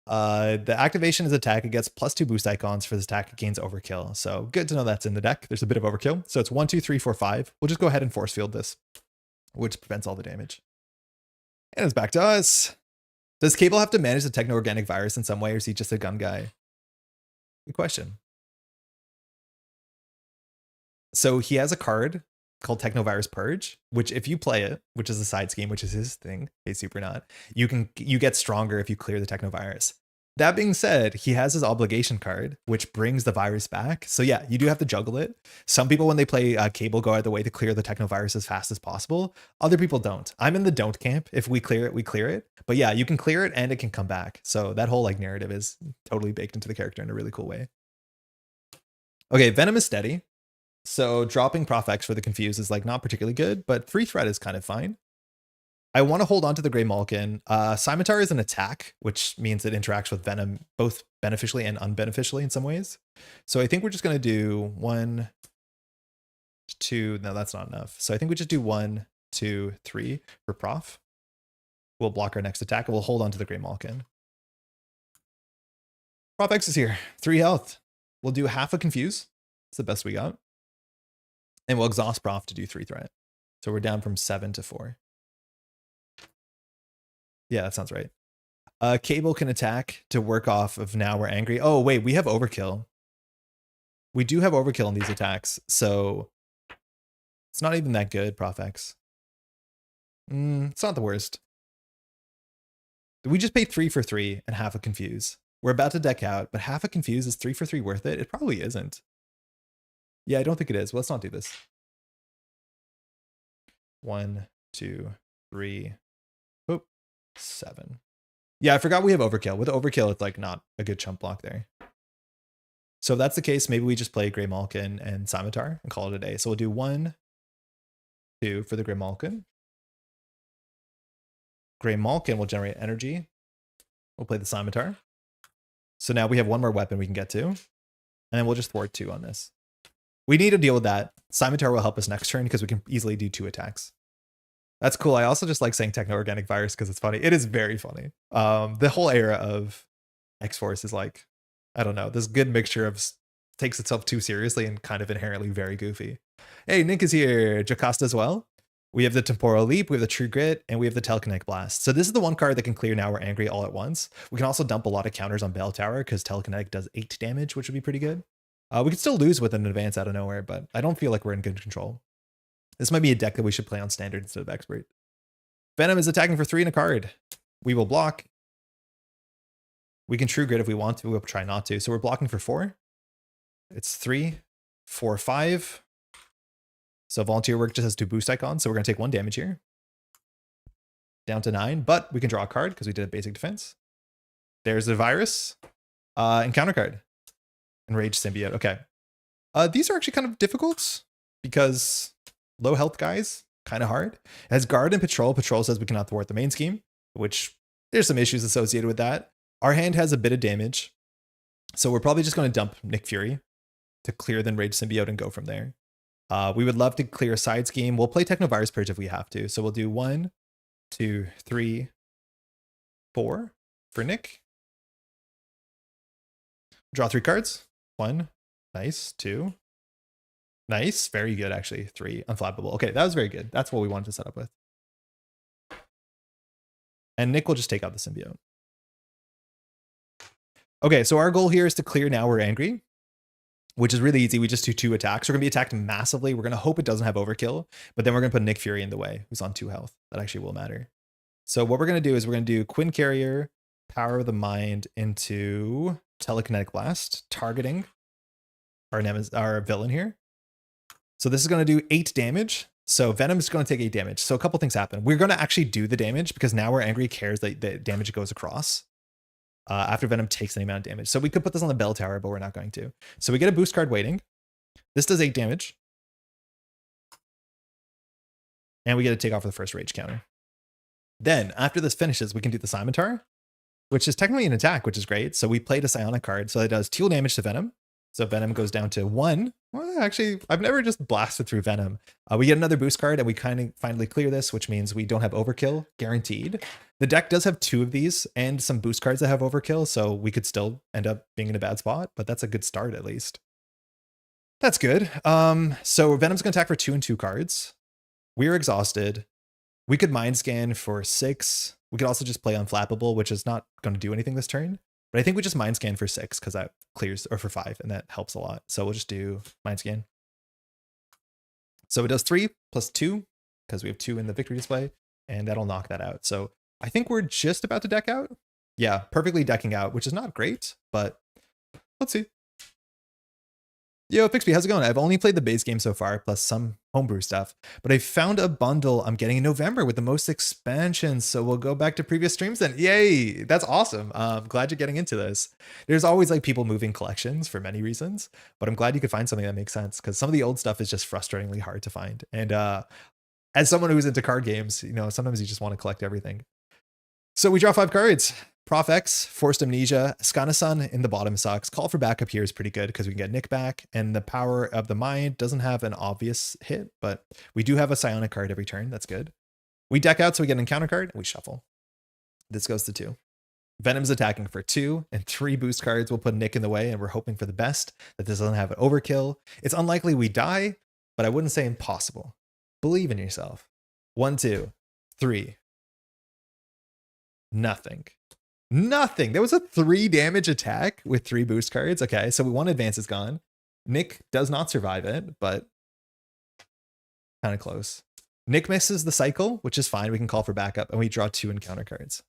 The activation is attack. It gets +2 boost icons for this attack. It gains overkill. So good to know that's in the deck. There's a bit of overkill. So it's 1, 2, 3, 4, 5. We'll just go ahead and force field this, which prevents all the damage. And it's back to us. Does Cable have to manage the techno-organic virus in some way, or is he just a gun guy? Good question. So he has a card called Technovirus Purge, which if you play it, which is a side scheme, which is his thing, hey super not, you get stronger if you clear the Technovirus. That being said, he has his obligation card, which brings the virus back. So yeah, you do have to juggle it. Some people, when they play Cable, go out of the way to clear the Technovirus as fast as possible. Other people don't. I'm in the don't camp. If we clear it, we clear it. But yeah, you can clear it and it can come back. So that whole like narrative is totally baked into the character in a really cool way. Okay, Venom is steady. So dropping Prof X for the Confuse is like not particularly good, but Free Threat is kind of fine. I want to hold on to the Grey Malkin. Scimitar is an attack, which means it interacts with Venom both beneficially and unbeneficially in some ways. So I think we're just going to do 1, 2. No, that's not enough. So I think we just do 1, 2, 3 for Prof. We'll block our next attack and we'll hold on to the Grey Malkin. Prof X is here. 3 health. We'll do half a Confuse. It's the best we got. And we'll exhaust Prof to do 3 threat. So we're down from 7 to 4. Yeah, that sounds right. Cable can attack to work off of Now We're Angry. Oh, wait, we have overkill. We do have overkill in these attacks, so it's not even that good, Prof X. It's not the worst. We just paid 3 for 3 and half a Confuse. We're about to deck out, but half a Confuse is 3 for 3 worth it? It probably isn't. Yeah, I don't think it is. Well, let's not do this. 1, 2, 3. 7. Yeah, I forgot we have overkill. With overkill, it's like not a good chump block there. So if that's the case, maybe we just play Grey Malkin and Scimitar and call it a day. So we'll do 1, 2 for the Grey Malkin. Grey Malkin will generate energy. We'll play the Scimitar. So now we have one more weapon we can get to. And then we'll just thwart 2 on this. We need to deal with that. Scimitar will help us next turn because we can easily do 2 attacks. That's cool. I also just like saying techno-organic virus because it's funny. It is very funny. The whole era of X-Force is like, I don't know, this good mixture of takes itself too seriously and kind of inherently very goofy. Hey, Nick is here. Jocasta as well. We have the Temporal Leap, we have the True Grit, and we have the Telekinetic Blast. So this is the one card that can clear Now We're Angry all at once. We can also dump a lot of counters on Bell Tower because Telekinetic does 8 damage, which would be pretty good. We could still lose with an advance out of nowhere, but I don't feel like we're in good control. This might be a deck that we should play on Standard instead of Expert. Venom is attacking for 3 and a card. We will block. We can True Grit if we want to. We'll try not to. So we're blocking for 4. It's 3, 4, 5. So Volunteer Work just has 2 boost icons. So we're going to take 1 damage here. Down to 9. But we can draw a card because we did a basic defense. There's the Virus. Encounter card. Enraged Symbiote. Okay. These are actually kind of difficult because low health guys, kind of hard. It has Guard and Patrol. Patrol says we cannot thwart the main scheme, which there's some issues associated with that. Our hand has a bit of damage. So we're probably just going to dump Nick Fury to clear the Enraged Symbiote and go from there. We would love to clear a side scheme. We'll play Technovirus Purge if we have to. So we'll do 1, 2, 3, 4 for Nick. Draw 3 cards. 1. Nice. 2. Nice. Very good, actually. 3. Unflappable. Okay, that was very good. That's what we wanted to set up with. And Nick will just take out the symbiote. Okay, so our goal here is to clear Now We're Angry, which is really easy. We just do 2 attacks. We're going to be attacked massively. We're going to hope it doesn't have overkill, but then we're going to put Nick Fury in the way, who's on 2 health. That actually will matter. So what we're going to do is we're going to do Quinn Carrier, Power of the Mind into Telekinetic Blast, targeting our villain here. So this is going to do 8 damage. So Venom is going to take 8 damage. So a couple things happen. We're going to actually do the damage because Now We're Angry cares that the damage goes across after Venom takes any amount of damage. So we could put this on the Bell Tower, but we're not going to. So we get a boost card waiting. This does 8 damage. And we get to take off the first rage counter. Then after this finishes, we can do the Scimitar, which is technically an attack, which is great. So we played a Psionic card. So it does 2 damage to Venom. So Venom goes down to 1. Well, actually, I've never just blasted through Venom. We get another boost card and we kind of finally clear this, which means we don't have overkill guaranteed. The deck does have 2 of these and some boost cards that have overkill. So we could still end up being in a bad spot, but that's a good start at least. That's good. So Venom's going to attack for 2 and 2 cards. We're exhausted. We could Mind Scan for 6. We could also just play Unflappable, which is not going to do anything this turn. But I think we just Mind Scan for 6 because that clears, or for 5, and that helps a lot. So we'll just do Mind Scan. So it does 3 plus 2 because we have 2 in the victory display, and that'll knock that out. So I think we're just about to deck out. Yeah, perfectly decking out, which is not great, but let's see. Yo, Pixby, how's it going? I've only played the base game so far, plus some homebrew stuff, but I found a bundle I'm getting in November with the most expansions, so we'll go back to previous streams then. Yay, that's awesome. I'm glad you're getting into this. There's always like people moving collections for many reasons, but I'm glad you could find something that makes sense, because some of the old stuff is just frustratingly hard to find. And as someone who's into card games, you know, sometimes you just want to collect everything. So we draw 5 cards. Prof X, Forced Amnesia, Askani'son in the bottom sucks. Call for Backup here is pretty good because we can get Nick back, and the Power of the Mind doesn't have an obvious hit, but we do have a Psionic card every turn. That's good. We deck out so we get an encounter card, and we shuffle. This goes to 2. Venom's attacking for 2, and 3 boost cards will put Nick in the way, and we're hoping for the best, that this doesn't have an overkill. It's unlikely we die, but I wouldn't say impossible. Believe in yourself. 1, 2, 3. Nothing. Nothing. There was a 3 damage attack with 3 boost cards. Okay, so 1 advance is gone. Nick does not survive it, but kind of close. Nick misses the cycle, which is fine. We can call for backup, and we draw 2 encounter cards.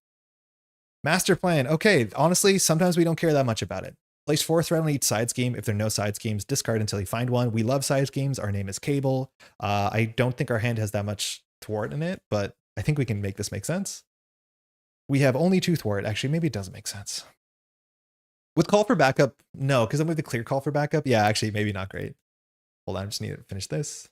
Master plan. Okay, honestly, sometimes we don't care that much about it. Place 4 threat on each side scheme. If there are no side schemes, discard until you find one. We love side schemes. Our name is Cable. I don't think our hand has that much thwart in it, but I think we can make this make sense. We have only 2 thwart. Actually, maybe it doesn't make sense. With call for backup, no, because I'm with the clear call for backup. Yeah, actually, maybe not great. Hold on, I just need to finish this.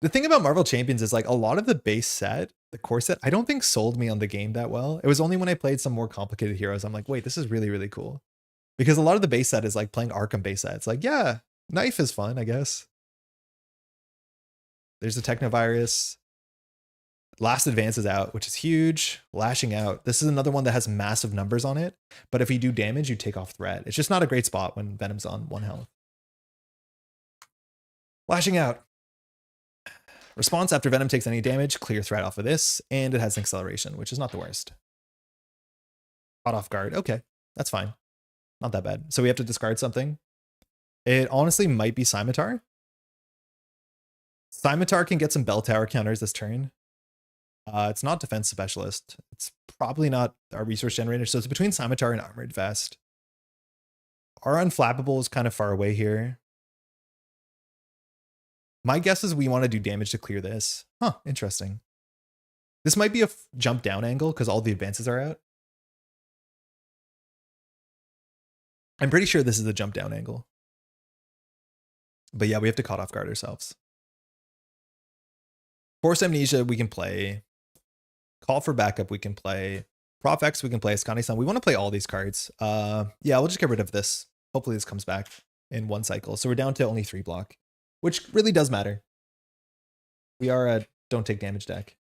The thing about Marvel Champions is like a lot of the base set, the core set, I don't think sold me on the game that well. It was only when I played some more complicated heroes, I'm like, wait, this is really, really cool. Because a lot of the base set is like playing Arkham base set. It's like, yeah, knife is fun, I guess. There's a Technovirus. Last advance is out, which is huge. Lashing out. This is another one that has massive numbers on it. But if you do damage, you take off threat. It's just not a great spot when Venom's on 1 health. Lashing out. Response after Venom takes any damage, clear threat off of this. And it has an acceleration, which is not the worst. Caught off guard. Okay, that's fine. Not that bad. So we have to discard something. It honestly might be Scimitar. Scimitar can get some bell tower counters this turn. It's not defense specialist. It's probably not our resource generator. So it's between Scimitar and Armored Vest. Our Unflappable is kind of far away here. My guess is we want to do damage to clear this. Huh, interesting. This might be a jump down angle because all the advances are out. I'm pretty sure this is a jump down angle. But yeah, we have to caught off guard ourselves. Force Amnesia we can play. Call for backup we can play. Prof X we can play. Askani'son. We want to play all these cards. Yeah, we'll just get rid of this. Hopefully this comes back in 1 cycle. So we're down to only 3 block, which really does matter. We are a don't take damage deck.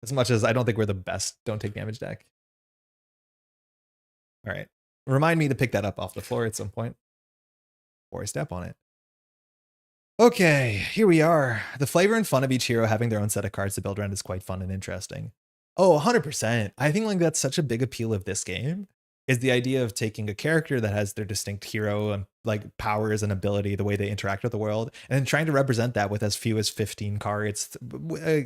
As much as I don't think we're the best don't take damage deck. All right. Remind me to pick that up off the floor at some point before I step on it. Okay, here we are. The flavor and fun of each hero having their own set of cards to build around is quite fun and interesting. Oh, 100%. I think like that's such a big appeal of this game is the idea of taking a character that has their distinct hero and like powers and ability, the way they interact with the world, and then trying to represent that with as few as 15 cards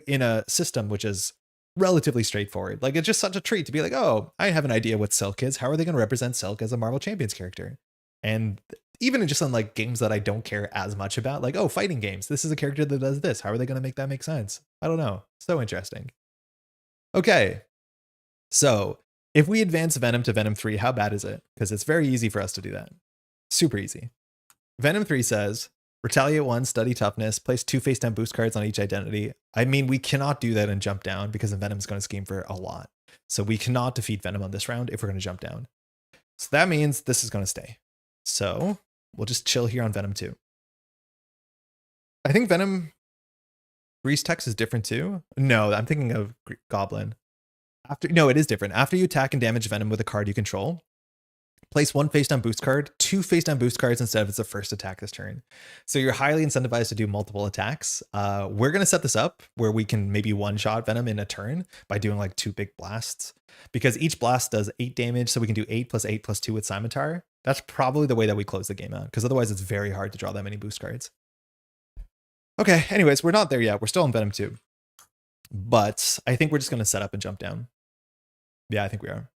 in a system which is relatively straightforward. Like it's just such a treat to be like, oh, I have an idea what Silk is. How are they going to represent Silk as a Marvel Champions character? And even just on like games that I don't care as much about, like, oh, fighting games, this is a character that does this. How are they going to make that make sense? I don't know. So interesting. Okay. So if we advance Venom to Venom 3, how bad is it? Because it's very easy for us to do that. Super easy. Venom 3 says, retaliate 1, study toughness, place 2 face down boost cards on each identity. I mean, we cannot do that and jump down because Venom's going to scheme for a lot. So we cannot defeat Venom on this round if we're going to jump down. So that means this is going to stay. So we'll just chill here on Venom 2. I think Venom 3's text is different too. No, I'm thinking of Goblin. No, it is different. After you attack and damage Venom with a card you control, Place 1 face down boost card, 2 face down boost cards instead of it's the first attack this turn. So you're highly incentivized to do multiple attacks. We're going to set this up where we can maybe one-shot Venom in a turn by doing like 2 big blasts, because each blast does 8 damage. So we can do 8 + 8 + 2 with Scimitar. That's probably the way that we close the game out, because otherwise it's very hard to draw that many boost cards. Okay, anyways, we're not there yet. We're still in Venom 2. But I think we're just going to set up and jump down. Yeah, I think we are.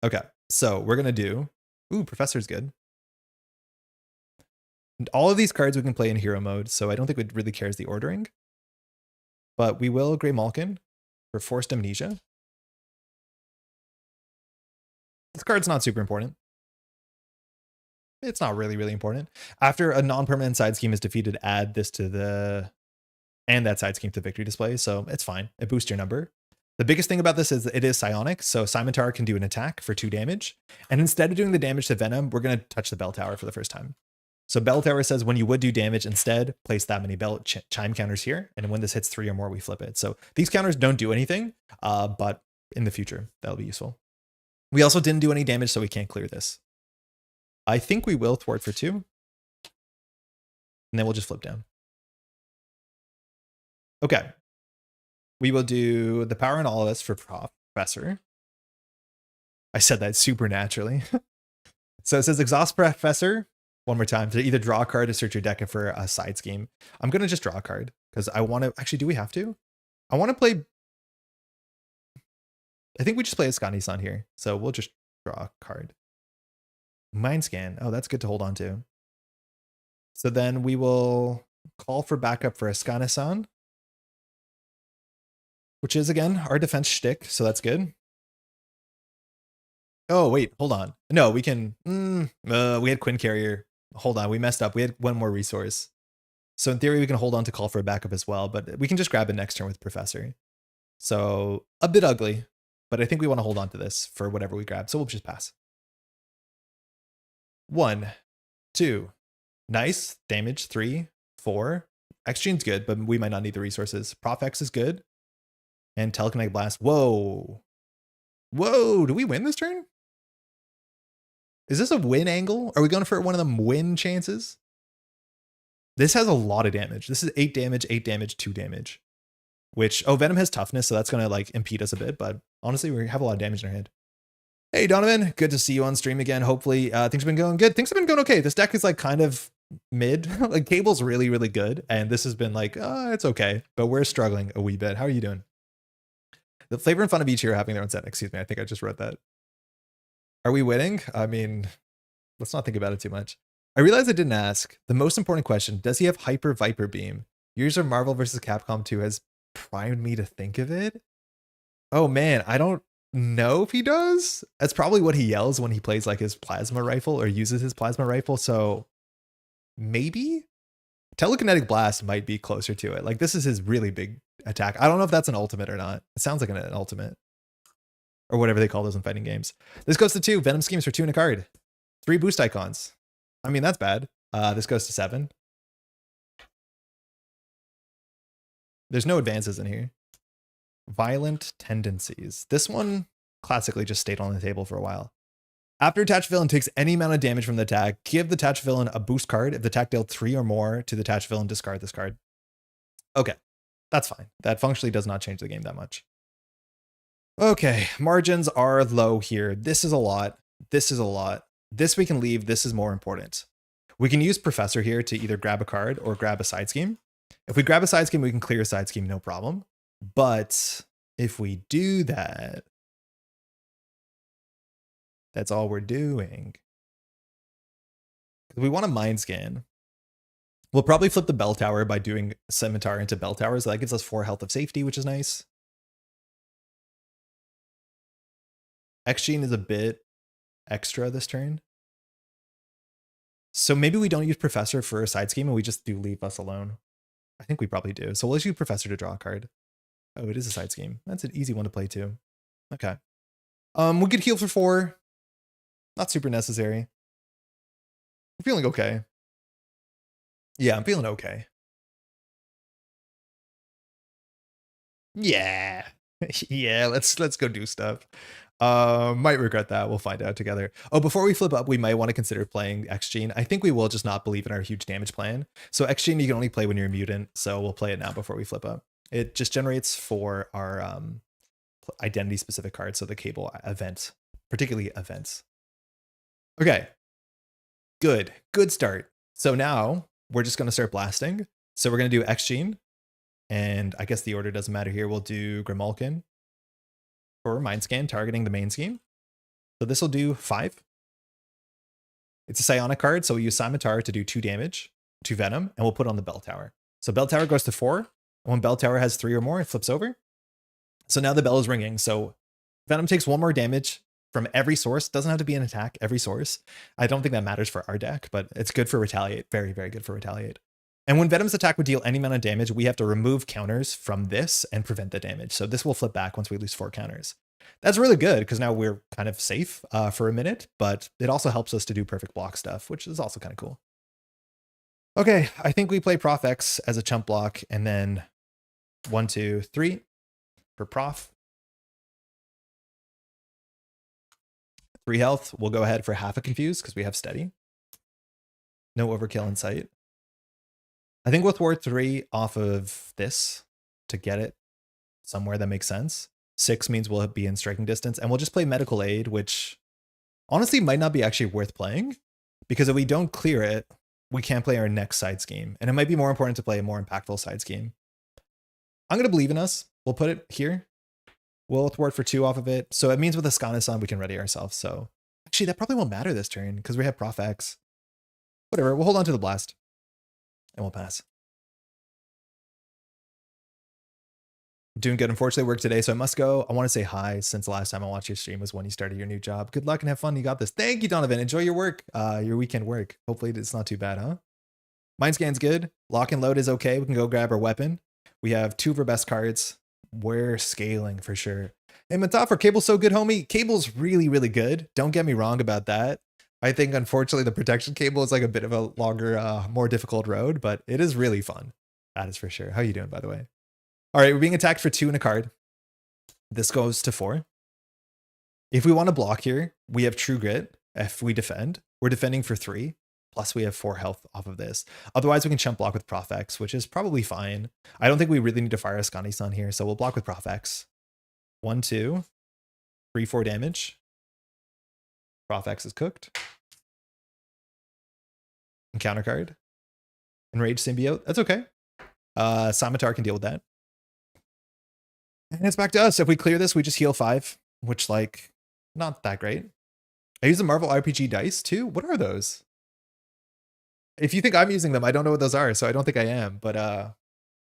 Okay, so we're going to do... Ooh, Professor's good. And all of these cards we can play in hero mode, so I don't think it really cares the ordering. But we will Grey Malkin for Forced Amnesia. This card's not super important. It's not really, really important. After a non-permanent side scheme is defeated, add this to the... and that side scheme to victory display, so it's fine. It boosts your number. The biggest thing about this is it is psionic, so Scimitar can do an attack for 2 damage. And instead of doing the damage to Venom, we're going to touch the bell tower for the first time. So bell tower says when you would do damage, instead place that many bell chime counters here, and when this hits 3 or more, we flip it. So these counters don't do anything, but in the future, that'll be useful. We also didn't do any damage, so we can't clear this. I think we will thwart for 2. And then we'll just flip down. Okay. We will do the power in all of us for Professor. I said that super naturally. So it says exhaust Professor one more time to either draw a card to search your deck for a side scheme. I'm going to just draw a card because I want to... Actually, do we have to? I want to play... I think we just play Askani'son here. So we'll just draw a card. Mind Scan. Oh, that's good to hold on to. So then we will call for backup for Askani'son, which is, again, our defense shtick, so that's good. Oh, wait, hold on. No, we can... we had Quinn Carrier. Hold on, we messed up. We had 1 more resource. So in theory, we can hold on to call for a backup as well, but we can just grab it next turn with Professor. So a bit ugly, but I think we want to hold on to this for whatever we grab, so we'll just pass. 1, 2. Nice. Damage. 3, 4. X-Gene's good, but we might not need the resources. Prof X is good. And Telekinetic Blast. Whoa. Whoa, do we win this turn? Is this a win angle? Are we going for one of them win chances? This has a lot of damage. This is 8 damage, 8 damage, 2 damage. Which, oh, Venom has toughness, so that's going to like impede us a bit. But honestly, we have a lot of damage in our hand. Hey, Donovan, good to see you on stream again. Hopefully things have been going good. Things have been going okay. This deck is like kind of mid. Like Cable's really, really good. And this has been like, it's okay. But we're struggling a wee bit. How are you doing? The Flavor and Fun of each here are having their own set. Excuse me, I think I just read that. Are we winning? I mean, let's not think about it too much. I realized I didn't ask. The most important question, does he have Hyper Viper Beam? Years of Marvel vs. Capcom 2 has primed me to think of it. Oh man, I don't know if he does. That's probably what he yells when he plays like his plasma rifle or uses his plasma rifle. So maybe Telekinetic Blast might be closer to it. Like this is his really big attack. I don't know if that's an ultimate or not. It sounds like an ultimate or whatever they call those in fighting games. This goes to 2 Venom schemes for 2 in a card. 3 boost icons. I mean, that's bad. This goes to 7. There's no advances in here. Violent Tendencies. This one classically just stayed on the table for a while. After attached villain takes any amount of damage from the attack, give the attached villain a boost card. If the attack dealt 3 or more to the attached villain, discard this card. Okay, that's fine. That functionally does not change the game that much. Okay, margins are low here. This is a lot. This is a lot. This we can leave. This is more important. We can use Professor here to either grab a card or grab a side scheme. If we grab a side scheme, we can clear a side scheme, no problem. But if we do that, that's all we're doing. We want a Mind Scan. We'll probably flip the Bell Tower by doing Scimitar into Bell Towers. So that gives us 4 health of safety, which is nice. X-Gene is a bit extra this turn. So maybe we don't use Professor for a side scheme and we just do leave us alone. I think we probably do. So we'll use Professor to draw a card. Oh, it is a side scheme. That's an easy one to play too. Okay. We could heal for 4. Not super necessary. I'm feeling okay. Yeah, I'm feeling okay. Yeah. Yeah, let's go do stuff. Might regret that. We'll find out together. Oh, before we flip up, we might want to consider playing X-Gene. I think we will just not believe in our huge damage plan. So X-Gene you can only play when you're a mutant, so we'll play it now before we flip up. It just generates for our identity specific cards, so the cable event, particularly events. Okay, good start. So now we're just going to start blasting. So we're going to do X-Gene, and I guess the order doesn't matter here. We'll do Grimalkin for Mind Scan, targeting the main scheme. So this will do 5. It's a psionic card, so we use Scimitar to do 2 damage to Venom, and we'll put it on the Bell Tower. So Bell Tower goes to 4. When Bell Tower has 3 or more, it flips over. So now the bell is ringing. So Venom takes 1 more damage from every source. Doesn't have to be an attack, every source. I don't think that matters for our deck, but it's good for Retaliate. Very, very good for Retaliate. And when Venom's attack would deal any amount of damage, we have to remove counters from this and prevent the damage. So this will flip back once we lose 4 counters. That's really good because now we're kind of safe for a minute, but it also helps us to do perfect block stuff, which is also kind of cool. Okay, I think we play Prof X as a chump block, and then 1, 2, 3 for Prof. 3 health. We'll go ahead for half a Confuse because we have Steady. No overkill in sight. I think we'll thwart 3 off of this to get it somewhere that makes sense. 6 means we'll be in striking distance, and we'll just play Medical Aid, which honestly might not be actually worth playing, because if we don't clear it, we can't play our next side scheme, and it might be more important to play a more impactful side scheme. I'm going to believe in us. We'll put it here. We'll thwart for 2 off of it, so it means with Askani'son we can ready ourselves. So actually, that probably won't matter this turn because we have Prof X. Whatever, we'll hold on to the blast. And we'll pass. Doing good. Unfortunately, work today, so I must go. I want to say hi since the last time I watched your stream was when you started your new job. Good luck and have fun. You got this. Thank you, Donovan. Enjoy your work, your weekend work. Hopefully it's not too bad, huh? Mind Scan's good. Lock and Load is okay. We can go grab our weapon. We have 2 of our best cards. We're scaling for sure. Hey, Mataffer, Cable's so good, homie. Cable's really, really good. Don't get me wrong about that. I think, unfortunately, the protection cable is like a bit of a longer, more difficult road, but it is really fun. That is for sure. How you doing, by the way? All right, we're being attacked for 2 in a card. This goes to 4. If we want to block here, we have True Grit. If we defend, we're defending for 3. Plus, we have 4 health off of this. Otherwise, we can chump block with Prof X, which is probably fine. I don't think we really need to fire Askani'son here, so we'll block with Prof X. 1, 2, 3, 4 damage. Prof X is cooked. Encounter card. Enraged Symbiote. That's okay. Scimitar can deal with that. And it's back to us. If we clear this, we just heal 5, which, like, not that great. I use the Marvel RPG dice too. What are those? If you think I'm using them, I don't know what those are, so I don't think I am. But I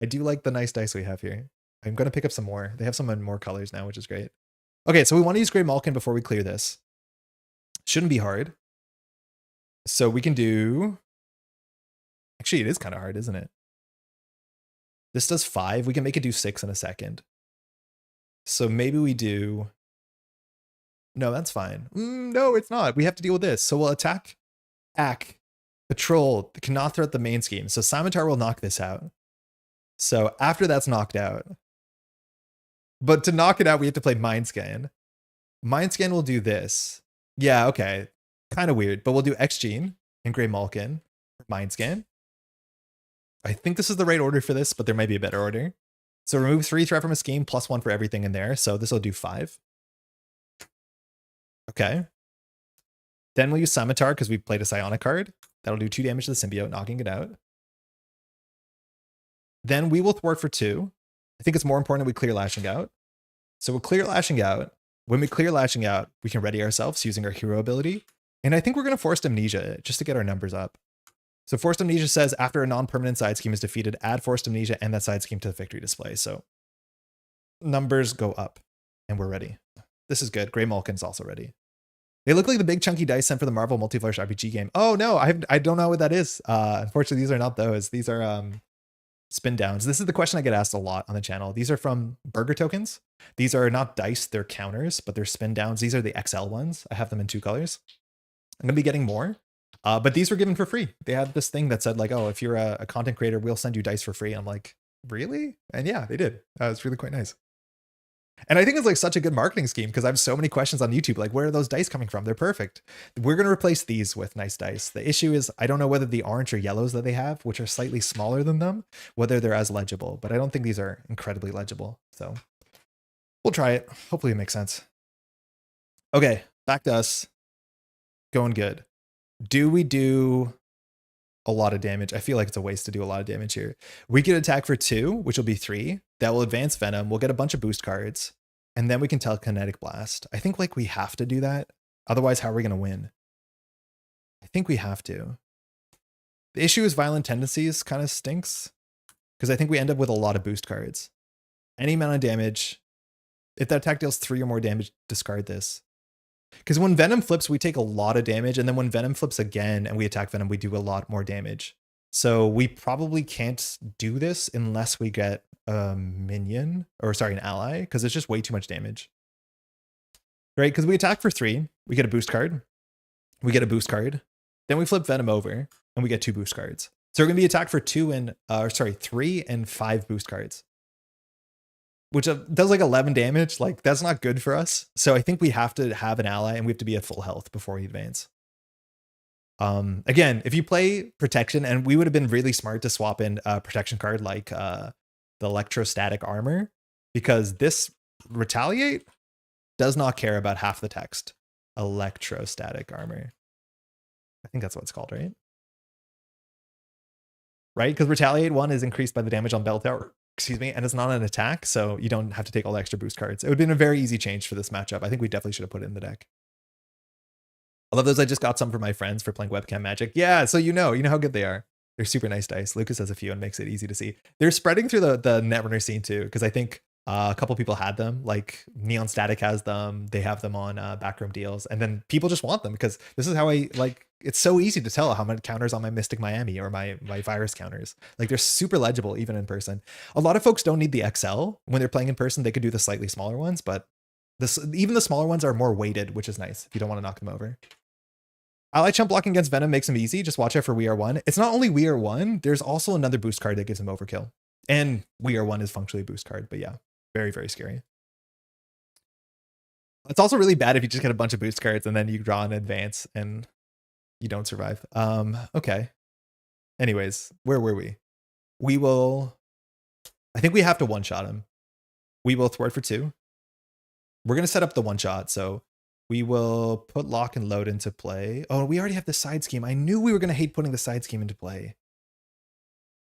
do like the nice dice we have here. I'm going to pick up some more. They have some in more colors now, which is great. Okay, so we want to use Grey Malkin before we clear this. Shouldn't be hard. So we can do... Actually, it is kind of hard, isn't it? This does 5. We can make it do 6 in a second. So maybe we do... No, that's fine. No, it's not. We have to deal with this. So we'll attack Patrol cannot threat the main scheme. So Scimitar will knock this out. So after that's knocked out... But to knock it out, we have to play Mind Scan. Mind Scan will do this. Yeah, okay. Kind of weird, but we'll do X-Gene and Grey Malkin. Mind Scan. I think this is the right order for this, but there might be a better order. So remove 3 threat from a scheme, plus 1 for everything in there. So this will do 5. Okay. Then we'll use Scimitar because we played a Psionic card. That'll do 2 damage to the symbiote, knocking it out. Then we will thwart for 2. I think it's more important that we clear Lashing Out. So we'll clear Lashing Out. When we clear Lashing Out, we can ready ourselves using our hero ability. And I think we're going to Forced Amnesia just to get our numbers up. So Forced Amnesia says after a non-permanent side scheme is defeated, add Forced Amnesia and that side scheme to the victory display. So numbers go up and we're ready. This is good. Grey Malkin's also ready. They look like the big chunky dice sent for the Marvel Multiverse RPG game. Oh no, I don't know what that is. Unfortunately, these are not those. These are spin downs. This is the question I get asked a lot on the channel. These are from Burger Tokens. These are not dice, they're counters, but they're spin downs. These are the XL ones. I have them in 2 colors. I'm gonna be getting more. But these were given for free. They had this thing that said like, oh, if you're a content creator, we'll send you dice for free. I'm like, really? And yeah, they did. It's really quite nice. And I think it's like such a good marketing scheme because I have so many questions on YouTube. Like, where are those dice coming from? They're perfect. We're going to replace these with nice dice. The issue is I don't know whether the orange or yellows that they have, which are slightly smaller than them, whether they're as legible, but I don't think these are incredibly legible. So we'll try it. Hopefully it makes sense. Okay, back to us. Going good. Do we do a lot of damage? I feel like it's a waste to do a lot of damage here. We could attack for 2, which will be 3. That will advance Venom. We'll get a bunch of boost cards. And then we can Telekinetic Blast. I think like we have to do that. Otherwise, how are we going to win? I think we have to. The issue is Violent Tendencies kind of stinks. Because I think we end up with a lot of boost cards. Any amount of damage. If that attack deals 3 or more damage, discard this. Because when Venom flips, we take a lot of damage. And then when Venom flips again and we attack Venom, we do a lot more damage. So we probably can't do this unless we get a minion, or sorry, an ally, because it's just way too much damage. Right? Because we attack for 3, we get a boost card. We get a boost card. Then we flip Venom over and we get 2 boost cards. So we're going to be attacked for 3 and 5 boost cards. Which does like 11 damage. Like, that's not good for us. So I think we have to have an ally and we have to be at full health before we advance. Again, if you play protection, and we would have been really smart to swap in a protection card like the electrostatic armor, because this retaliate does not care about half the text. Electrostatic armor. I think that's what it's called, right? Right? Because retaliate 1 is increased by the damage on bell tower. Excuse me, and it's not an attack, so you don't have to take all the extra boost cards. It would have been a very easy change for this matchup. I think we definitely should have put it in the deck. I love those. I just got some for my friends for playing webcam Magic. Yeah, so you know how good they are. They're super nice dice. Lucas has a few and makes it easy to see. They're spreading through the Netrunner scene too, because I think a couple people had them. Like Neon Static has them. They have them on backroom deals, and then people just want them because this is how I like. It's so easy to tell how many counters on my Mystic Miami or my virus counters. Like they're super legible even in person. A lot of folks don't need the XL when they're playing in person. They could do the slightly smaller ones, but even the smaller ones are more weighted, which is nice if you don't want to knock them over. Ally chump blocking against Venom makes him easy. Just watch out for We Are One. It's not only We Are One, there's also another boost card that gives him overkill. And We Are One is functionally a boost card, but yeah, very, very scary. It's also really bad if you just get a bunch of boost cards and then you draw an advance and you don't survive. Okay. Anyways, where were we? We will, I think we have to one-shot him. We will thwart for 2. We're going to set up the one-shot, so we will put Lock and Load into play. Oh, we already have the side scheme. I knew we were going to hate putting the side scheme into play.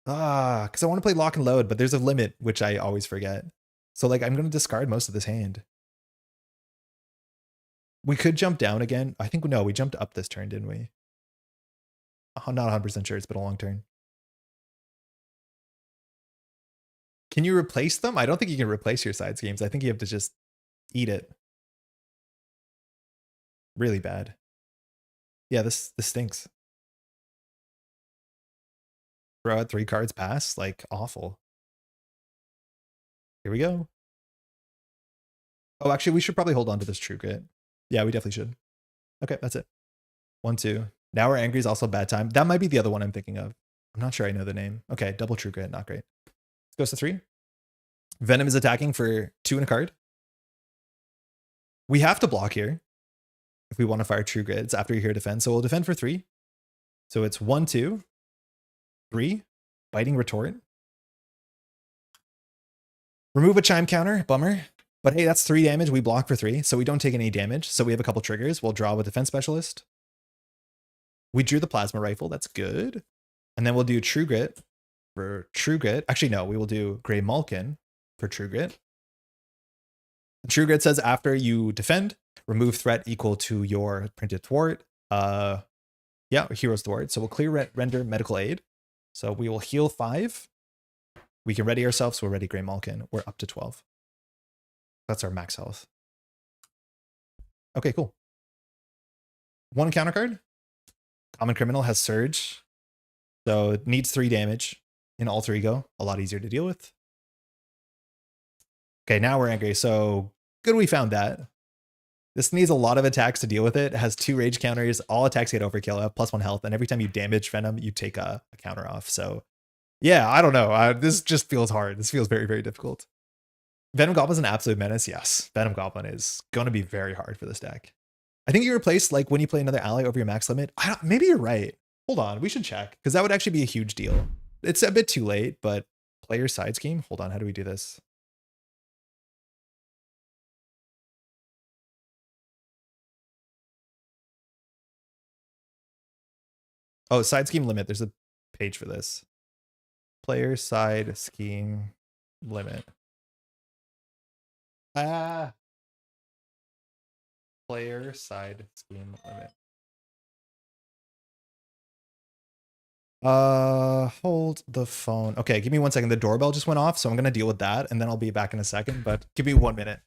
Because I want to play Lock and Load, but there's a limit, which I always forget. So like, I'm going to discard most of this hand. We could jump down again. I think, no, we jumped up this turn, didn't we? I'm not 100% sure. It's been a long turn. Can you replace them? I don't think you can replace your side schemes. I think you have to just eat it. Really bad. Yeah, this stinks. Throw out 3 cards pass, like awful. Here we go. Oh, actually, we should probably hold on to this True Grit. Yeah, we definitely should. Okay, that's it. 1, 2. Now we're angry is also a bad time. That might be the other one I'm thinking of. I'm not sure I know the name. Okay, double True Grit, not great. Goes to 3. Venom is attacking for 2 and a card. We have to block here if we want to fire True Grit. It's after you hear defend. So we'll defend for 3. So it's 1, 2, 3. Biting Retort. Remove a Chime counter. Bummer. But hey, that's 3 damage. We block for 3, so we don't take any damage. So we have a couple triggers. We'll draw with Defense Specialist. We drew the Plasma Rifle. That's good. And then we'll do True Grit for True Grit. Actually, no, we will do Grey Malkin for True Grit. True Grit says after you defend, remove threat equal to your printed thwart. Yeah, Hero's Thwart. So we'll clear render medical aid. So we will heal 5. We can ready ourselves. So we're ready Grey Malkin. We're up to 12. That's our max health. Okay, cool. 1 counter card. Common Criminal has Surge. So it needs 3 damage in Alter Ego. A lot easier to deal with. Okay, now we're angry. So good we found that. This needs a lot of attacks to deal with it. It has 2 rage counters. All attacks get overkill. I have +1 health. And every time you damage Venom, you take a counter off. So yeah, I don't know. This just feels hard. This feels very, very difficult. Venom Goblin's an absolute menace. Yes, Venom Goblin is going to be very hard for this deck. I think you replace like when you play another ally over your max limit. Maybe you're right. Hold on, we should check because that would actually be a huge deal. It's a bit too late, but player side scheme. Hold on, how do we do this? Oh, side scheme limit. There's a page for this. Player side scheme limit. Player side scheme limit. Hold the phone. Okay, give me 1 second. The doorbell just went off, so I'm gonna deal with that, and then I'll be back in a second. But give me 1 minute.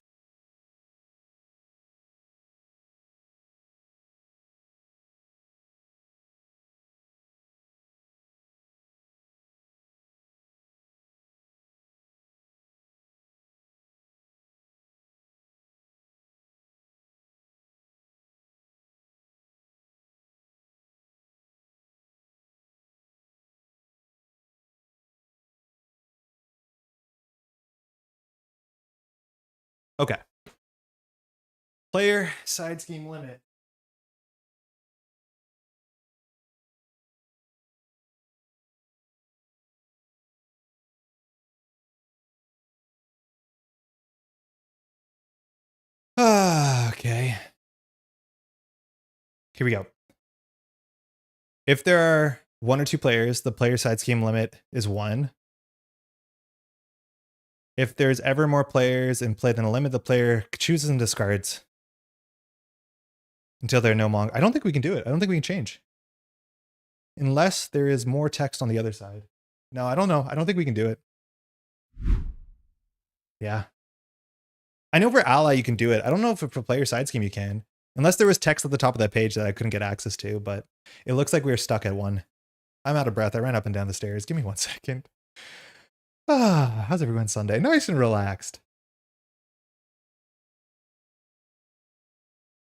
Okay. Player side scheme limit. Okay. Here we go. If there are 1 or 2 players, the player side scheme limit is 1. If there's ever more players in play than a limit, the player chooses and discards until they're no longer. I don't think we can do it. I don't think we can change. Unless there is more text on the other side. No, I don't know. I don't think we can do it. Yeah. I know for ally you can do it. I don't know if for player side scheme you can. Unless there was text at the top of that page that I couldn't get access to, but it looks like we were stuck at 1. I'm out of breath. I ran up and down the stairs. Give me 1 second. How's everyone Sunday? Nice and relaxed.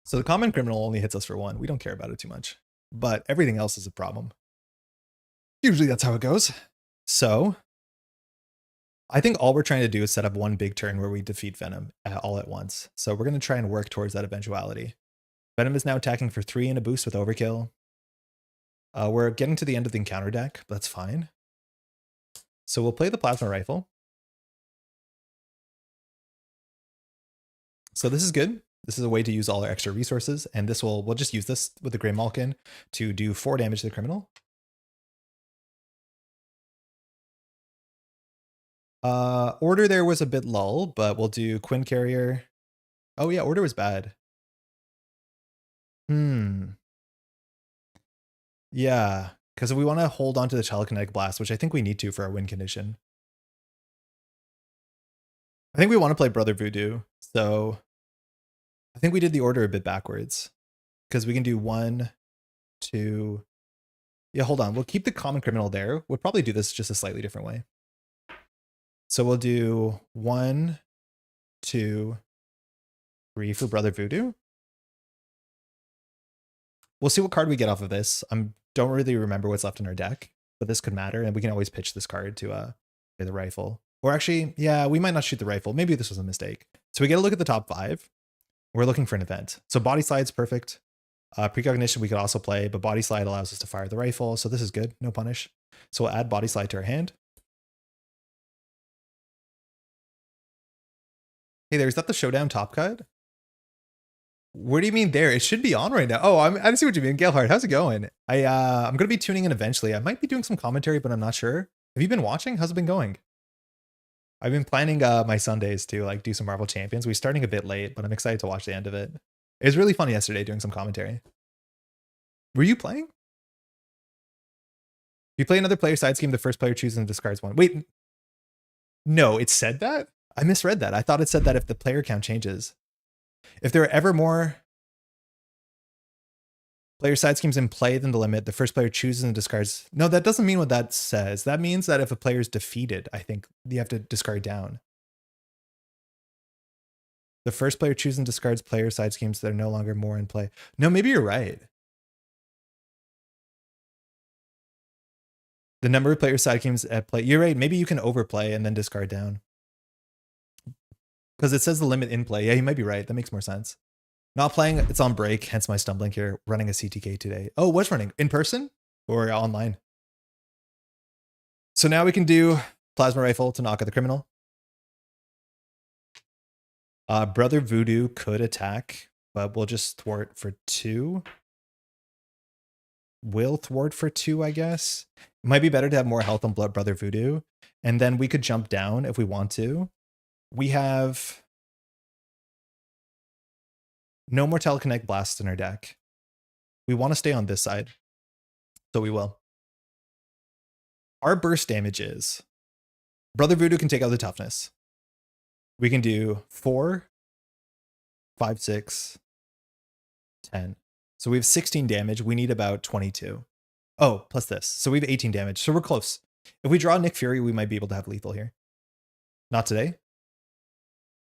So the common criminal only hits us for 1. We don't care about it too much, but everything else is a problem. Usually that's how it goes. So I think all we're trying to do is set up 1 big turn where we defeat Venom all at once. So we're going to try and work towards that eventuality. Venom is now attacking for 3 and a boost with Overkill. We're getting to the end of the encounter deck, but that's fine. So we'll play the Plasma Rifle. So this is good. This is a way to use all our extra resources, and we'll just use this with the Grey Malkin to do 4 damage to the criminal. Order there was a bit lull, but we'll do Quinn Carrier. Oh yeah, order was bad. Yeah, because we want to hold on to the Telekinetic Blast, which I think we need to for our win condition. I think we want to play Brother Voodoo, so I think we did the order a bit backwards. Because we can do 1, 2... Yeah, hold on. We'll keep the common criminal there. We'll probably do this just a slightly different way. So we'll do 1, 2, 3 for Brother Voodoo. We'll see what card we get off of this. I don't really remember what's left in our deck, but this could matter, and we can always pitch this card to play the rifle. Or actually, yeah, we might not shoot the rifle. Maybe this was a mistake. So we get a look at the top 5. We're looking for an event. So Body Slide's perfect. Precognition we could also play, but Body Slide allows us to fire the rifle, so this is good. No punish. So we'll add Body Slide to our hand. Hey there, is that the Showdown top card? What do you mean there? It should be on right now. Oh, I see what you mean. Galehard, how's it going? I'm going to be tuning in eventually. I might be doing some commentary, but I'm not sure. Have you been watching? How's it been going? I've been planning my Sundays to like do some Marvel Champions. We're starting a bit late, but I'm excited to watch the end of it. It was really fun yesterday doing some commentary. Were you playing? If you play another player side scheme, the first player chooses and discards 1. Wait. No, it said that? I misread that. I thought it said that if the player count changes. If there are ever more player side schemes in play than the limit, the first player chooses and discards. No, that doesn't mean what that says. That means that if a player is defeated, I think you have to discard down. The first player chooses and discards player side schemes that are no longer more in play. No, maybe you're right. The number of player side schemes at play. You're right. Maybe you can overplay and then discard down. Because it says the limit in play. Yeah, you might be right. That makes more sense. Not playing, it's on break, hence my stumbling here. Running a CTK today. Oh, what's running? In person or online? So now we can do plasma rifle to knock out the criminal. Brother Voodoo could attack, but we'll just thwart for 2. Will thwart for 2, I guess. It might be better to have more health on Brother Voodoo. And then we could jump down if we want to. We have no more Telekinetic Blasts in our deck. We want to stay on this side, so we will. Our burst damage is Brother Voodoo can take out the toughness. We can do 4, 5, 6, 10. So we have 16 damage. We need about 22. Oh, plus this. So we have 18 damage. So we're close. If we draw Nick Fury, we might be able to have lethal here. Not today.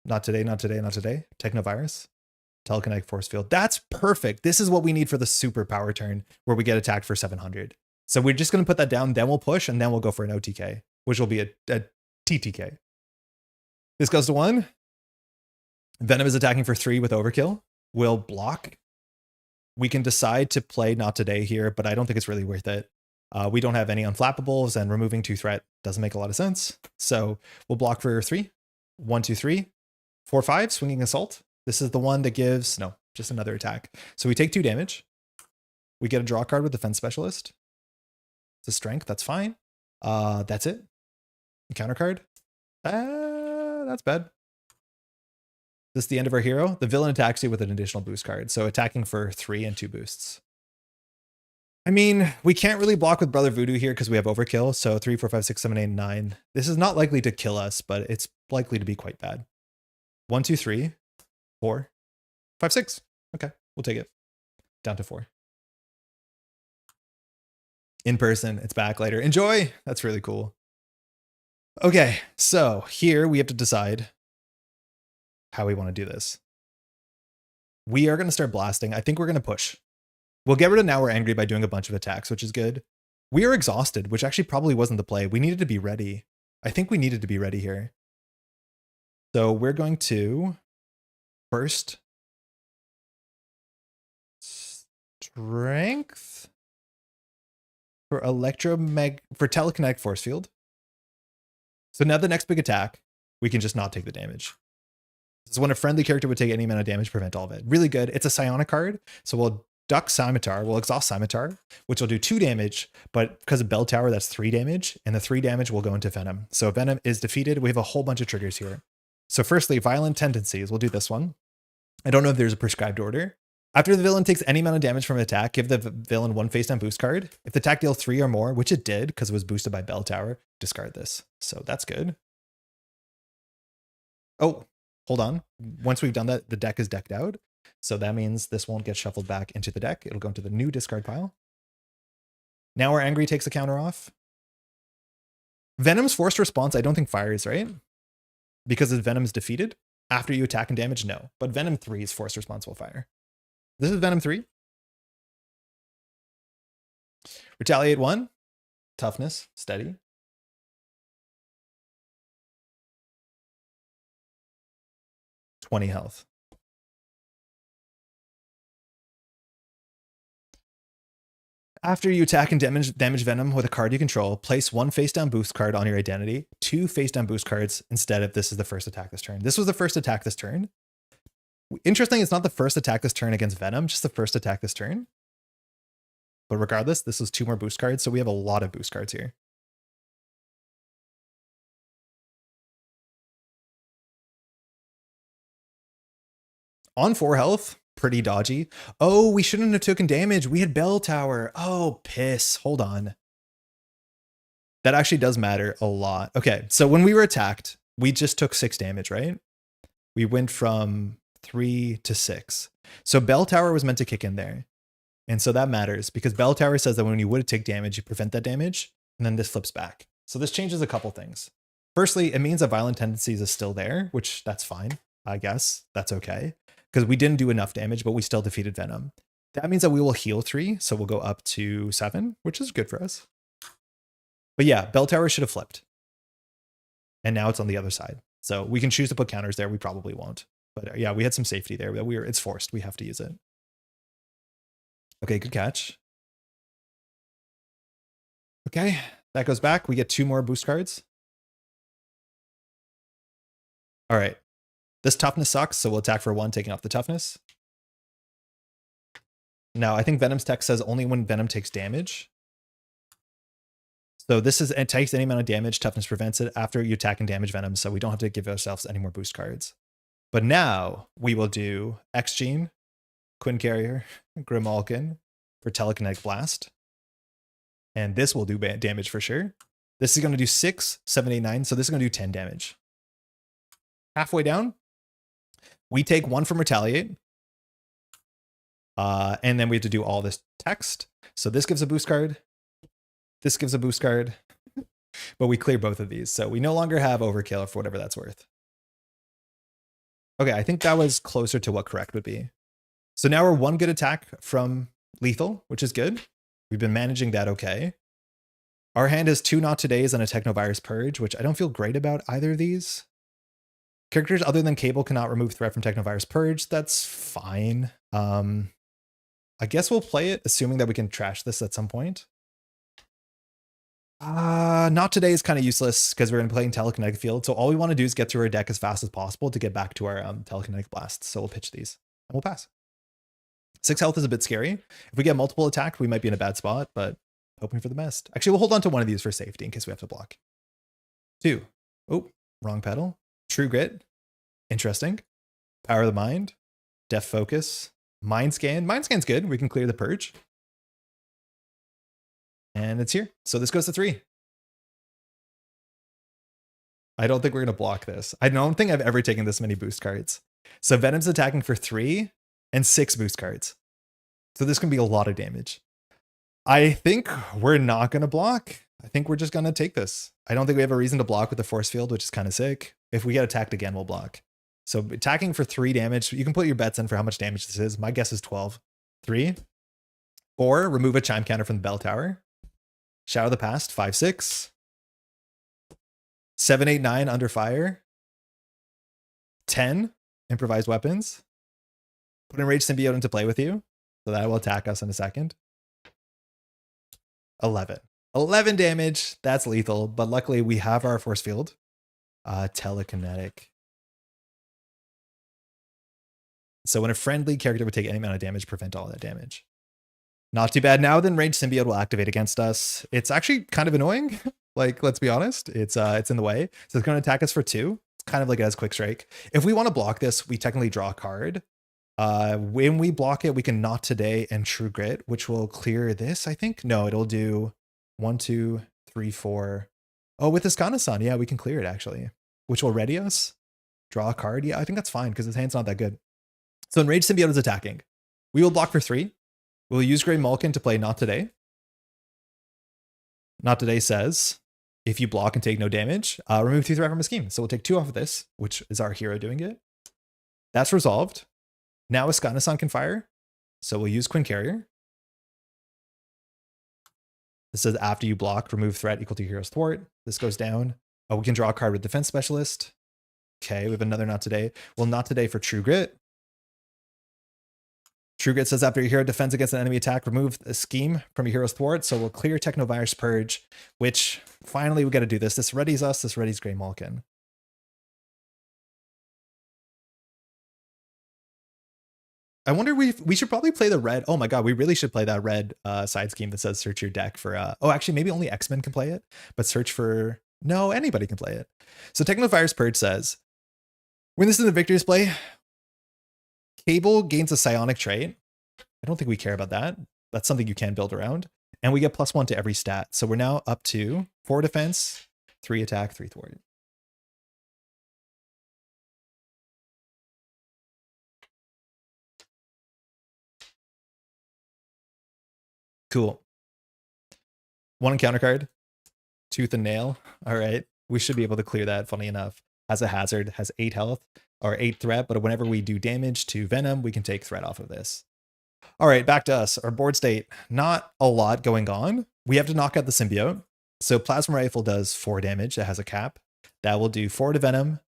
Not today, not today, not today. Technovirus. Telekinetic Force Field. That's perfect. This is what we need for the super power turn where we get attacked for 700. So we're just going to put that down, then we'll push, and then we'll go for an OTK, which will be a TTK. This goes to 1. Venom is attacking for 3 with Overkill. We'll block. We can decide to play not today here, but I don't think it's really worth it. We don't have any unflappables, and removing 2 threat doesn't make a lot of sense. So we'll block for 3. 1, 2, 3. 4, 5, swinging assault. This is the one that gives, no, just another attack. So we take 2 damage. We get a draw card with Defense Specialist. It's a strength, that's fine. That's it. Counter card. That's bad. This is the end of our hero. The villain attacks you with an additional boost card. So attacking for 3 and 2 boosts. I mean, we can't really block with Brother Voodoo here because we have overkill. So 3, 4, 5, 6, 7, 8, 9. This is not likely to kill us, but it's likely to be quite bad. 1, 2, 3, 4, 5, 6. Okay, we'll take it. Down to 4. In person, it's back later. Enjoy! That's really cool. Okay, so here we have to decide how we want to do this. We are going to start blasting. I think we're going to push. We'll get rid of Now We're Angry by doing a bunch of attacks, which is good. We are exhausted, which actually probably wasn't the play. We needed to be ready. I think we needed to be ready here. So we're going to first strength for for Telekinetic Force Field. So now the next big attack, we can just not take the damage. This is when a friendly character would take any amount of damage, prevent all of it. Really good. It's a psionic card. So we'll duck Scimitar. We'll exhaust Scimitar, which will do 2 damage. But because of Bell Tower, that's 3 damage. And the 3 damage will go into Venom. So Venom is defeated. We have a whole bunch of triggers here. So firstly, Violent Tendencies. We'll do this one. I don't know if there's a prescribed order. After the villain takes any amount of damage from an attack, give the villain 1 face down boost card. If the attack deals 3 or more, which it did because it was boosted by Bell Tower, discard this. So that's good. Oh, hold on. Once we've done that, the deck is decked out. So that means this won't get shuffled back into the deck. It'll go into the new discard pile. Now We're Angry takes the counter off. Venom's forced response, I don't think fires, right? Because Venom's defeated. After you attack and damage, no. But Venom 3's forced response will fire. This is Venom 3. Retaliate 1. Toughness, steady. $20 health. After you attack and damage Venom with a card you control, place 1 face down boost card on your identity, 2 face down boost cards instead of this is the first attack this turn. This was the first attack this turn. Interesting, it's not the first attack this turn against Venom, just the first attack this turn. But regardless, this was 2 more boost cards, so we have a lot of boost cards here. On 4 health, pretty dodgy. Oh, we shouldn't have taken damage. We had Bell Tower. Oh, piss. Hold on. That actually does matter a lot. Okay, so when we were attacked, we just took 6 damage, right? We went from 3 to 6. So Bell Tower was meant to kick in there. And so that matters because Bell Tower says that when you would take damage, you prevent that damage, and then this flips back. So this changes a couple things. Firstly, it means that Violent Tendencies is still there, which that's fine, I guess. That's okay. Because we didn't do enough damage, but we still defeated Venom. That means that we will heal 3, so we'll go up to 7, which is good for us. But yeah, Bell Tower should have flipped. And now it's on the other side. So we can choose to put counters there. We probably won't. But yeah, we had some safety there. But it's forced. We have to use it. Okay, good catch. Okay, that goes back. We get 2 more boost cards. All right. This toughness sucks, so we'll attack for 1, taking off the toughness. Now, I think Venom's text says only when Venom takes damage. So this is, it takes any amount of damage, toughness prevents it after you attack and damage Venom, so we don't have to give ourselves any more boost cards. But now we will do X-Gene, Quinn Carrier, Grimalkin for Telekinetic Blast. And this will do damage for sure. This is going to do 6, 7, 8, 9. So this is going to do 10 damage. Halfway down, we take 1 from Retaliate. And then we have to do all this text. So this gives a boost card. This gives a boost card. But we clear both of these. So we no longer have Overkill for whatever that's worth. Okay, I think that was closer to what correct would be. So now we're 1 good attack from lethal, which is good. We've been managing that okay. Our hand has 2 Not Todays and a Technovirus Purge, which I don't feel great about either of these. Characters other than Cable cannot remove threat from Technovirus Purge. That's fine. I guess we'll play it, assuming that we can trash this at some point. Not Today is kind of useless because we're going to be playing Telekinetic Field. So all we want to do is get through our deck as fast as possible to get back to our Telekinetic Blasts. So we'll pitch these and we'll pass. 6 health is a bit scary. If we get multiple attacked, we might be in a bad spot, but hoping for the best. Actually, we'll hold on to one of these for safety in case we have to block. 2. Oh, wrong pedal. True Grit. Interesting. Power of the Mind. Def Focus. Mind Scan. Mind Scan's good. We can clear the Purge. And it's here. So this goes to 3. I don't think we're going to block this. I don't think I've ever taken this many boost cards. So Venom's attacking for 3 and 6 boost cards. So this can be a lot of damage. I think we're not going to block. I think we're just going to take this. I don't think we have a reason to block with the force field, which is kind of sick. If we get attacked again, we'll block. So attacking for 3 damage, you can put your bets in for how much damage this is. My guess is 12. 3. 4, remove a chime counter from the bell tower. Shadow of the Past, 5, 6. 7, 8, 9, Under Fire. 10, improvised weapons. Put Enraged Symbiote into play with you. So that will attack us in a second. 11. 11 damage. That's lethal, but luckily we have our force field. Telekinetic. So when a friendly character would take any amount of damage, prevent all that damage. Not too bad. Now then Enraged Symbiote will activate against us. It's actually kind of annoying. Like, let's be honest. It's in the way. So it's going to attack us for 2. It's kind of like it has Quick Strike. If we want to block this, we technically draw a card. When we block it, we can Not Today and True Grit, which will clear this, I think. No, it'll do 1, 2, 3, 4. Oh, with Askani'son, yeah, we can clear it actually, which will ready us. Draw a card. Yeah, I think that's fine because his hand's not that good. So Enraged Symbiote is attacking. We will block for 3. We'll use Grey Malkin to play Not Today. Not Today says, if you block and take no damage, remove 2 threat from a scheme. So we'll take 2 off of this, which is our hero doing it. That's resolved. Now Askani'son can fire. So we'll use Quinn Carrier. This says after you block, remove threat equal to your hero's thwart. This goes down. Oh, we can draw a card with Defense Specialist. Okay, we have another Not Today. Well, Not Today for True Grit. True Grit says after your hero defends against an enemy attack, remove a scheme from your hero's thwart. So we'll clear Technovirus Purge, which finally we got to do this. This readies us. This readies Grey Malkin. I wonder we should probably play the red. Oh my god, we really should play that red side scheme that says search your deck for oh, actually maybe only X-Men can play it, but search for no, anybody can play it. So Technovirus Purge says when this is in the victory display, Cable gains a psionic trait. I don't think we care about that. That's something you can build around. And we get +1 to every stat. So we're now up to 4 defense, 3 attack, 3 thwart. Cool. 1 encounter card. Tooth and Nail. All right. We should be able to clear that, funny enough. Has a hazard, has 8 health or 8 threat, but whenever we do damage to Venom, we can take threat off of this. All right, back to us. Our board state, not a lot going on. We have to knock out the symbiote. So Plasma Rifle does 4 damage. It has a cap. That will do 4 to Venom,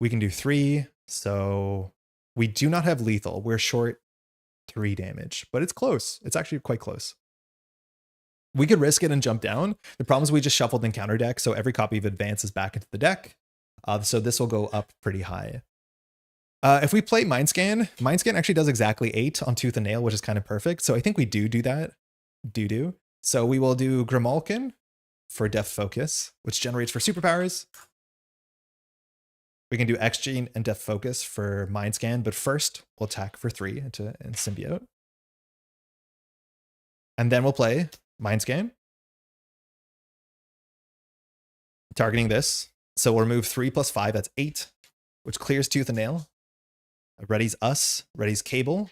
We can do 3. So we do not have lethal. We're short 3 damage, but it's close. It's actually quite close. We could risk it and jump down. The problem is we just shuffled in counter deck, so every copy of Advance is back into the deck. So this will go up pretty high. If we play Mindscan actually does exactly 8 on Tooth and Nail, which is kind of perfect. So I think we do that. So we will do Grimalkin for Death Focus, which generates for superpowers. We can do X-Gene and Death Focus for Mindscan, but first we'll attack for 3 into Symbiote. And then we'll play Mindscan, targeting this. So we'll remove 3 plus 5, that's 8, which clears Tooth and Nail. Readies us, readies Cable.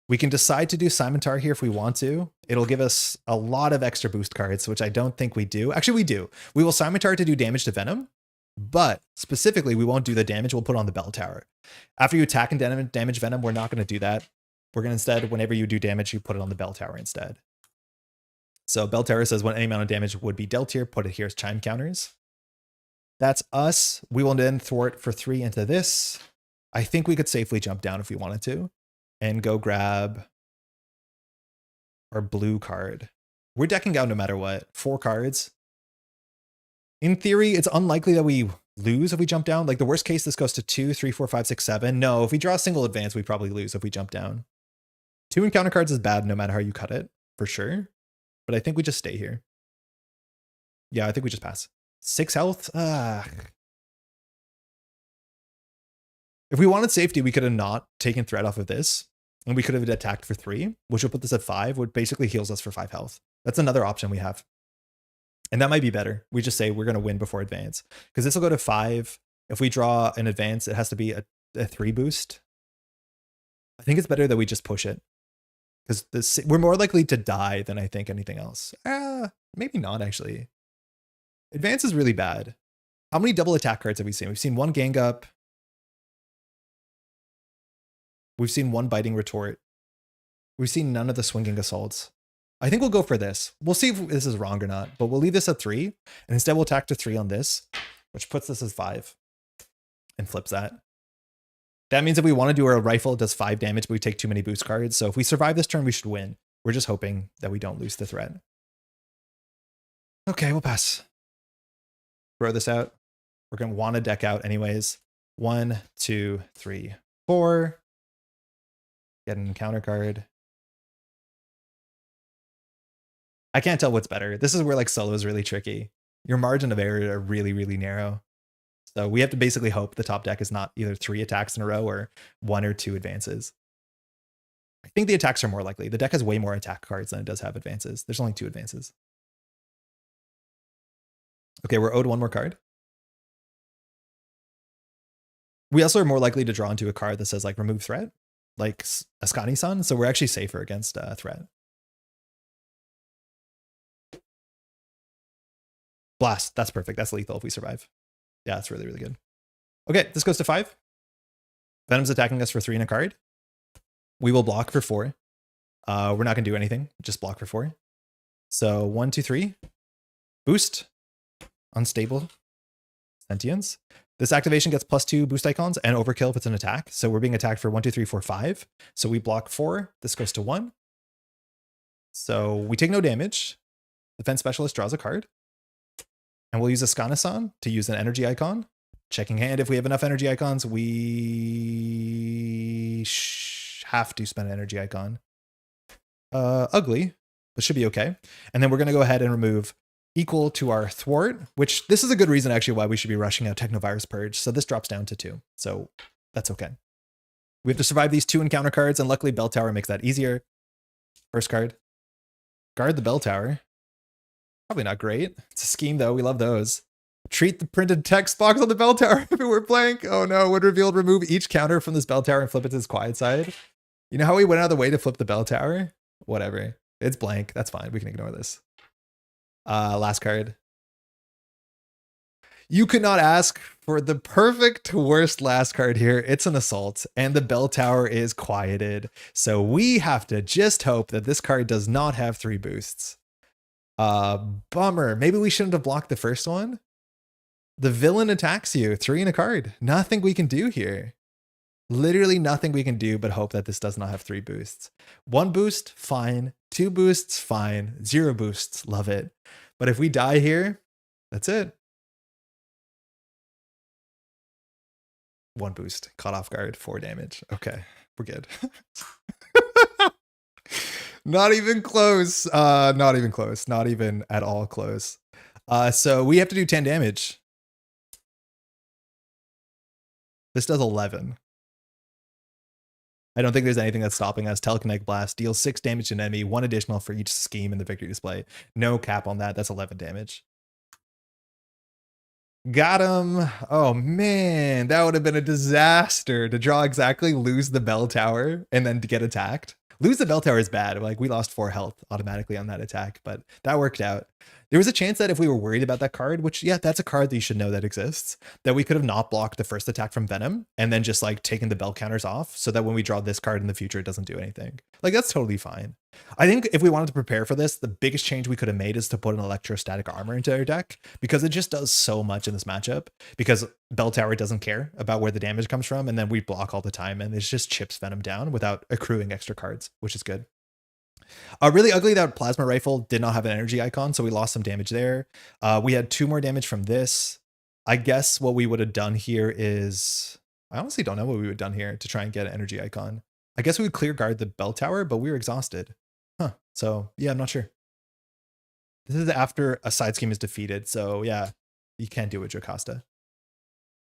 We can decide to do Simontar here if we want to. It'll give us a lot of extra boost cards, which I don't think we do. Actually, we do. We will Simontar to do damage to Venom, but specifically, we won't do the damage. We'll put on the Bell Tower. After you attack and damage Venom, we're not going to do that. We're going to instead, whenever you do damage, you put it on the Bell Tower instead. So Bell Tower says when any amount of damage would be dealt here, put it here as chime counters. That's us. We will then thwart for 3 into this. I think we could safely jump down if we wanted to and go grab our blue card. We're decking out no matter what. 4 cards. In theory, it's unlikely that we lose if we jump down. Like the worst case, this goes to 2, 3, 4, 5, 6, 7. No, if we draw a single advance, we probably lose if we jump down. 2 encounter cards is bad no matter how you cut it, for sure. But I think we just stay here. Yeah, I think we just pass. 6 health? If we wanted safety, we could have not taken threat off of this. And we could have attacked for 3, which will put this at 5, which basically heals us for 5 health. That's another option we have. And that might be better. We just say we're going to win before advance. Because this will go to 5. If we draw an advance, it has to be a 3 boost. I think it's better that we just push it. Because we're more likely to die than I think anything else. Maybe not, actually. Advance is really bad. How many double attack cards have we seen? We've seen 1 Gang Up. We've seen 1 Biting Retort. We've seen none of the Swinging Assaults. I think we'll go for this. We'll see if this is wrong or not, but we'll leave this at 3. And instead we'll attack to 3 on this, which puts this as 5 and flips that. That means if we want to do a rifle, it does 5 damage, but we take too many boost cards. So if we survive this turn, we should win. We're just hoping that we don't lose the threat. Okay, we'll pass. Throw this out. We're going to want to deck out anyways. 1, 2, 3, 4. Get an encounter card. I can't tell what's better. This is where like solo is really tricky. Your margin of error are really, really narrow. So we have to basically hope the top deck is not either 3 attacks in a row or 1 or 2 advances. I think the attacks are more likely. The deck has way more attack cards than it does have advances. There's only 2 advances. Okay, we're owed 1 more card. We also are more likely to draw into a card that says like remove threat, like Askani'son. So we're actually safer against threat. Blast. That's perfect. That's lethal if we survive. Yeah, that's really, really good. Okay, this goes to 5. Venom's attacking us for 3 in a card. We will block for 4. We're not going to do anything. Just block for 4. So 1, 2, 3. Boost. Unstable. Sentience. This activation gets +2 boost icons and overkill if it's an attack. So we're being attacked for 1, 2, 3, 4, 5. So we block 4. This goes to 1. So we take no damage. Defense Specialist draws a card. And we'll use Askani'son to use an energy icon. Checking hand. If we have enough energy icons, we have to spend an energy icon. Ugly, but should be okay. And then we're going to go ahead and remove equal to our thwart, which this is a good reason actually why we should be rushing out Technovirus Purge. So this drops down to 2. So that's okay. We have to survive these 2 encounter cards, and luckily Bell Tower makes that easier. First card. Guard the Bell Tower. Probably not great. It's a scheme though. We love those. Treat the printed text box on the Bell Tower if it were blank. Oh no, would revealed remove each counter from this Bell Tower and flip it to his quiet side. You know how we went out of the way to flip the Bell Tower? Whatever. It's blank. That's fine. We can ignore this. Last card. You could not ask for the perfect worst last card here. It's an assault and the Bell Tower is quieted. So we have to just hope that this card does not have 3 boosts. Bummer. Maybe we shouldn't have blocked the first one. The villain attacks you. 3 in a card. Nothing we can do here. Literally nothing we can do but hope that this does not have 3 boosts. 1 boost, fine. 2 boosts, fine. 0 boosts, love it. But if we die here, that's it. 1 boost, caught off guard, 4 damage. Okay, we're good. Not even close. Not even close. Not even at all close. So we have to do 10 damage. This does 11. I don't think there's anything that's stopping us. Telekinetic Blast deals 6 damage to an enemy, 1 additional for each scheme in the victory display. No cap on that. That's 11 damage. Got him. Oh man, that would have been a disaster to draw exactly, lose the bell tower, and then to get attacked. Lose the bell tower is bad. Like, we lost 4 health automatically on that attack, but that worked out. There was a chance that if we were worried about that card, which, yeah, that's a card that you should know that exists, that we could have not blocked the first attack from Venom and then just like taken the bell counters off so that when we draw this card in the future, it doesn't do anything. Like, that's totally fine. I think if we wanted to prepare for this, the biggest change we could have made is to put an electrostatic armor into our deck, because it just does so much in this matchup, because bell tower doesn't care about where the damage comes from, and then we block all the time and it just chips Venom down without accruing extra cards, which is good. Really ugly that plasma rifle did not have an energy icon, so we lost some damage there. We had 2 more damage from this. I guess what we would have done here is, I honestly don't know what we would have done here to try and get an energy icon. I guess we would clear guard the bell tower, but we were exhausted. Huh. So yeah, I'm not sure. This is after a side scheme is defeated, so yeah, you can't do it with Jocasta.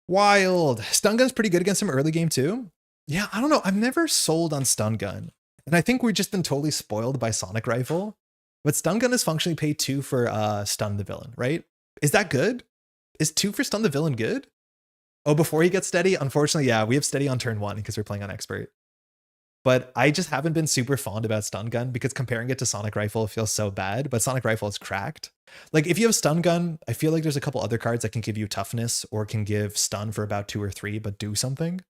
Wild. Stun gun's pretty good against him early game too. Yeah, I don't know. I've never sold on stun gun. And I think we've just been totally spoiled by Sonic Rifle. But stun gun is functionally pay 2 for stun the villain, right? Is that good? Is 2 for stun the villain good? Oh, before he gets steady? Unfortunately, yeah, we have steady on turn 1 because we're playing on expert. But I just haven't been super fond about stun gun because comparing it to Sonic Rifle feels so bad, but Sonic Rifle is cracked. Like, if you have stun gun, I feel like there's a couple other cards that can give you toughness or can give stun for about 2 or 3, but do something.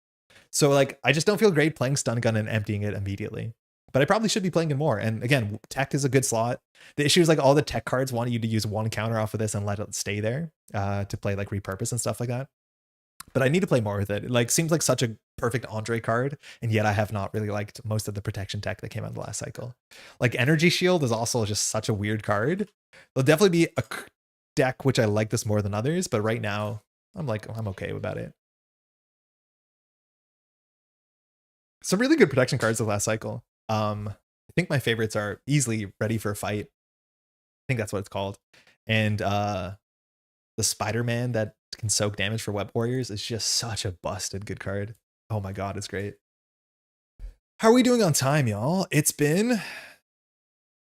So like, I just don't feel great playing stun gun and emptying it immediately. But I probably should be playing it more. And again, tech is a good slot. The issue is like all the tech cards want you to use 1 counter off of this and let it stay there to play like repurpose and stuff like that. But I need to play more with it. It like seems like such a perfect Andre card, and yet I have not really liked most of the protection tech that came out in the last cycle. Like Energy Shield is also just such a weird card. There'll definitely be a deck which I like this more than others, but right now I'm okay about it. Some really good protection cards the last cycle. I think my favorites are easily Ready for a Fight. I think that's what it's called. And the Spider-Man that can soak damage for Web Warriors is just such a busted good card. Oh my god, it's great. How are we doing on time, y'all? It's been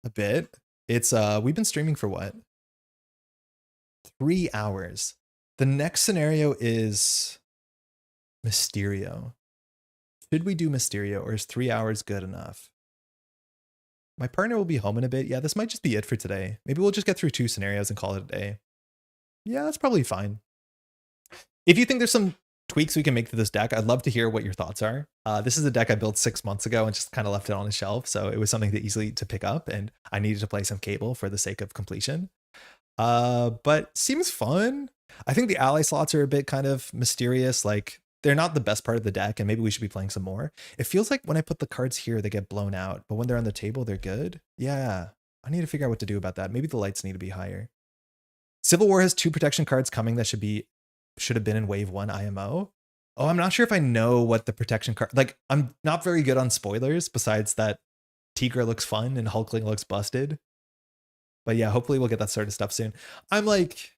a bit. It's we've been streaming for what? 3 hours. The next scenario is Mysterio. Should we do Mysterio, or is 3 hours good enough? My partner will be home in a bit. Yeah, this might just be it for today. Maybe we'll just get through 2 scenarios and call it a day. Yeah, that's probably fine. If you think there's some tweaks we can make to this deck, I'd love to hear what your thoughts are. This is a deck I built 6 months ago and just kind of left it on a shelf, so it was something that easily to pick up, and I needed to play some Cable for the sake of completion. But seems fun. I think the ally slots are a bit kind of mysterious, like they're not the best part of the deck, and maybe we should be playing some more. It feels like when I put the cards here, they get blown out, but when they're on the table, they're good. Yeah, I need to figure out what to do about that. Maybe the lights need to be higher. Civil War has 2 protection cards coming that should have been in wave 1 IMO. Oh, I'm not sure if I know what the protection card, like I'm not very good on spoilers besides that Tigra looks fun and Hulkling looks busted. But yeah, hopefully we'll get that sort of stuff soon. I'm like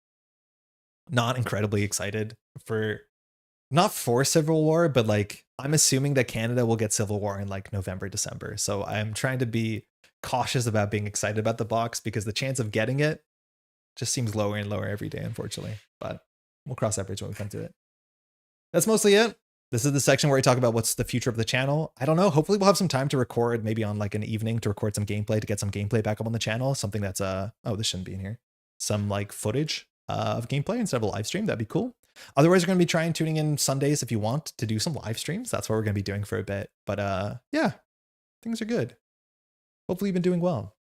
not incredibly excited for, not for Civil War, but like I'm assuming that Canada will get Civil War in like November, December. So I'm trying to be cautious about being excited about the box because the chance of getting it just seems lower and lower every day, unfortunately. But we'll cross that bridge when we come to it. That's mostly it. This is the section where we talk about what's the future of the channel. I don't know. Hopefully we'll have some time to record, maybe on like an evening, to record some gameplay, to get some gameplay back up on the channel. Something that's oh, this shouldn't be in here. Some like footage of gameplay instead of a live stream. That'd be cool. Otherwise, we're going to be tuning in Sundays if you want to do some live streams. That's what we're going to be doing for a bit. But yeah, things are good. Hopefully you've been doing well.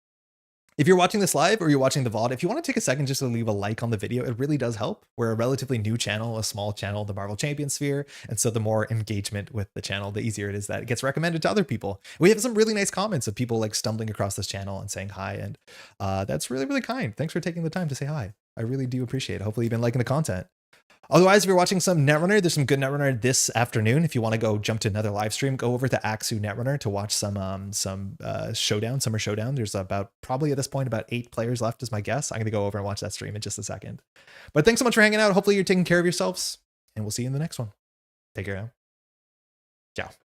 If you're watching this live or you're watching the VOD, if you want to take a second just to leave a like on the video, it really does help. We're a relatively new channel, a small channel, the Marvel Champion Sphere. And so the more engagement with the channel, the easier it is that it gets recommended to other people. We have some really nice comments of people like stumbling across this channel and saying hi. And that's really, really kind. Thanks for taking the time to say hi. I really do appreciate it. Hopefully you've been liking the content. Otherwise, if you're watching some Netrunner, there's some good Netrunner this afternoon. If you want to go jump to another live stream, go over to Aksu Netrunner to watch some showdown, summer showdown. There's about probably at this point about 8 players left is my guess. I'm going to go over and watch that stream in just a second. But thanks so much for hanging out. Hopefully you're taking care of yourselves, and we'll see you in the next one. Take care now. Ciao.